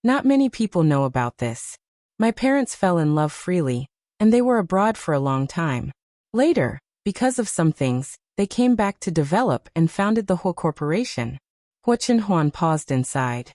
Not many people know about this. My parents fell in love freely, and they were abroad for a long time. Later, because of some things, they came back to develop and founded the Hua Corporation. Hua Chenhuan paused and sighed.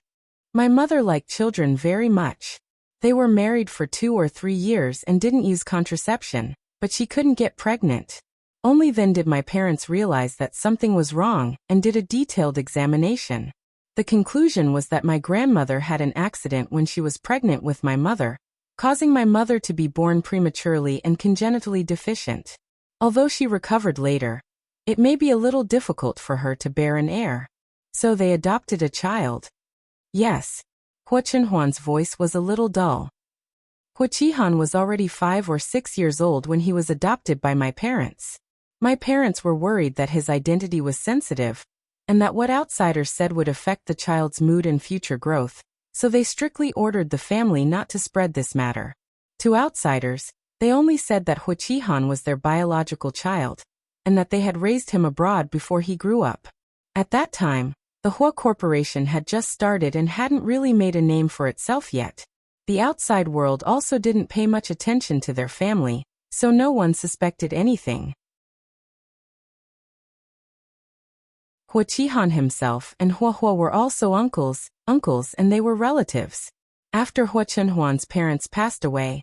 My mother liked children very much. They were married for 2 or 3 years and didn't use contraception, but she couldn't get pregnant. Only then did my parents realize that something was wrong and did a detailed examination. The conclusion was that my grandmother had an accident when she was pregnant with my mother, causing my mother to be born prematurely and congenitally deficient. Although she recovered later, it may be a little difficult for her to bear an heir. So they adopted a child. Yes. Hua Chenhuan's voice was a little dull. Hua Qihan was already 5 or 6 years old when he was adopted by my parents. My parents were worried that his identity was sensitive, and that what outsiders said would affect the child's mood and future growth, so they strictly ordered the family not to spread this matter. To outsiders, they only said that Hua Qihan was their biological child, and that they had raised him abroad before he grew up. At that time, the Hua Corporation had just started and hadn't really made a name for itself yet. The outside world also didn't pay much attention to their family, so no one suspected anything. Hua Qihan himself and Hua Hua were also uncles, and they were relatives. After Hua Chenhuan's parents passed away,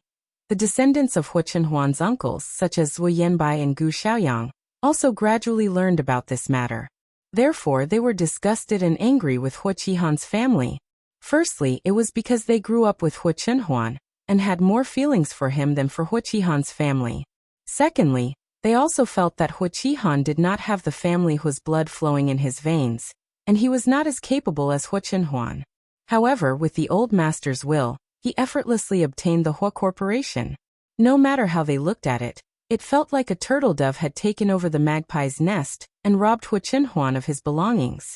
the descendants of Hua Chenhuan's uncles, such as Wu Yanbai and Gu Xiaoyang, also gradually learned about this matter. Therefore, they were disgusted and angry with Hua Qihan's family. Firstly, it was because they grew up with Hua Chenhuan and had more feelings for him than for Hua Qihan's family. Secondly, they also felt that Hua Qihan did not have the family whose blood flowing in his veins, and he was not as capable as Hua Chenhuan. However, with the old master's will, he effortlessly obtained the Hua Corporation. No matter how they looked at it, it felt like a turtle dove had taken over the magpie's nest and robbed Hua Chenhuan of his belongings.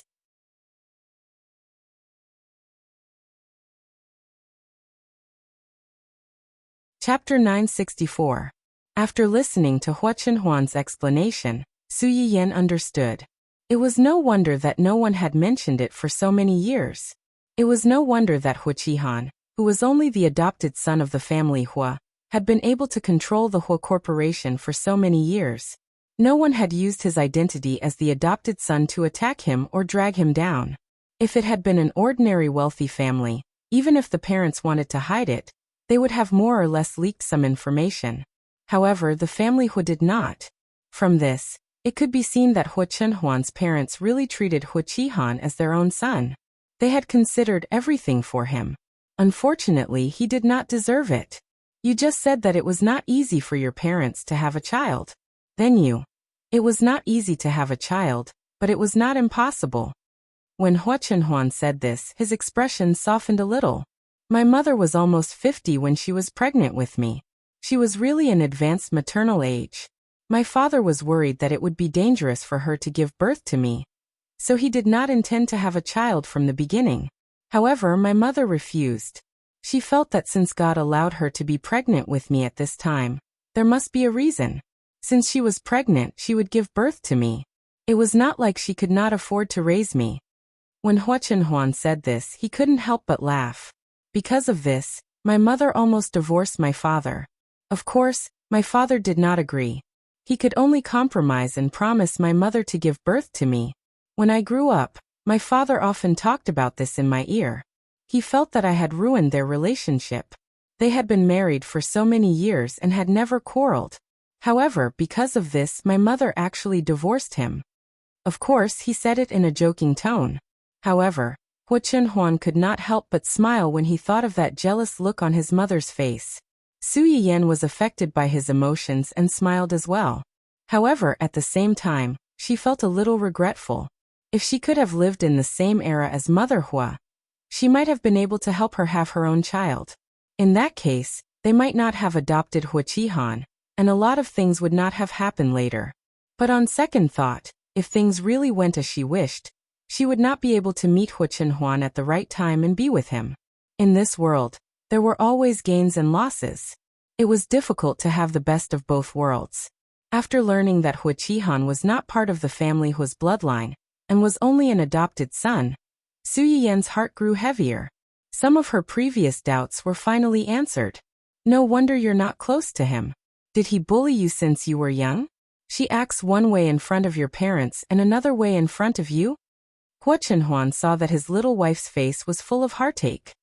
Chapter 964. After listening to Hua Chenhuan's explanation, Su Yiyan understood. It was no wonder that no one had mentioned it for so many years. It was no wonder that Hua Qihan, who was only the adopted son of the family Hua, had been able to control the Hua Corporation for so many years. No one had used his identity as the adopted son to attack him or drag him down. If it had been an ordinary wealthy family, even if the parents wanted to hide it, they would have more or less leaked some information. However, the family Hua did not. From this, it could be seen that Hua Chenhuan's parents really treated Hua Qihan as their own son. They had considered everything for him. Unfortunately, he did not deserve it. You just said that it was not easy for your parents to have a child. Then It was not easy to have a child, but it was not impossible. When Hua Chenhuan said this, his expression softened a little. My mother was almost 50 when she was pregnant with me. She was really in advanced maternal age. My father was worried that it would be dangerous for her to give birth to me. So he did not intend to have a child from the beginning. However, my mother refused. She felt that since God allowed her to be pregnant with me at this time, there must be a reason. Since she was pregnant, she would give birth to me. It was not like she could not afford to raise me. When Hua Chenhuan said this, he couldn't help but laugh. Because of this, my mother almost divorced my father. Of course, my father did not agree. He could only compromise and promise my mother to give birth to me. When I grew up, my father often talked about this in my ear. He felt that I had ruined their relationship. They had been married for so many years and had never quarreled. However, because of this, my mother actually divorced him. Of course, he said it in a joking tone. However, Hua Chunhuan could not help but smile when he thought of that jealous look on his mother's face. Su Yiyan was affected by his emotions and smiled as well. However, at the same time, she felt a little regretful. If she could have lived in the same era as Mother Hua, she might have been able to help her have her own child. In that case, they might not have adopted Hua Qihan, and a lot of things would not have happened later. But on second thought, if things really went as she wished, she would not be able to meet Hua Chunhuan at the right time and be with him. In this world, there were always gains and losses. It was difficult to have the best of both worlds. After learning that Hua Qihan was not part of the family Hua's bloodline, and was only an adopted son, Su Yiyan's heart grew heavier. Some of her previous doubts were finally answered. No wonder you're not close to him. Did he bully you since you were young? She acts one way in front of your parents and another way in front of you? Hua Chunhuan saw that his little wife's face was full of heartache.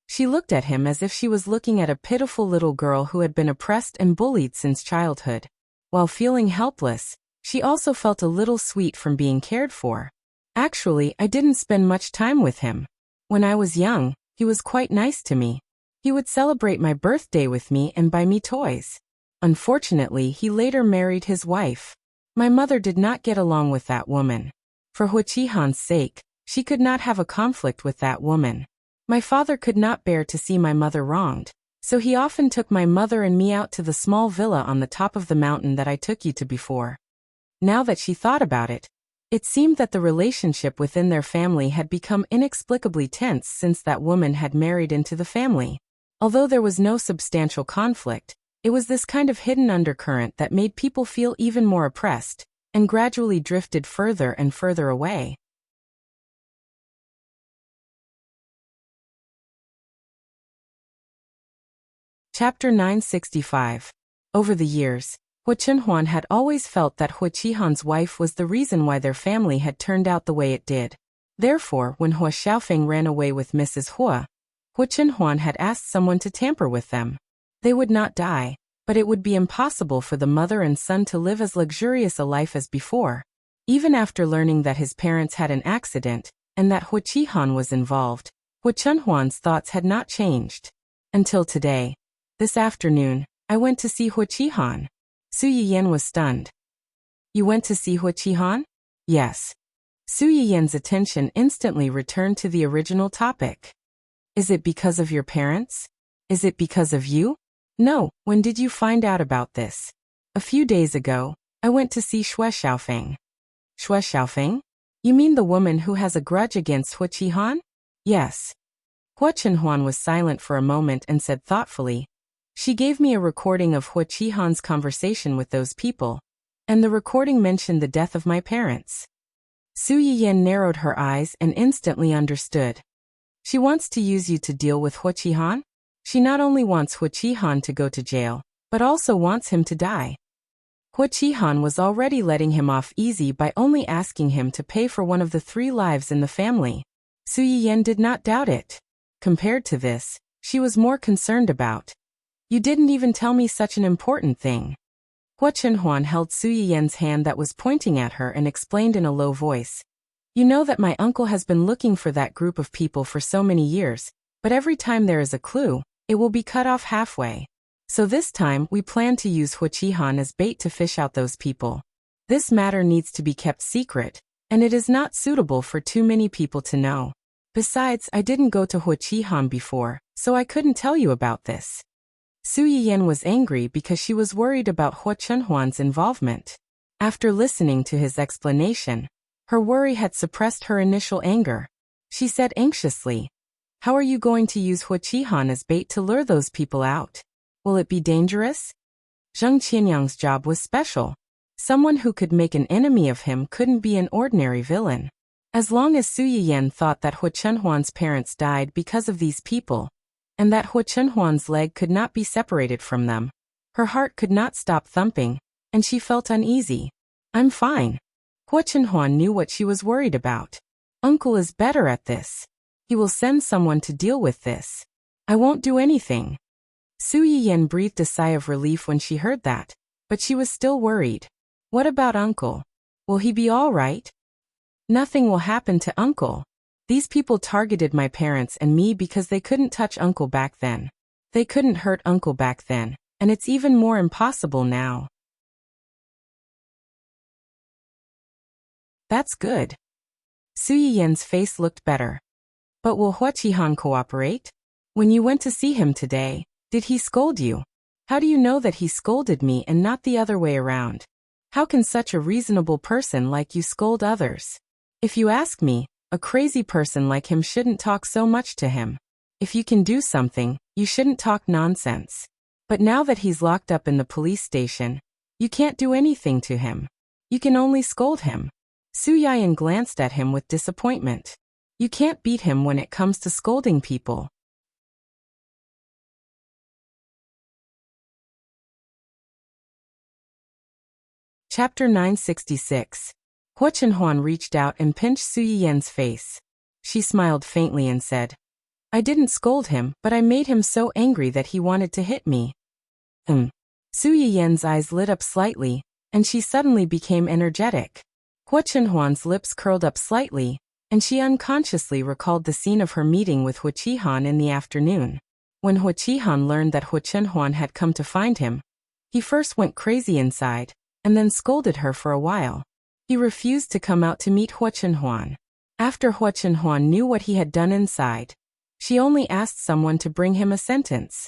She looked at him as if she was looking at a pitiful little girl who had been oppressed and bullied since childhood. While feeling helpless, she also felt a little sweet from being cared for. Actually, I didn't spend much time with him. When I was young, he was quite nice to me. He would celebrate my birthday with me and buy me toys. Unfortunately, he later married his wife. My mother did not get along with that woman. For Hua Qihan's sake, she could not have a conflict with that woman. My father could not bear to see my mother wronged, so he often took my mother and me out to the small villa on the top of the mountain that I took you to before. Now that she thought about it, it seemed that the relationship within their family had become inexplicably tense since that woman had married into the family. Although there was no substantial conflict, it was this kind of hidden undercurrent that made people feel even more oppressed, and gradually drifted further and further away. Chapter 965. Over the years, Hua Chunhuan had always felt that Hua Qihan's wife was the reason why their family had turned out the way it did. Therefore, when Hua Xiaofeng ran away with Mrs. Hua, Hua Chunhuan had asked someone to tamper with them. They would not die, but it would be impossible for the mother and son to live as luxurious a life as before. Even after learning that his parents had an accident, and that Hua Qihan was involved, Hua Chunhuan's thoughts had not changed. Until today. This afternoon, I went to see Hua Qihan. Su Yiyan was stunned. You went to see Hua Qihan? Yes. Su Yiyan's attention instantly returned to the original topic. Is it because of your parents? Is it because of you? No, when did you find out about this? A few days ago, I went to see Xue Xiaofeng. Xue Xiaofeng? You mean the woman who has a grudge against Hua Qihan? Yes. Hua Chunhuan was silent for a moment and said thoughtfully, she gave me a recording of Hua Qihan's conversation with those people, and the recording mentioned the death of my parents. Su Yiyan narrowed her eyes and instantly understood. She wants to use you to deal with Hua Qihan? She not only wants Hua Qihan to go to jail, but also wants him to die. Hua Qihan was already letting him off easy by only asking him to pay for one of the 3 lives in the family. Su Yiyan did not doubt it. Compared to this, she was more concerned about. You didn't even tell me such an important thing. Hua Chunhuan held Su Yiyan's hand that was pointing at her and explained in a low voice. You know that my uncle has been looking for that group of people for so many years, but every time there is a clue, it will be cut off halfway. So this time we plan to use Hua Qihan as bait to fish out those people. This matter needs to be kept secret, and it is not suitable for too many people to know. Besides, I didn't go to Hua Qihan before, so I couldn't tell you about this. Su Yiyan was angry because she was worried about Hua Chunhuan's involvement. After listening to his explanation, her worry had suppressed her initial anger. She said anxiously, how are you going to use Hua Qihan as bait to lure those people out? Will it be dangerous? Zheng Qianyang's job was special. Someone who could make an enemy of him couldn't be an ordinary villain. As long as Su Yiyan thought that Hua Chunhuan's parents died because of these people, and that Hua Chunhuan's leg could not be separated from them, her heart could not stop thumping, and she felt uneasy. I'm fine. Hua Chunhuan knew what she was worried about. Uncle is better at this. He will send someone to deal with this. I won't do anything. Su Yiyan breathed a sigh of relief when she heard that, but she was still worried. What about Uncle? Will he be all right? Nothing will happen to Uncle. These people targeted my parents and me because they couldn't touch Uncle back then. They couldn't hurt Uncle back then, and it's even more impossible now. That's good. Su Yiyen's face looked better. But will Huaqihan cooperate? When you went to see him today, did he scold you? How do you know that he scolded me and not the other way around? How can such a reasonable person like you scold others? If you ask me, a crazy person like him shouldn't talk so much to him. If you can do something, you shouldn't talk nonsense. But now that he's locked up in the police station, you can't do anything to him. You can only scold him. Su Yiyen glanced at him with disappointment. You can't beat him when it comes to scolding people. Chapter 966. Huachenhuan reached out and pinched Su Yiyen's face. She smiled faintly and said, I didn't scold him, but I made him so angry that he wanted to hit me. Su Yiyen's eyes lit up slightly, and she suddenly became energetic. Huachenhuan's lips curled up slightly, and she unconsciously recalled the scene of her meeting with Huaqihan in the afternoon. When Huaqihan learned that Huachenhuan had come to find him, he first went crazy inside, and then scolded her for a while. He refused to come out to meet Huachenhuan. After Huachenhuan knew what he had done inside, she only asked someone to bring him a sentence.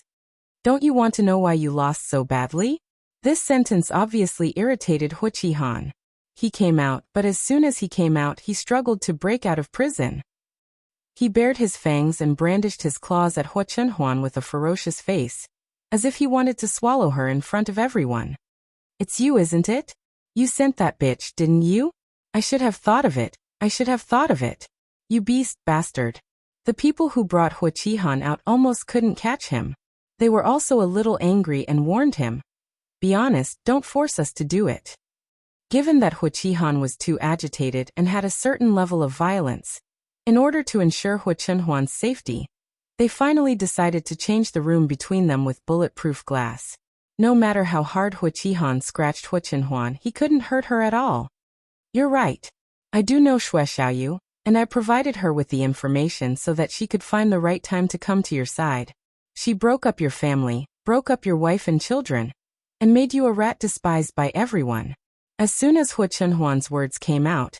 Don't you want to know why you lost so badly? This sentence obviously irritated Huaqihan. He came out, but as soon as he came out, he struggled to break out of prison. He bared his fangs and brandished his claws at Huachenhuan with a ferocious face, as if he wanted to swallow her in front of everyone. It's you, isn't it? You sent that bitch, didn't you? I should have thought of it. I should have thought of it. You beast bastard. The people who brought Huaqihan out almost couldn't catch him. They were also a little angry and warned him. Be honest, don't force us to do it. Given that Huaqihan was too agitated and had a certain level of violence, in order to ensure Huachenhuan's safety, they finally decided to change the room between them with bulletproof glass. No matter how hard Huaqihan scratched Huachenhuan, he couldn't hurt her at all. You're right. I do know Xue Xiaoyu, and I provided her with the information so that she could find the right time to come to your side. She broke up your family, broke up your wife and children, and made you a rat despised by everyone. As soon as Huachenhuan's words came out,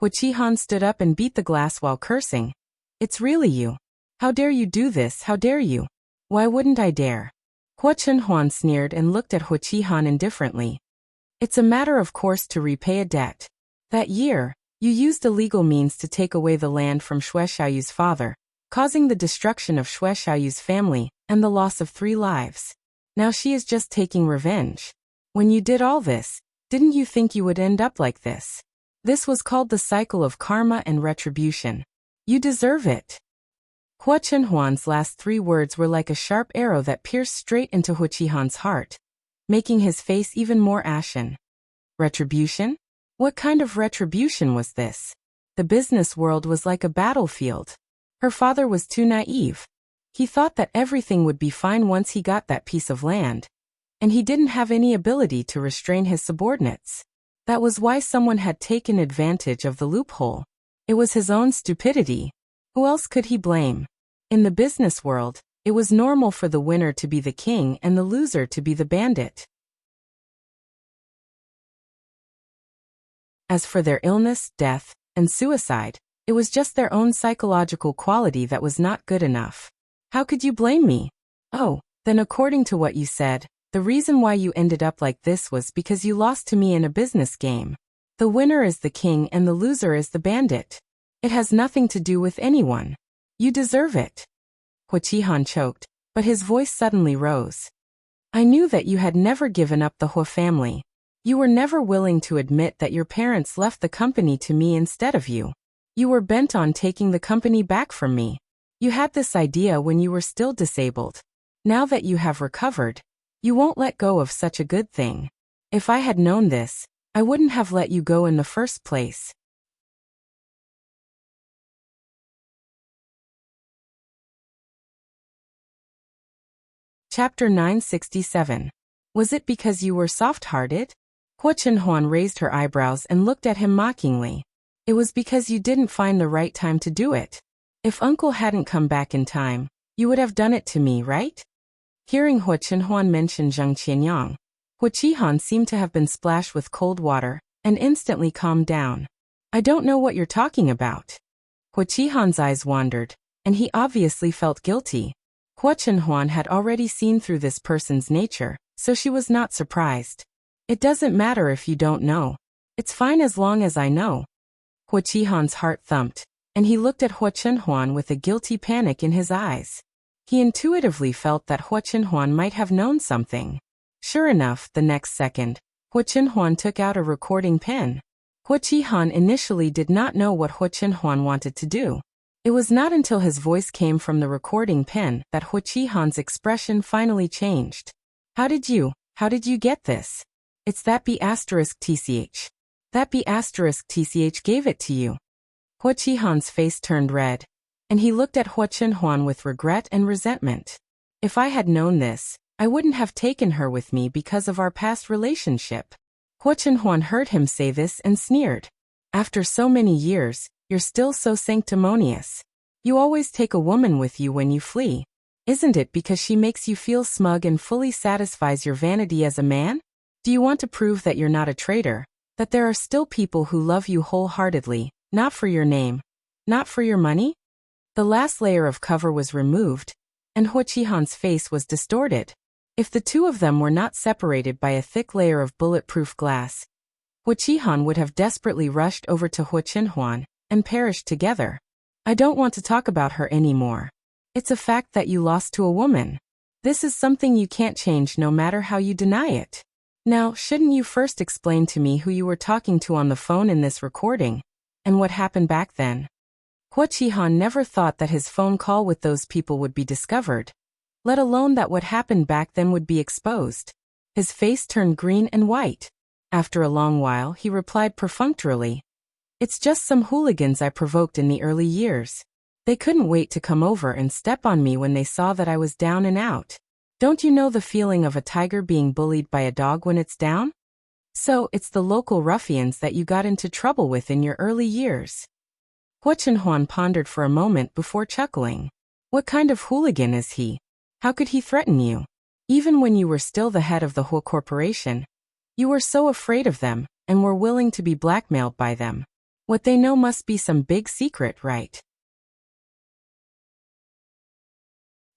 Huaqihan stood up and beat the glass while cursing. It's really you. How dare you do this? How dare you? Why wouldn't I dare? Huachenhuan sneered and looked at Huaqihan indifferently. It's a matter of course to repay a debt. That year, you used illegal means to take away the land from Xue Xiaoyu's father, causing the destruction of Xue Xiaoyu's family and the loss of 3 lives. Now she is just taking revenge. When you did all this, didn't you think you would end up like this? This was called the cycle of karma and retribution. You deserve it. Huachenhuan's last 3 words were like a sharp arrow that pierced straight into Huaqihan's heart, making his face even more ashen. Retribution? What kind of retribution was this? The business world was like a battlefield. Her father was too naive. He thought that everything would be fine once he got that piece of land, and he didn't have any ability to restrain his subordinates. That was why someone had taken advantage of the loophole. It was his own stupidity. Who else could he blame? In the business world, it was normal for the winner to be the king and the loser to be the bandit. As for their illness, death, and suicide, it was just their own psychological quality that was not good enough. How could you blame me? Oh, then according to what you said, the reason why you ended up like this was because you lost to me in a business game. The winner is the king and the loser is the bandit. It has nothing to do with anyone. You deserve it. Huaqihan choked, but his voice suddenly rose. I knew that you had never given up the Hua family. You were never willing to admit that your parents left the company to me instead of you. You were bent on taking the company back from me. You had this idea when you were still disabled. Now that you have recovered, you won't let go of such a good thing. If I had known this, I wouldn't have let you go in the first place. Chapter 967. Was it because you were soft-hearted? Huachenhuan raised her eyebrows and looked at him mockingly. It was because you didn't find the right time to do it. If Uncle hadn't come back in time, you would have done it to me, right? Hearing Hua Chenhuan mention Zheng Qianyang, Hua Qihan seemed to have been splashed with cold water and instantly calmed down. I don't know what you're talking about. Hua Qihan's eyes wandered, and he obviously felt guilty. Hua Chenhuan had already seen through this person's nature, so she was not surprised. It doesn't matter if you don't know. It's fine as long as I know. Hua Qihan's heart thumped, and he looked at Hua Chenhuan with a guilty panic in his eyes. He intuitively felt that Hua Chenhuan might have known something. Sure enough, the next second, Hua Chenhuan took out a recording pen. Hua Qihan initially did not know what Hua Chenhuan wanted to do. It was not until his voice came from the recording pen that Hua Qihan's expression finally changed. How did you get this? It's that B*TCH. That B*TCH gave it to you. Hua Qihan's face turned red, and he looked at Hua Chenhuan with regret and resentment. If I had known this, I wouldn't have taken her with me because of our past relationship. Hua Chenhuan heard him say this and sneered. After so many years, you're still so sanctimonious. You always take a woman with you when you flee. Isn't it because she makes you feel smug and fully satisfies your vanity as a man? Do you want to prove that you're not a traitor, that there are still people who love you wholeheartedly, not for your name, not for your money? The last layer of cover was removed, and Hua Qihan's face was distorted. If the two of them were not separated by a thick layer of bulletproof glass, Hua Qihan would have desperately rushed over to Hua Chenhuan and perished together. I don't want to talk about her anymore. It's a fact that you lost to a woman. This is something you can't change no matter how you deny it. Now, shouldn't you first explain to me who you were talking to on the phone in this recording, and what happened back then? Hua Qihan never thought that his phone call with those people would be discovered, let alone that what happened back then would be exposed. His face turned green and white. After a long while, he replied perfunctorily, "It's just some hooligans I provoked in the early years. They couldn't wait to come over and step on me when they saw that I was down and out. Don't you know the feeling of a tiger being bullied by a dog when it's down? So, it's the local ruffians that you got into trouble with in your early years." Hua Chenhuan pondered for a moment before chuckling. What kind of hooligan is he? How could he threaten you? Even when you were still the head of the Hua Corporation, you were so afraid of them and were willing to be blackmailed by them. What they know must be some big secret, right?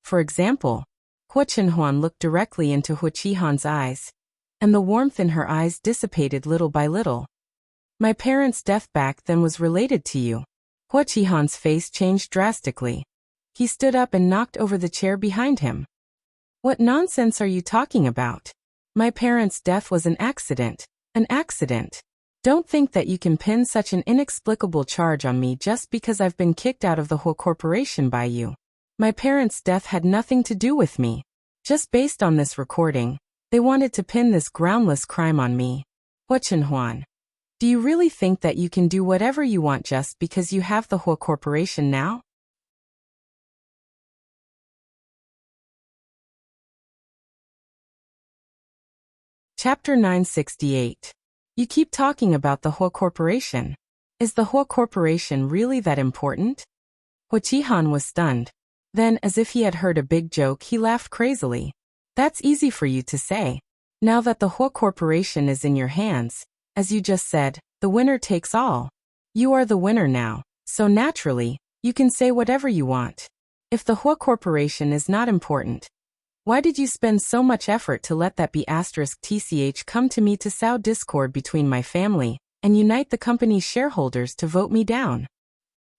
For example, Hua Chenhuan looked directly into Hua Qihan's eyes, and the warmth in her eyes dissipated little by little. My parents' death back then was related to you. Hua Qihan's face changed drastically. He stood up and knocked over the chair behind him. What nonsense are you talking about? My parents' death was an accident. An accident. Don't think that you can pin such an inexplicable charge on me just because I've been kicked out of the Hua Corporation by you. My parents' death had nothing to do with me. Just based on this recording, they wanted to pin this groundless crime on me. Hua Chenhuan, do you really think that you can do whatever you want just because you have the Hua Corporation now? Chapter 968. You keep talking about the Hua Corporation. Is the Hua Corporation really that important? Hua Qihan was stunned. Then, as if he had heard a big joke, he laughed crazily. That's easy for you to say. Now that the Hua Corporation is in your hands, as you just said, the winner takes all. You are the winner now, so naturally, you can say whatever you want. If the Hua Corporation is not important, why did you spend so much effort to let that B*TCH come to me to sow discord between my family and unite the company's shareholders to vote me down?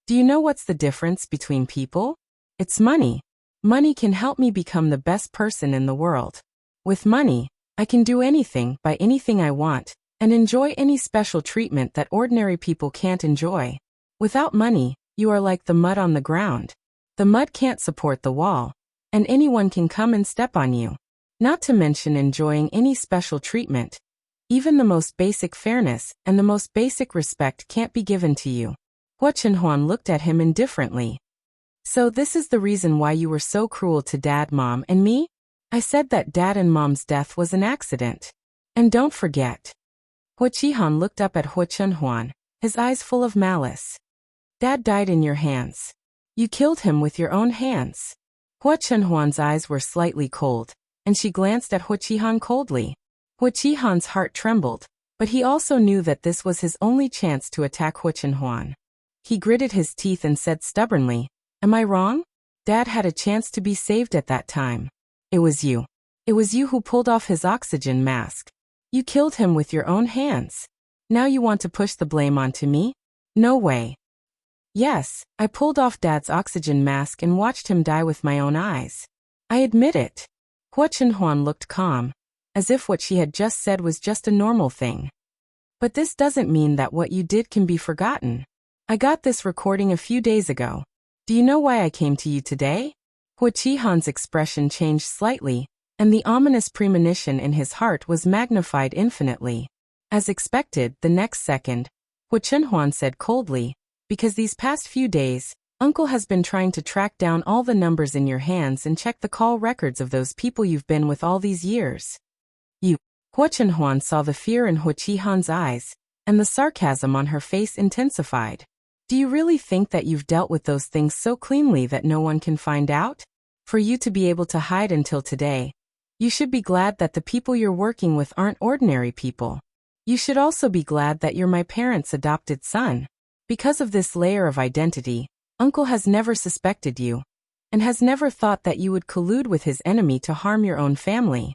Do you know what's the difference between people? It's money. Money can help me become the best person in the world. With money, I can do anything, buy anything I want, and enjoy any special treatment that ordinary people can't enjoy. Without money, you are like the mud on the ground. The mud can't support the wall, and anyone can come and step on you. Not to mention enjoying any special treatment. Even the most basic fairness and the most basic respect can't be given to you. Hua Chenhuan looked at him indifferently. So this is the reason why you were so cruel to Dad, Mom, and me? I said that Dad and Mom's death was an accident. And don't forget. Hua Qihan looked up at Hua Chenhuan, his eyes full of malice. Dad died in your hands. You killed him with your own hands. Hua Chenhuan's eyes were slightly cold, and she glanced at Hua Qihan coldly. Hua Qihan's heart trembled, but he also knew that this was his only chance to attack Hua Chenhuan. He gritted his teeth and said stubbornly, "Am I wrong? Dad had a chance to be saved at that time. It was you. It was you who pulled off his oxygen mask. You killed him with your own hands. Now you want to push the blame onto me? No way." "Yes, I pulled off Dad's oxygen mask and watched him die with my own eyes. I admit it." Hua Chenhuan looked calm, as if what she had just said was just a normal thing. "But this doesn't mean that what you did can be forgotten. I got this recording a few days ago. Do you know why I came to you today?" Hua Qihan's expression changed slightly, and the ominous premonition in his heart was magnified infinitely. As expected, the next second, Hua Chenhuan said coldly, "Because these past few days, Uncle has been trying to track down all the numbers in your hands and check the call records of those people you've been with all these years." "You?" Hua Chenhuan saw the fear in Hua Qihan's eyes, and the sarcasm on her face intensified. "Do you really think that you've dealt with those things so cleanly that no one can find out? For you to be able to hide until today, you should be glad that the people you're working with aren't ordinary people. You should also be glad that you're my parents' adopted son. Because of this layer of identity, Uncle has never suspected you, and has never thought that you would collude with his enemy to harm your own family.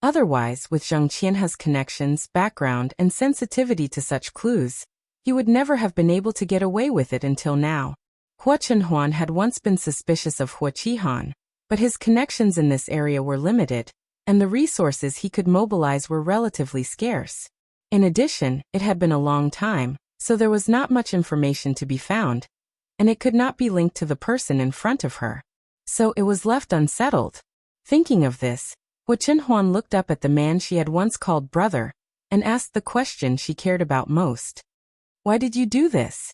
Otherwise, with Zhang Qianhe's connections, background, and sensitivity to such clues, he would never have been able to get away with it until now." Hua Chenhuan had once been suspicious of Hua Qihan, but his connections in this area were limited, and the resources he could mobilize were relatively scarce. In addition, it had been a long time, so there was not much information to be found, and it could not be linked to the person in front of her. So it was left unsettled. Thinking of this, Hua Chenhuan looked up at the man she had once called brother, and asked the question she cared about most. "Why did you do this?"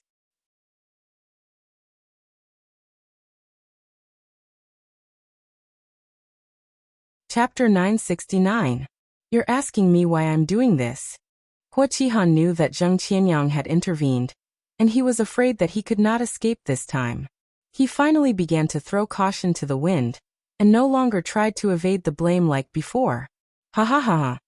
Chapter 969. You're asking me why I'm doing this. Hua Qihan knew that Zheng Qianyang had intervened, and he was afraid that he could not escape this time. He finally began to throw caution to the wind, and no longer tried to evade the blame like before. "Ha ha ha ha."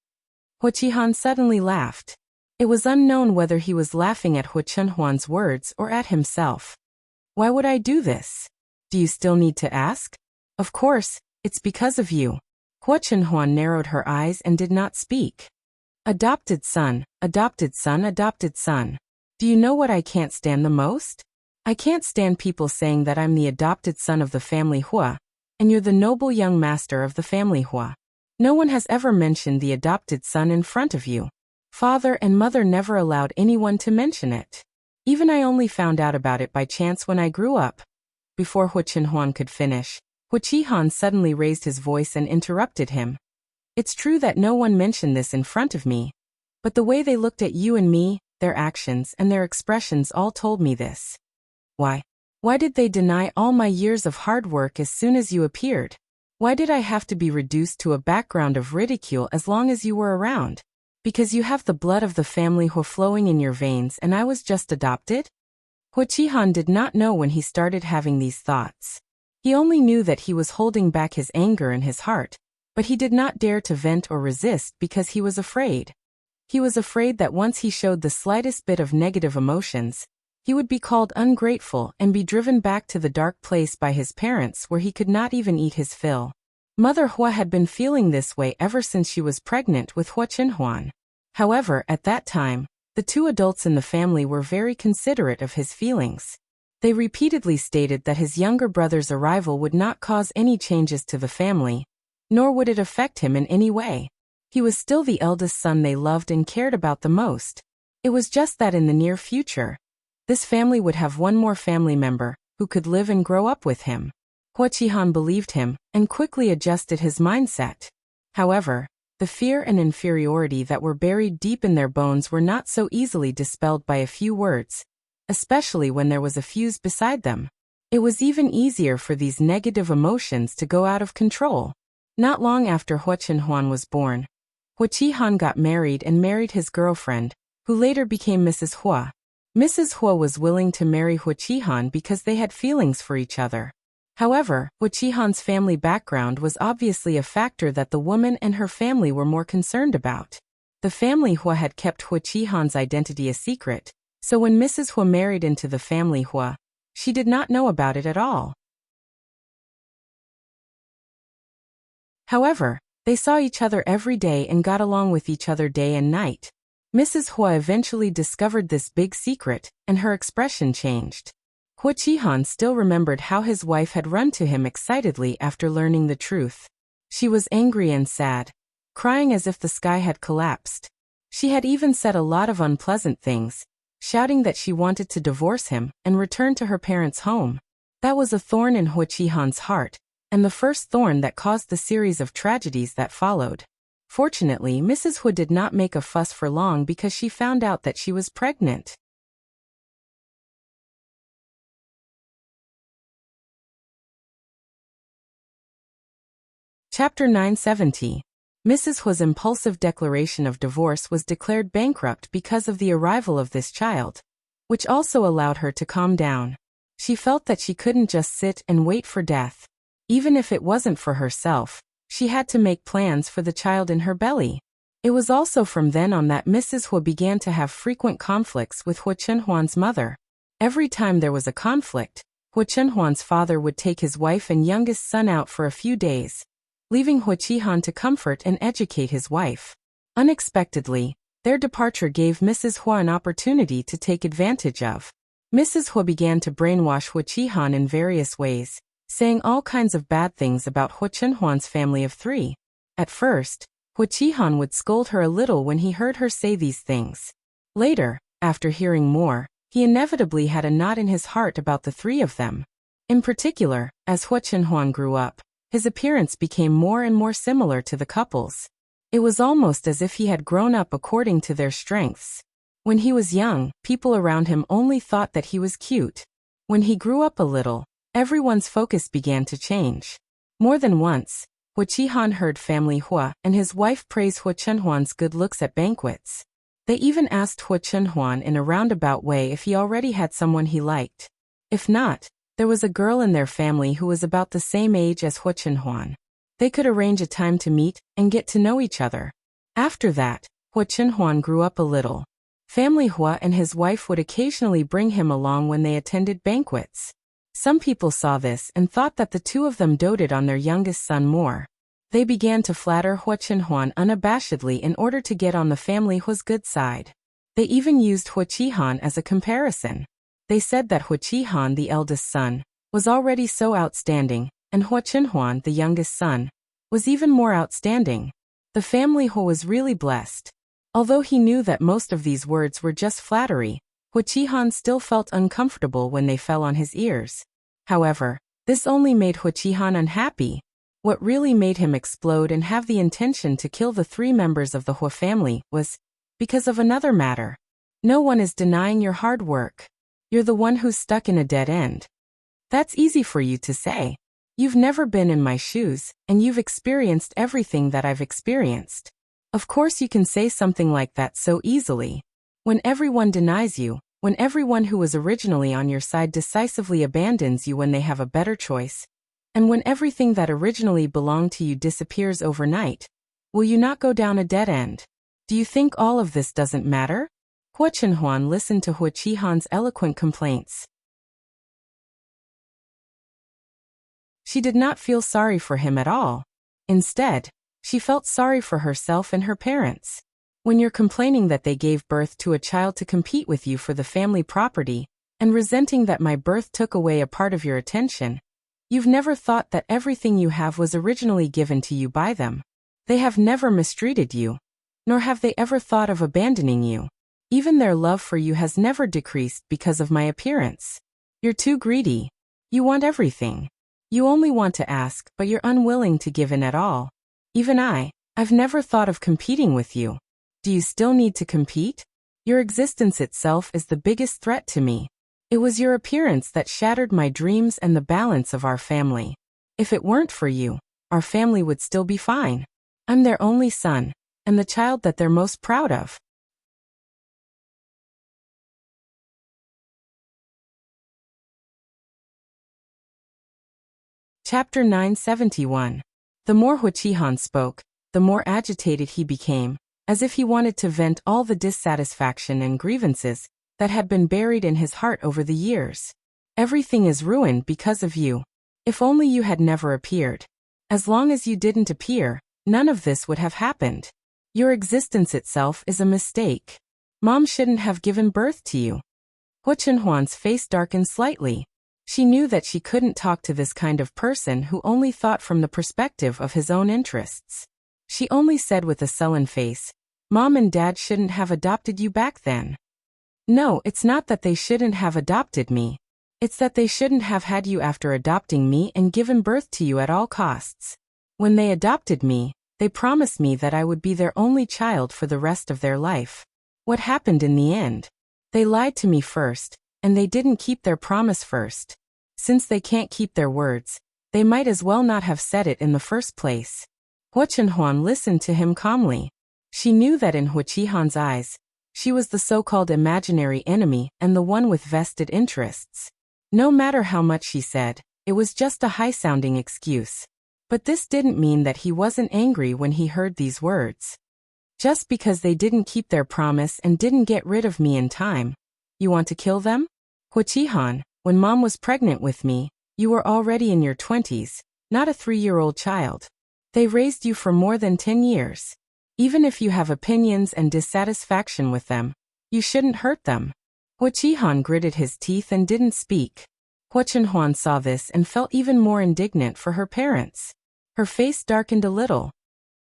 Hua Qihan suddenly laughed. It was unknown whether he was laughing at Hua Chenhuan's words or at himself. "Why would I do this? Do you still need to ask? Of course, it's because of you." Hua Chenhuan narrowed her eyes and did not speak. "Adopted son, adopted son, adopted son. Do you know what I can't stand the most? I can't stand people saying that I'm the adopted son of the family Hua, and you're the noble young master of the family Hua. No one has ever mentioned the adopted son in front of you. Father and mother never allowed anyone to mention it. Even I only found out about it by chance when I grew up." Before Hua Chenhuan could finish, Hua Qihan suddenly raised his voice and interrupted him. "It's true that no one mentioned this in front of me, but the way they looked at you and me, their actions and their expressions all told me this. Why? Why did they deny all my years of hard work as soon as you appeared? Why did I have to be reduced to a background of ridicule as long as you were around? Because you have the blood of the family Hua flowing in your veins and I was just adopted?" Hua Qihan did not know when he started having these thoughts. He only knew that he was holding back his anger in his heart, but he did not dare to vent or resist because he was afraid. He was afraid that once he showed the slightest bit of negative emotions, he would be called ungrateful and be driven back to the dark place by his parents where he could not even eat his fill. Mother Hua had been feeling this way ever since she was pregnant with Hua Chenhuan. However, at that time, the two adults in the family were very considerate of his feelings. They repeatedly stated that his younger brother's arrival would not cause any changes to the family, nor would it affect him in any way. He was still the eldest son they loved and cared about the most. It was just that in the near future, this family would have one more family member who could live and grow up with him. Hua Qihan believed him and quickly adjusted his mindset. However, the fear and inferiority that were buried deep in their bones were not so easily dispelled by a few words, especially when there was a fuse beside them. It was even easier for these negative emotions to go out of control. Not long after Hua Chenhuan was born, Hua Qihan got married and married his girlfriend, who later became Mrs. Hua. Mrs. Hua was willing to marry Hua Qihan because they had feelings for each other. However, Hua Qihan's family background was obviously a factor that the woman and her family were more concerned about. The family Hua had kept Hua Qihan's identity a secret, so when Mrs. Hua married into the family Hua, she did not know about it at all. However, they saw each other every day and got along with each other day and night. Mrs. Hua eventually discovered this big secret, and her expression changed. Hua Qihan still remembered how his wife had run to him excitedly after learning the truth. She was angry and sad, crying as if the sky had collapsed. She had even said a lot of unpleasant things, shouting that she wanted to divorce him and return to her parents' home. That was a thorn in Hua Qihan's heart, and the first thorn that caused the series of tragedies that followed. Fortunately, Mrs. Hua did not make a fuss for long because she found out that she was pregnant. Chapter 970. Mrs. Hua's impulsive declaration of divorce was declared bankrupt because of the arrival of this child, which also allowed her to calm down. She felt that she couldn't just sit and wait for death. Even if it wasn't for herself, she had to make plans for the child in her belly. It was also from then on that Mrs. Hua began to have frequent conflicts with Hua Chenhuan's mother. Every time there was a conflict, Hua Chenhuan's father would take his wife and youngest son out for a few days, leaving Hua Qihan to comfort and educate his wife. Unexpectedly, their departure gave Mrs. Hua an opportunity to take advantage of. Mrs. Hua began to brainwash Hua Qihan in various ways, saying all kinds of bad things about Hua Chenhuan's family of 3. At first, Hua Qihan would scold her a little when he heard her say these things. Later, after hearing more, he inevitably had a knot in his heart about the 3 of them. In particular, as Hua Chenhuan grew up, his appearance became more and more similar to the couple's. It was almost as if he had grown up according to their strengths. When he was young, people around him only thought that he was cute. When he grew up a little, everyone's focus began to change. More than once, Hua Qihan heard family Hua and his wife praise Hua Chenhuan's good looks at banquets. They even asked Hua Chenhuan in a roundabout way if he already had someone he liked. If not, there was a girl in their family who was about the same age as Hua Chenhuan. They could arrange a time to meet and get to know each other. After that, Hua Chenhuan grew up a little. Family Hua and his wife would occasionally bring him along when they attended banquets. Some people saw this and thought that the 2 of them doted on their youngest son more. They began to flatter Hua Chenhuan unabashedly in order to get on the family Hua's good side. They even used Hua Qihan as a comparison. They said that Hua Qihan, the eldest son, was already so outstanding, and Hua Chenhuan, the youngest son, was even more outstanding. The family Hua was really blessed. Although he knew that most of these words were just flattery, Hua Qihan still felt uncomfortable when they fell on his ears. However, this only made Hua Qihan unhappy. What really made him explode and have the intention to kill the 3 members of the Hua family was because of another matter. No one is denying your hard work. You're the one who's stuck in a dead end. That's easy for you to say. You've never been in my shoes, and you've experienced everything that I've experienced. Of course you can say something like that so easily. When everyone denies you, when everyone who was originally on your side decisively abandons you when they have a better choice, and when everything that originally belonged to you disappears overnight, will you not go down a dead end? Do you think all of this doesn't matter? Hua Chenhuan listened to Hua Qihan's eloquent complaints. She did not feel sorry for him at all. Instead, she felt sorry for herself and her parents. When you're complaining that they gave birth to a child to compete with you for the family property, and resenting that my birth took away a part of your attention, you've never thought that everything you have was originally given to you by them. They have never mistreated you, nor have they ever thought of abandoning you. Even their love for you has never decreased because of my appearance. You're too greedy. You want everything. You only want to ask, but you're unwilling to give in at all. Even I've never thought of competing with you. Do you still need to compete? Your existence itself is the biggest threat to me. It was your appearance that shattered my dreams and the balance of our family. If it weren't for you, our family would still be fine. I'm their only son, and the child that they're most proud of. Chapter 971. The more Huichihan spoke, the more agitated he became, as if he wanted to vent all the dissatisfaction and grievances that had been buried in his heart over the years. Everything is ruined because of you. If only you had never appeared. As long as you didn't appear, none of this would have happened. Your existence itself is a mistake. Mom shouldn't have given birth to you. Huichenhuan's face darkened slightly. She knew that she couldn't talk to this kind of person who only thought from the perspective of his own interests. She only said with a sullen face, Mom and Dad shouldn't have adopted you back then. No, it's not that they shouldn't have adopted me. It's that they shouldn't have had you after adopting me and given birth to you at all costs. When they adopted me, they promised me that I would be their only child for the rest of their life. What happened in the end? They lied to me first, and they didn't keep their promise first. Since they can't keep their words, they might as well not have said it in the first place. Huichenhuan listened to him calmly. She knew that in Huichihan's eyes, she was the so-called imaginary enemy and the one with vested interests. No matter how much she said, it was just a high-sounding excuse. But this didn't mean that he wasn't angry when he heard these words. Just because they didn't keep their promise and didn't get rid of me in time. You want to kill them? Huichihan, when Mom was pregnant with me, you were already in your 20s, not a 3-year-old child. They raised you for more than 10 years. Even if you have opinions and dissatisfaction with them, you shouldn't hurt them. Huichihan gritted his teeth and didn't speak. Huichenhuan saw this and felt even more indignant for her parents. Her face darkened a little.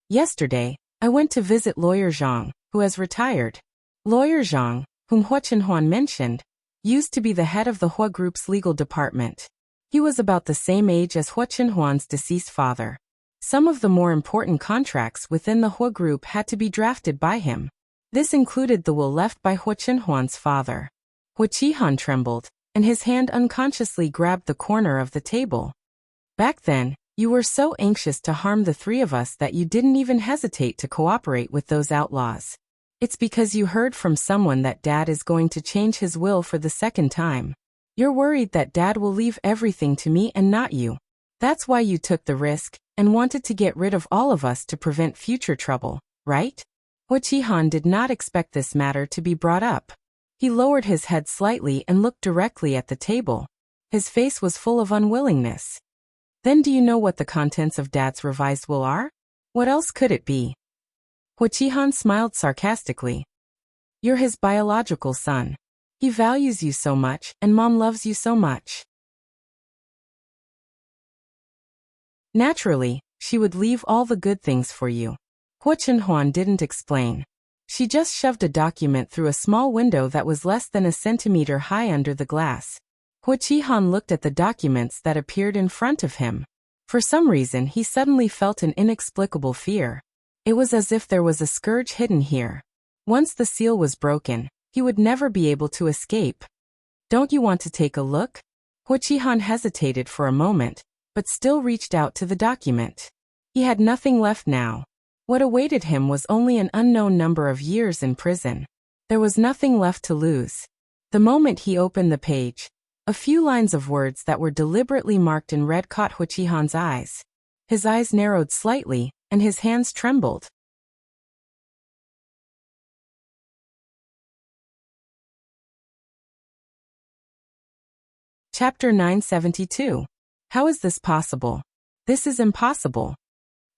Yesterday, I went to visit Lawyer Zhang, who has retired. Lawyer Zhang, whom Huichenhuan mentioned, used to be the head of the Hua Group's legal department. He was about the same age as Huichenhuan's deceased father. Some of the more important contracts within the Hua Group had to be drafted by him. This included the will left by Huichenhuan's father. Huichihan trembled, and his hand unconsciously grabbed the corner of the table. Back then, you were so anxious to harm the three of us that you didn't even hesitate to cooperate with those outlaws. It's because you heard from someone that Dad is going to change his will for the second time. You're worried that Dad will leave everything to me and not you. That's why you took the risk and wanted to get rid of all of us to prevent future trouble, right? Huichihan did not expect this matter to be brought up. He lowered his head slightly and looked directly at the table. His face was full of unwillingness. Then do you know what the contents of Dad's revised will are? What else could it be? Huichihan smiled sarcastically. You're his biological son. He values you so much, and Mom loves you so much. Naturally, she would leave all the good things for you. Huichenhuan didn't explain. She just shoved a document through a small window that was less than a centimeter high under the glass. Huichihan looked at the documents that appeared in front of him. For some reason he suddenly felt an inexplicable fear. It was as if there was a scourge hidden here. Once the seal was broken, he would never be able to escape. Don't you want to take a look? Huichihan hesitated for a moment, but still reached out to the document. He had nothing left now. What awaited him was only an unknown number of years in prison. There was nothing left to lose. The moment he opened the page, a few lines of words that were deliberately marked in red caught Huichihan's eyes. His eyes narrowed slightly, and his hands trembled. Chapter 972. How is this possible? This is impossible.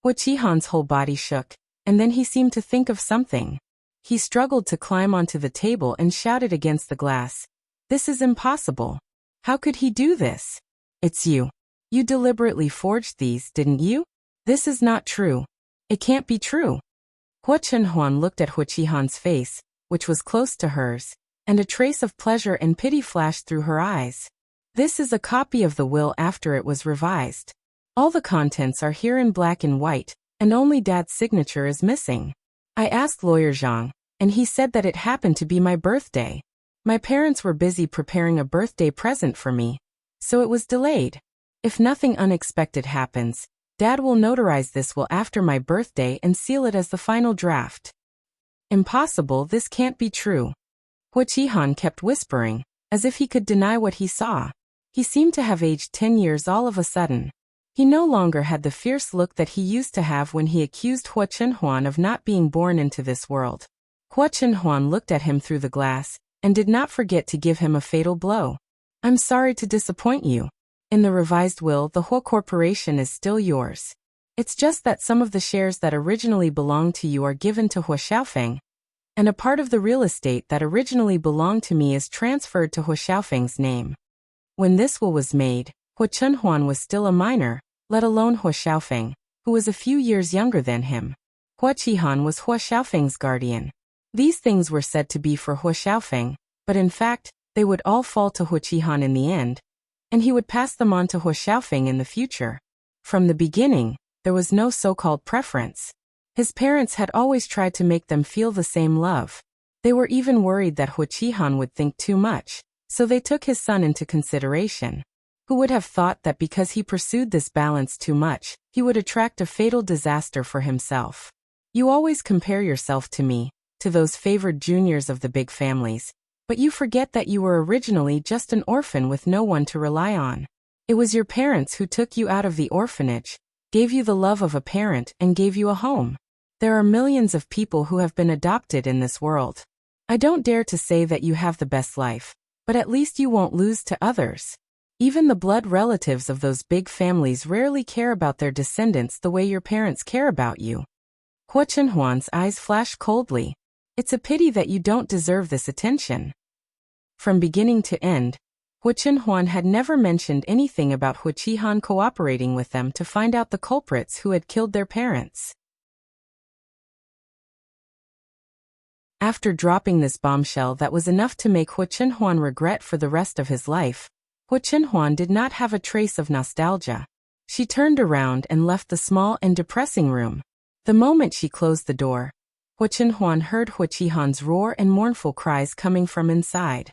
Huichihan's whole body shook, and then he seemed to think of something. He struggled to climb onto the table and shouted against the glass. This is impossible. How could he do this? It's you. You deliberately forged these, didn't you? This is not true. It can't be true. Huichenhuan looked at Huichihan's face, which was close to hers, and a trace of pleasure and pity flashed through her eyes. This is a copy of the will after it was revised. All the contents are here in black and white, and only Dad's signature is missing. I asked Lawyer Zhang, and he said that it happened to be my birthday. My parents were busy preparing a birthday present for me, so it was delayed. If nothing unexpected happens, Dad will notarize this will after my birthday and seal it as the final draft. Impossible, this can't be true. Hua Qihan kept whispering, as if he could deny what he saw. He seemed to have aged 10 years all of a sudden. He no longer had the fierce look that he used to have when he accused Hua Chenhuan of not being born into this world. Hua Chenhuan looked at him through the glass, and did not forget to give him a fatal blow. I'm sorry to disappoint you. In the revised will, the Hua Corporation is still yours. It's just that some of the shares that originally belonged to you are given to Hua Xiaofeng, and a part of the real estate that originally belonged to me is transferred to Hua Xiaofeng's name. When this will was made, Hua Chenhuan was still a minor, let alone Hua Xiaofeng, who was a few years younger than him. Hua Qihan was Hua Xiaofeng's guardian. These things were said to be for Hua Xiaofeng, but in fact, they would all fall to Hua Qihan in the end, and he would pass them on to Hua Xiaofeng in the future. From the beginning, there was no so-called preference. His parents had always tried to make them feel the same love. They were even worried that Hua Qihan would think too much, so they took his son into consideration. Who would have thought that because he pursued this balance too much, he would attract a fatal disaster for himself? You always compare yourself to me, to those favored juniors of the big families, but you forget that you were originally just an orphan with no one to rely on. It was your parents who took you out of the orphanage, gave you the love of a parent, and gave you a home. There are millions of people who have been adopted in this world. I don't dare to say that you have the best life, but at least you won't lose to others. Even the blood relatives of those big families rarely care about their descendants the way your parents care about you. Hua Chenhuan's eyes flashed coldly. It's a pity that you don't deserve this attention. From beginning to end, Hua Chenhuan had never mentioned anything about Hua Qihan cooperating with them to find out the culprits who had killed their parents. After dropping this bombshell that was enough to make Hua Chenhuan regret for the rest of his life, Hua Chenhuan did not have a trace of nostalgia. She turned around and left the small and depressing room. The moment she closed the door, Hua Chenhuan heard Hua Qihan's roar and mournful cries coming from inside.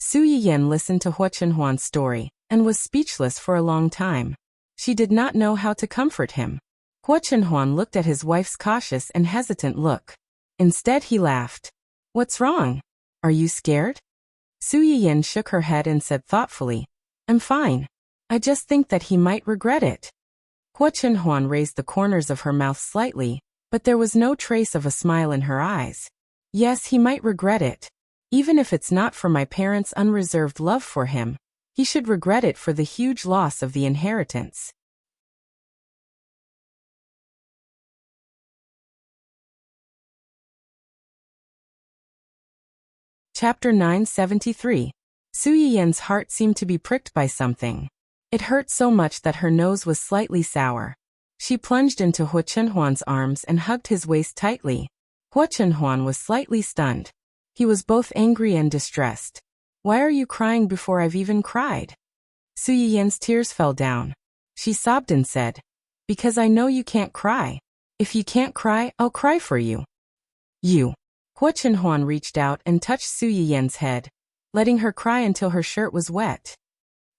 Su Yiyan listened to Hua Chenhuan's story, and was speechless for a long time. She did not know how to comfort him. Hua Chenhuan looked at his wife's cautious and hesitant look. Instead he laughed. What's wrong? Are you scared? Su Yiyan shook her head and said thoughtfully, I'm fine. I just think that he might regret it. Hua Chenhuan raised the corners of her mouth slightly, but there was no trace of a smile in her eyes. Yes, he might regret it. Even if it's not for my parents' unreserved love for him, he should regret it for the huge loss of the inheritance. Chapter 973. Su Yiyan's heart seemed to be pricked by something. It hurt so much that her nose was slightly sour. She plunged into Hua Chenhuan's arms and hugged his waist tightly. Hua Chenhuan was slightly stunned. He was both angry and distressed. Why are you crying before I've even cried? Su Yiyan's tears fell down. She sobbed and said, Because I know you can't cry. If you can't cry, I'll cry for you. You. Hua Chenhuan reached out and touched Su Yiyan's head, letting her cry until her shirt was wet.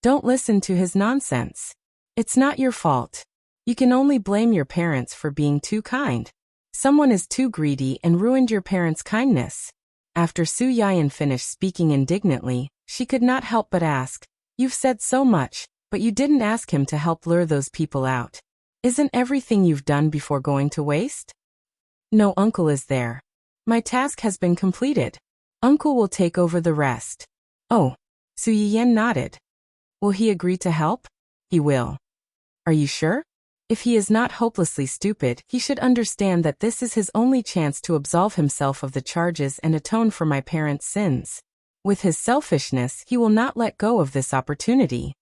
Don't listen to his nonsense. It's not your fault. You can only blame your parents for being too kind. Someone is too greedy and ruined your parents' kindness. After Su Yiyan finished speaking indignantly, she could not help but ask, You've said so much, but you didn't ask him to help lure those people out. Isn't everything you've done before going to waste? No, uncle is there. My task has been completed. Uncle will take over the rest. Oh. Su Yiyan nodded. Will he agree to help? He will. Are you sure? If he is not hopelessly stupid, he should understand that this is his only chance to absolve himself of the charges and atone for my parents' sins. With his selfishness, he will not let go of this opportunity.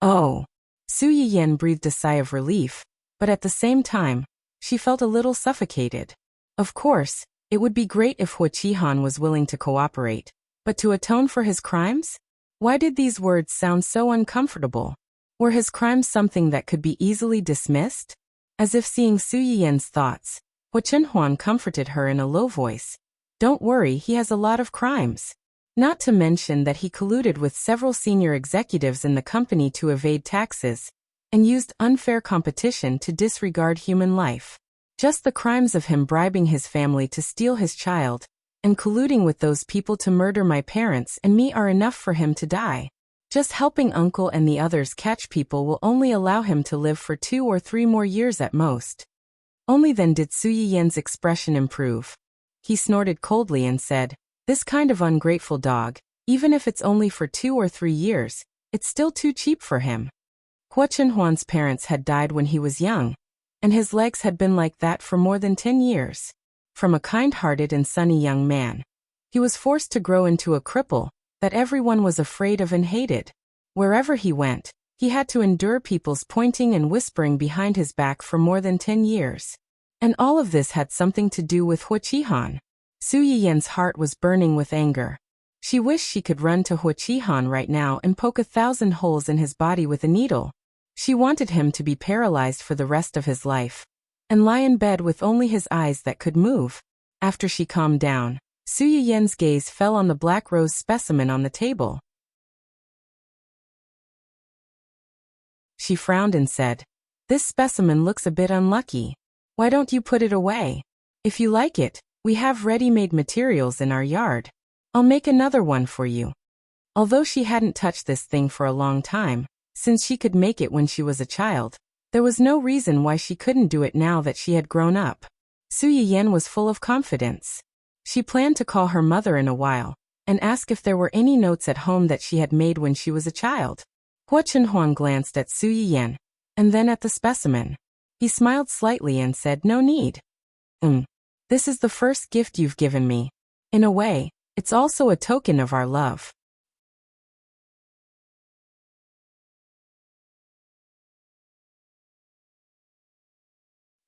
Oh. Su Yiyan breathed a sigh of relief, but at the same time, she felt a little suffocated. Of course, it would be great if Hua Qihan was willing to cooperate, but to atone for his crimes? Why did these words sound so uncomfortable? Were his crimes something that could be easily dismissed? As if seeing Su Yiyan's thoughts, Hua Chenhuan comforted her in a low voice. Don't worry, he has a lot of crimes. Not to mention that he colluded with several senior executives in the company to evade taxes. and used unfair competition to disregard human life. Just the crimes of him bribing his family to steal his child, and colluding with those people to murder my parents and me are enough for him to die. Just helping Uncle and the others catch people will only allow him to live for 2 or 3 more years at most. Only then did Su Yiyan's expression improve. He snorted coldly and said, "This kind of ungrateful dog, even if it's only for 2 or 3 years, it's still too cheap for him." Hua Chenhuan's parents had died when he was young, and his legs had been like that for more than 10 years. From a kind-hearted and sunny young man, he was forced to grow into a cripple that everyone was afraid of and hated. Wherever he went, he had to endure people's pointing and whispering behind his back for more than 10 years. And all of this had something to do with Hua Qihan. Su Yiyan's heart was burning with anger. She wished she could run to Hua Qihan right now and poke 1,000 holes in his body with a needle. She wanted him to be paralyzed for the rest of his life, and lie in bed with only his eyes that could move. After she calmed down, Su Yiyan's gaze fell on the black rose specimen on the table. She frowned and said, "This specimen looks a bit unlucky. Why don't you put it away? If you like it, we have ready-made materials in our yard. I'll make another one for you." Although she hadn't touched this thing for a long time, since she could make it when she was a child, there was no reason why she couldn't do it now that she had grown up. Su Yiyan was full of confidence. She planned to call her mother in a while, and ask if there were any notes at home that she had made when she was a child. Hua Chenhuan glanced at Su Yiyan, and then at the specimen. He smiled slightly and said, "No need. This is the first gift you've given me. In a way, it's also a token of our love."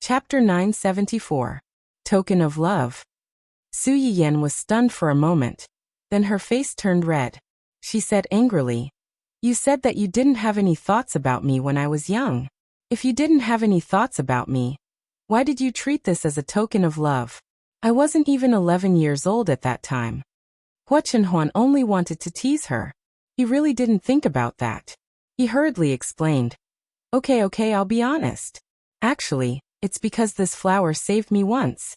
Chapter 974. Token of Love. Su Yiyan was stunned for a moment. Then her face turned red. She said angrily, "You said that you didn't have any thoughts about me when I was young. If you didn't have any thoughts about me, why did you treat this as a token of love? I wasn't even 11 years old at that time." Hua Chenhuan only wanted to tease her. He really didn't think about that. He hurriedly explained, Okay, I'll be honest. Actually, it's because this flower saved me once."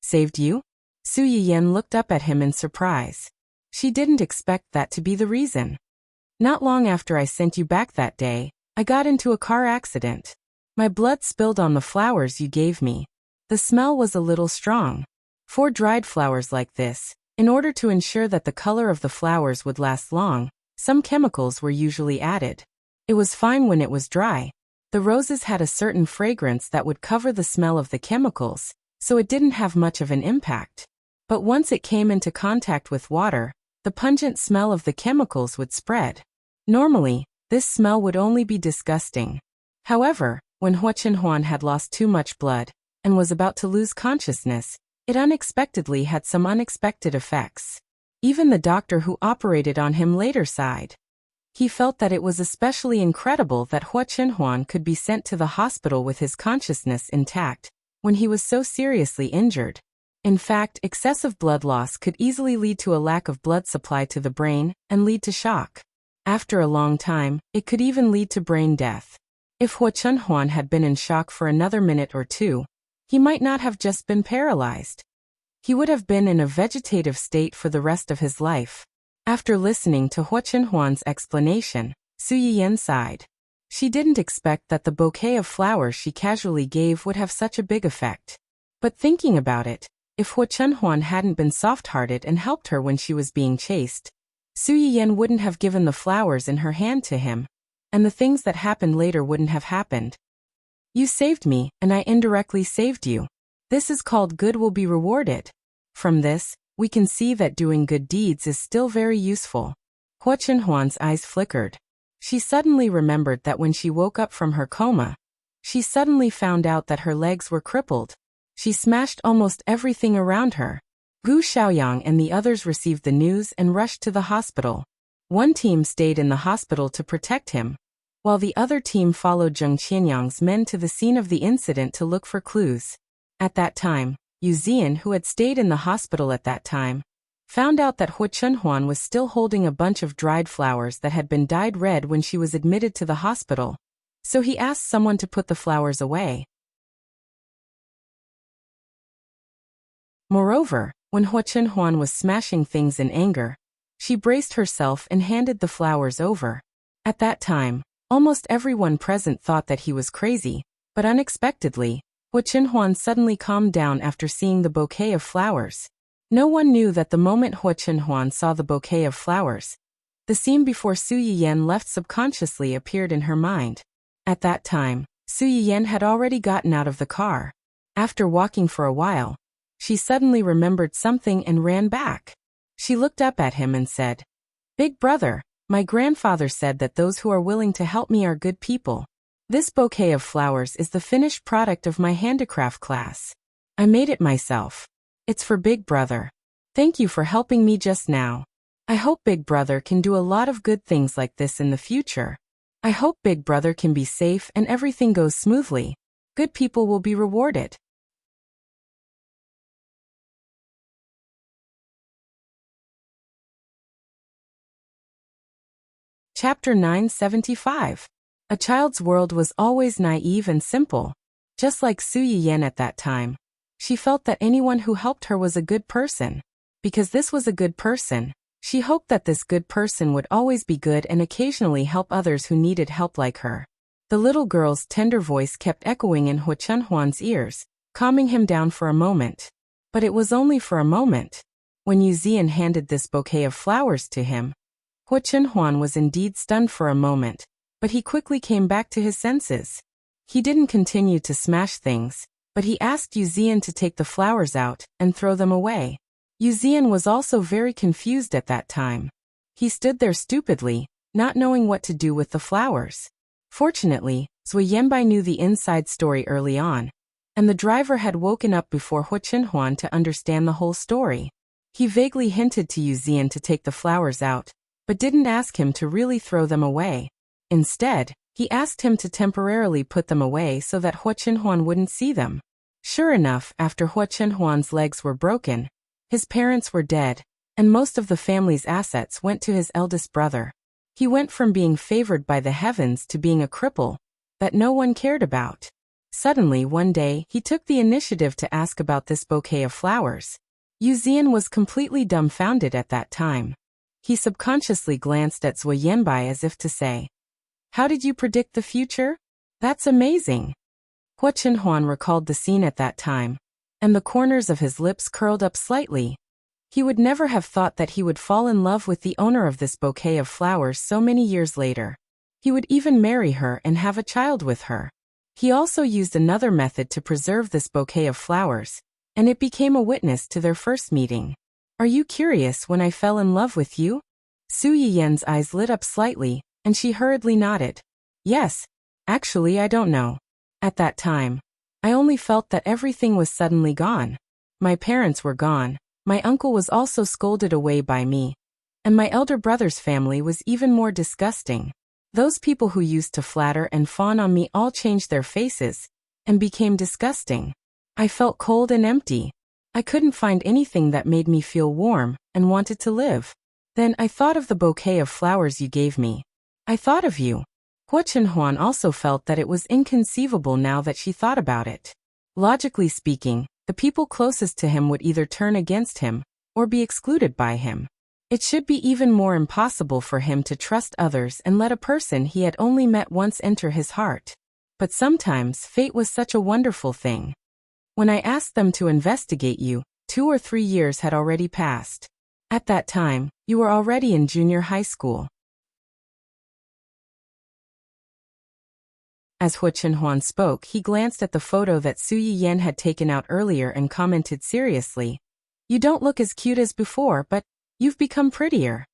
"Saved you?" Su Yiyan looked up at him in surprise. She didn't expect that to be the reason. "Not long after I sent you back that day, I got into a car accident. My blood spilled on the flowers you gave me. The smell was a little strong. For dried flowers like this, in order to ensure that the color of the flowers would last long, some chemicals were usually added. It was fine when it was dry. The roses had a certain fragrance that would cover the smell of the chemicals, so it didn't have much of an impact. But once it came into contact with water, the pungent smell of the chemicals would spread. Normally, this smell would only be disgusting. However, when Hua Chenhuan had lost too much blood and was about to lose consciousness, it unexpectedly had some unexpected effects. Even the doctor who operated on him later sighed. He felt that it was especially incredible that Hua Chenhuan could be sent to the hospital with his consciousness intact when he was so seriously injured. In fact, excessive blood loss could easily lead to a lack of blood supply to the brain and lead to shock. After a long time, it could even lead to brain death. If Hua Chenhuan had been in shock for another minute or two, he might not have just been paralyzed. He would have been in a vegetative state for the rest of his life. After listening to Hua Chenhuan's explanation, Su Yiyan sighed. She didn't expect that the bouquet of flowers she casually gave would have such a big effect. But thinking about it, if Hua Chenhuan hadn't been soft-hearted and helped her when she was being chased, Su Yiyan wouldn't have given the flowers in her hand to him, and the things that happened later wouldn't have happened. "You saved me, and I indirectly saved you. This is called good will be rewarded." From this, we can see that doing good deeds is still very useful. Hua Chenhuan's eyes flickered. She suddenly remembered that when she woke up from her coma, she suddenly found out that her legs were crippled. She smashed almost everything around her. Gu Xiaoyang and the others received the news and rushed to the hospital. One team stayed in the hospital to protect him, while the other team followed Zheng Qianyang's men to the scene of the incident to look for clues. At that time, Yu Zian, who had stayed in the hospital at that time, found out that Hua Chenhuan was still holding a bunch of dried flowers that had been dyed red when she was admitted to the hospital. So he asked someone to put the flowers away. Moreover, when Hua Chenhuan was smashing things in anger, she braced herself and handed the flowers over. At that time, almost everyone present thought that he was crazy, but unexpectedly, Hua Chenhuan suddenly calmed down after seeing the bouquet of flowers. No one knew that the moment Hua Chenhuan saw the bouquet of flowers, the scene before Su Yiyan left subconsciously appeared in her mind. At that time, Su Yiyan had already gotten out of the car. After walking for a while, she suddenly remembered something and ran back. She looked up at him and said, "Big brother, my grandfather said that those who are willing to help me are good people. This bouquet of flowers is the finished product of my handicraft class. I made it myself. It's for Big brother. Thank you for helping me just now. I hope Big brother can do a lot of good things like this in the future. I hope Big brother can be safe and everything goes smoothly. Good people will be rewarded." Chapter 975. A child's world was always naive and simple. Just like Su Yiyan at that time, she felt that anyone who helped her was a good person. Because this was a good person, she hoped that this good person would always be good and occasionally help others who needed help like her. The little girl's tender voice kept echoing in Hua Chenhuan's ears, calming him down for a moment. But it was only for a moment. When Yu Zian handed this bouquet of flowers to him, Hua Chenhuan was indeed stunned for a moment, but he quickly came back to his senses. He didn't continue to smash things, but he asked Yu Zian to take the flowers out and throw them away. Yu Zian was also very confused at that time. He stood there stupidly, not knowing what to do with the flowers. Fortunately, Zui Yanbai knew the inside story early on, and the driver had woken up before Hua Chenhuan to understand the whole story. He vaguely hinted to Yu Zian to take the flowers out, but didn't ask him to really throw them away. Instead, he asked him to temporarily put them away so that Hua Chenhuan wouldn't see them. Sure enough, after Hua Chenhuan's legs were broken, his parents were dead, and most of the family's assets went to his eldest brother. He went from being favored by the heavens to being a cripple that no one cared about. Suddenly one day, he took the initiative to ask about this bouquet of flowers. Yu Zian was completely dumbfounded at that time. He subconsciously glanced at Zui Yanbai as if to say, "How did you predict the future? That's amazing." Hua Chenhuan recalled the scene at that time, and the corners of his lips curled up slightly. He would never have thought that he would fall in love with the owner of this bouquet of flowers so many years later. He would even marry her and have a child with her. He also used another method to preserve this bouquet of flowers, and it became a witness to their first meeting. "Are you curious when I fell in love with you?" Su Yiyan's eyes lit up slightly, and she hurriedly nodded. "Yes. Actually, I don't know. At that time, I only felt that everything was suddenly gone. My parents were gone, my uncle was also scolded away by me, and my elder brother's family was even more disgusting. Those people who used to flatter and fawn on me all changed their faces and became disgusting. I felt cold and empty. I couldn't find anything that made me feel warm and wanted to live. Then I thought of the bouquet of flowers you gave me. I thought of you." Hua Chenhuan also felt that it was inconceivable now that she thought about it. Logically speaking, the people closest to him would either turn against him or be excluded by him. It should be even more impossible for him to trust others and let a person he had only met once enter his heart. But sometimes fate was such a wonderful thing. When I asked them to investigate you, 2 or 3 years had already passed. At that time, you were already in junior high school. As Hua Chenhuan spoke, he glanced at the photo that Su Yiyan had taken out earlier and commented seriously, "You don't look as cute as before, but you've become prettier."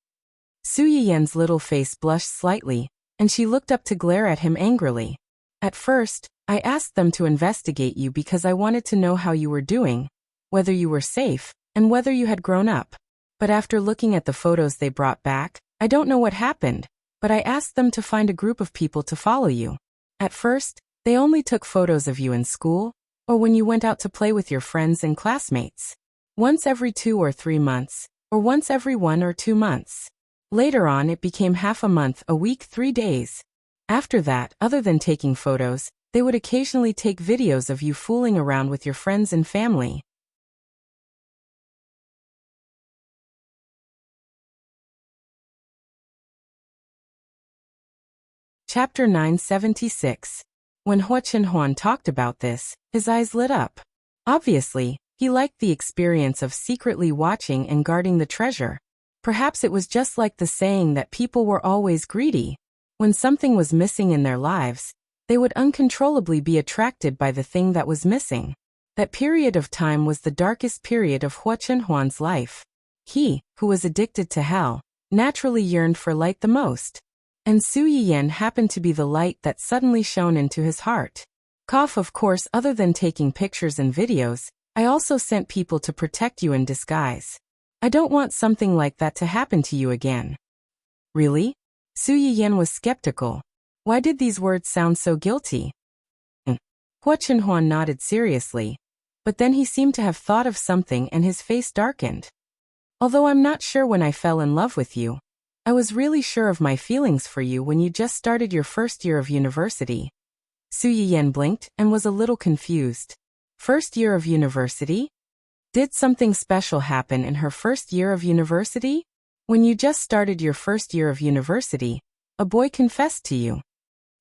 Su Yiyan's little face blushed slightly, and she looked up to glare at him angrily. "At first, I asked them to investigate you because I wanted to know how you were doing, whether you were safe, and whether you had grown up. But after looking at the photos they brought back, I don't know what happened, but I asked them to find a group of people to follow you. At first, they only took photos of you in school, or when you went out to play with your friends and classmates. Once every 2 or 3 months, or once every 1 or 2 months. Later on it became half a month, a week, 3 days. After that, other than taking photos, they would occasionally take videos of you fooling around with your friends and family. Chapter 976. When Hua Chenhuan talked about this, his eyes lit up. Obviously, he liked the experience of secretly watching and guarding the treasure. Perhaps it was just like the saying that people were always greedy. When something was missing in their lives, they would uncontrollably be attracted by the thing that was missing. That period of time was the darkest period of Hua Chenhuan's life. He, who was addicted to hell, naturally yearned for light the most. And Su Yiyan happened to be the light that suddenly shone into his heart. Of course, other than taking pictures and videos, I also sent people to protect you in disguise. I don't want something like that to happen to you again. Really? Su Yiyan was skeptical. Why did these words sound so guilty? Hua Chenhuan nodded seriously, but then he seemed to have thought of something and his face darkened. Although I'm not sure when I fell in love with you, I was really sure of my feelings for you when you just started your first year of university. Su Yiyan blinked and was a little confused. First year of university? Did something special happen in her first year of university? When you just started your first year of university, a boy confessed to you.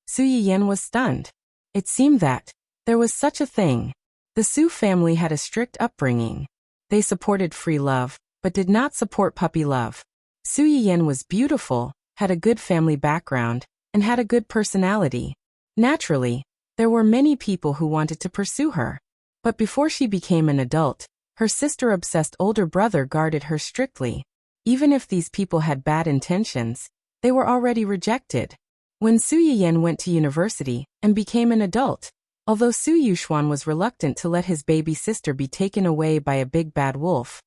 Su Yiyan was stunned. It seemed that there was such a thing. The Su family had a strict upbringing. They supported free love, but did not support puppy love. Su Yiyan was beautiful, had a good family background, and had a good personality. Naturally, there were many people who wanted to pursue her. But before she became an adult, her sister-obsessed older brother guarded her strictly. Even if these people had bad intentions, they were already rejected. When Su Yiyan went to university and became an adult, although Su Yuxuan was reluctant to let his baby sister be taken away by a big bad wolf,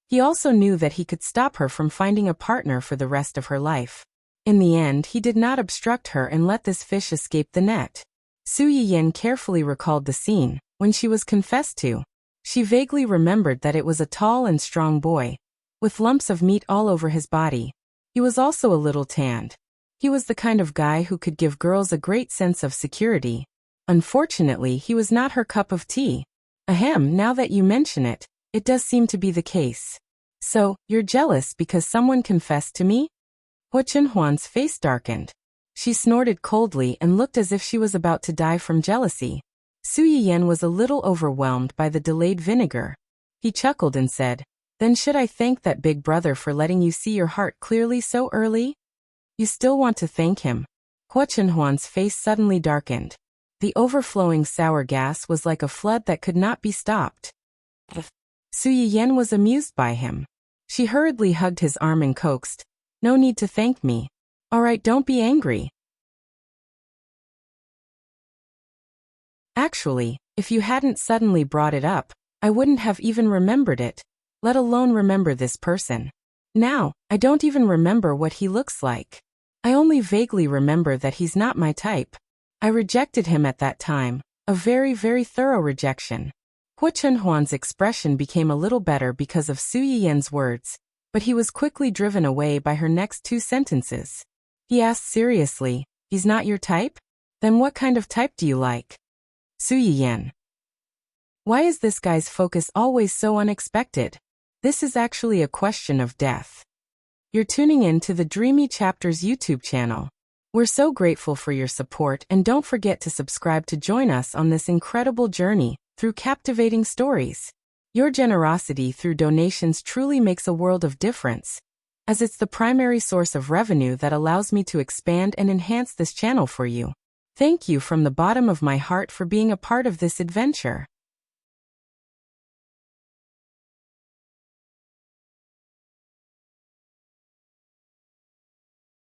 he also knew that he could stop her from finding a partner for the rest of her life. In the end, he did not obstruct her and let this fish escape the net. Su Yiyan carefully recalled the scene when she was confessed to. She vaguely remembered that it was a tall and strong boy, with lumps of meat all over his body. He was also a little tanned. He was the kind of guy who could give girls a great sense of security. Unfortunately, he was not her cup of tea. Ahem, now that you mention it, it does seem to be the case. So, you're jealous because someone confessed to me? Hua Chenhuan's face darkened. She snorted coldly and looked as if she was about to die from jealousy. Su Yiyan was a little overwhelmed by the delayed vinegar. He chuckled and said, "Then should I thank that big brother for letting you see your heart clearly so early? You still want to thank him?" Hua Chenhuan's face suddenly darkened. The overflowing sour gas was like a flood that could not be stopped. Su Yiyan was amused by him. She hurriedly hugged his arm and coaxed, "No need to thank me. All right, don't be angry. Actually, if you hadn't suddenly brought it up, I wouldn't have even remembered it, let alone remember this person. Now, I don't even remember what he looks like. I only vaguely remember that he's not my type. I rejected him at that time, a very, very thorough rejection." Hua Chenhuan's expression became a little better because of Su Yiyan's words, but he was quickly driven away by her next two sentences. He asked seriously, "He's not your type? Then what kind of type do you like?" Su Yiyan. Why is this guy's focus always so unexpected? This is actually a question of death. You're tuning in to the Dreamy Chapters YouTube channel. We're so grateful for your support, and don't forget to subscribe to join us on this incredible journey through captivating stories. Your generosity through donations truly makes a world of difference, as it's the primary source of revenue that allows me to expand and enhance this channel for you. Thank you from the bottom of my heart for being a part of this adventure.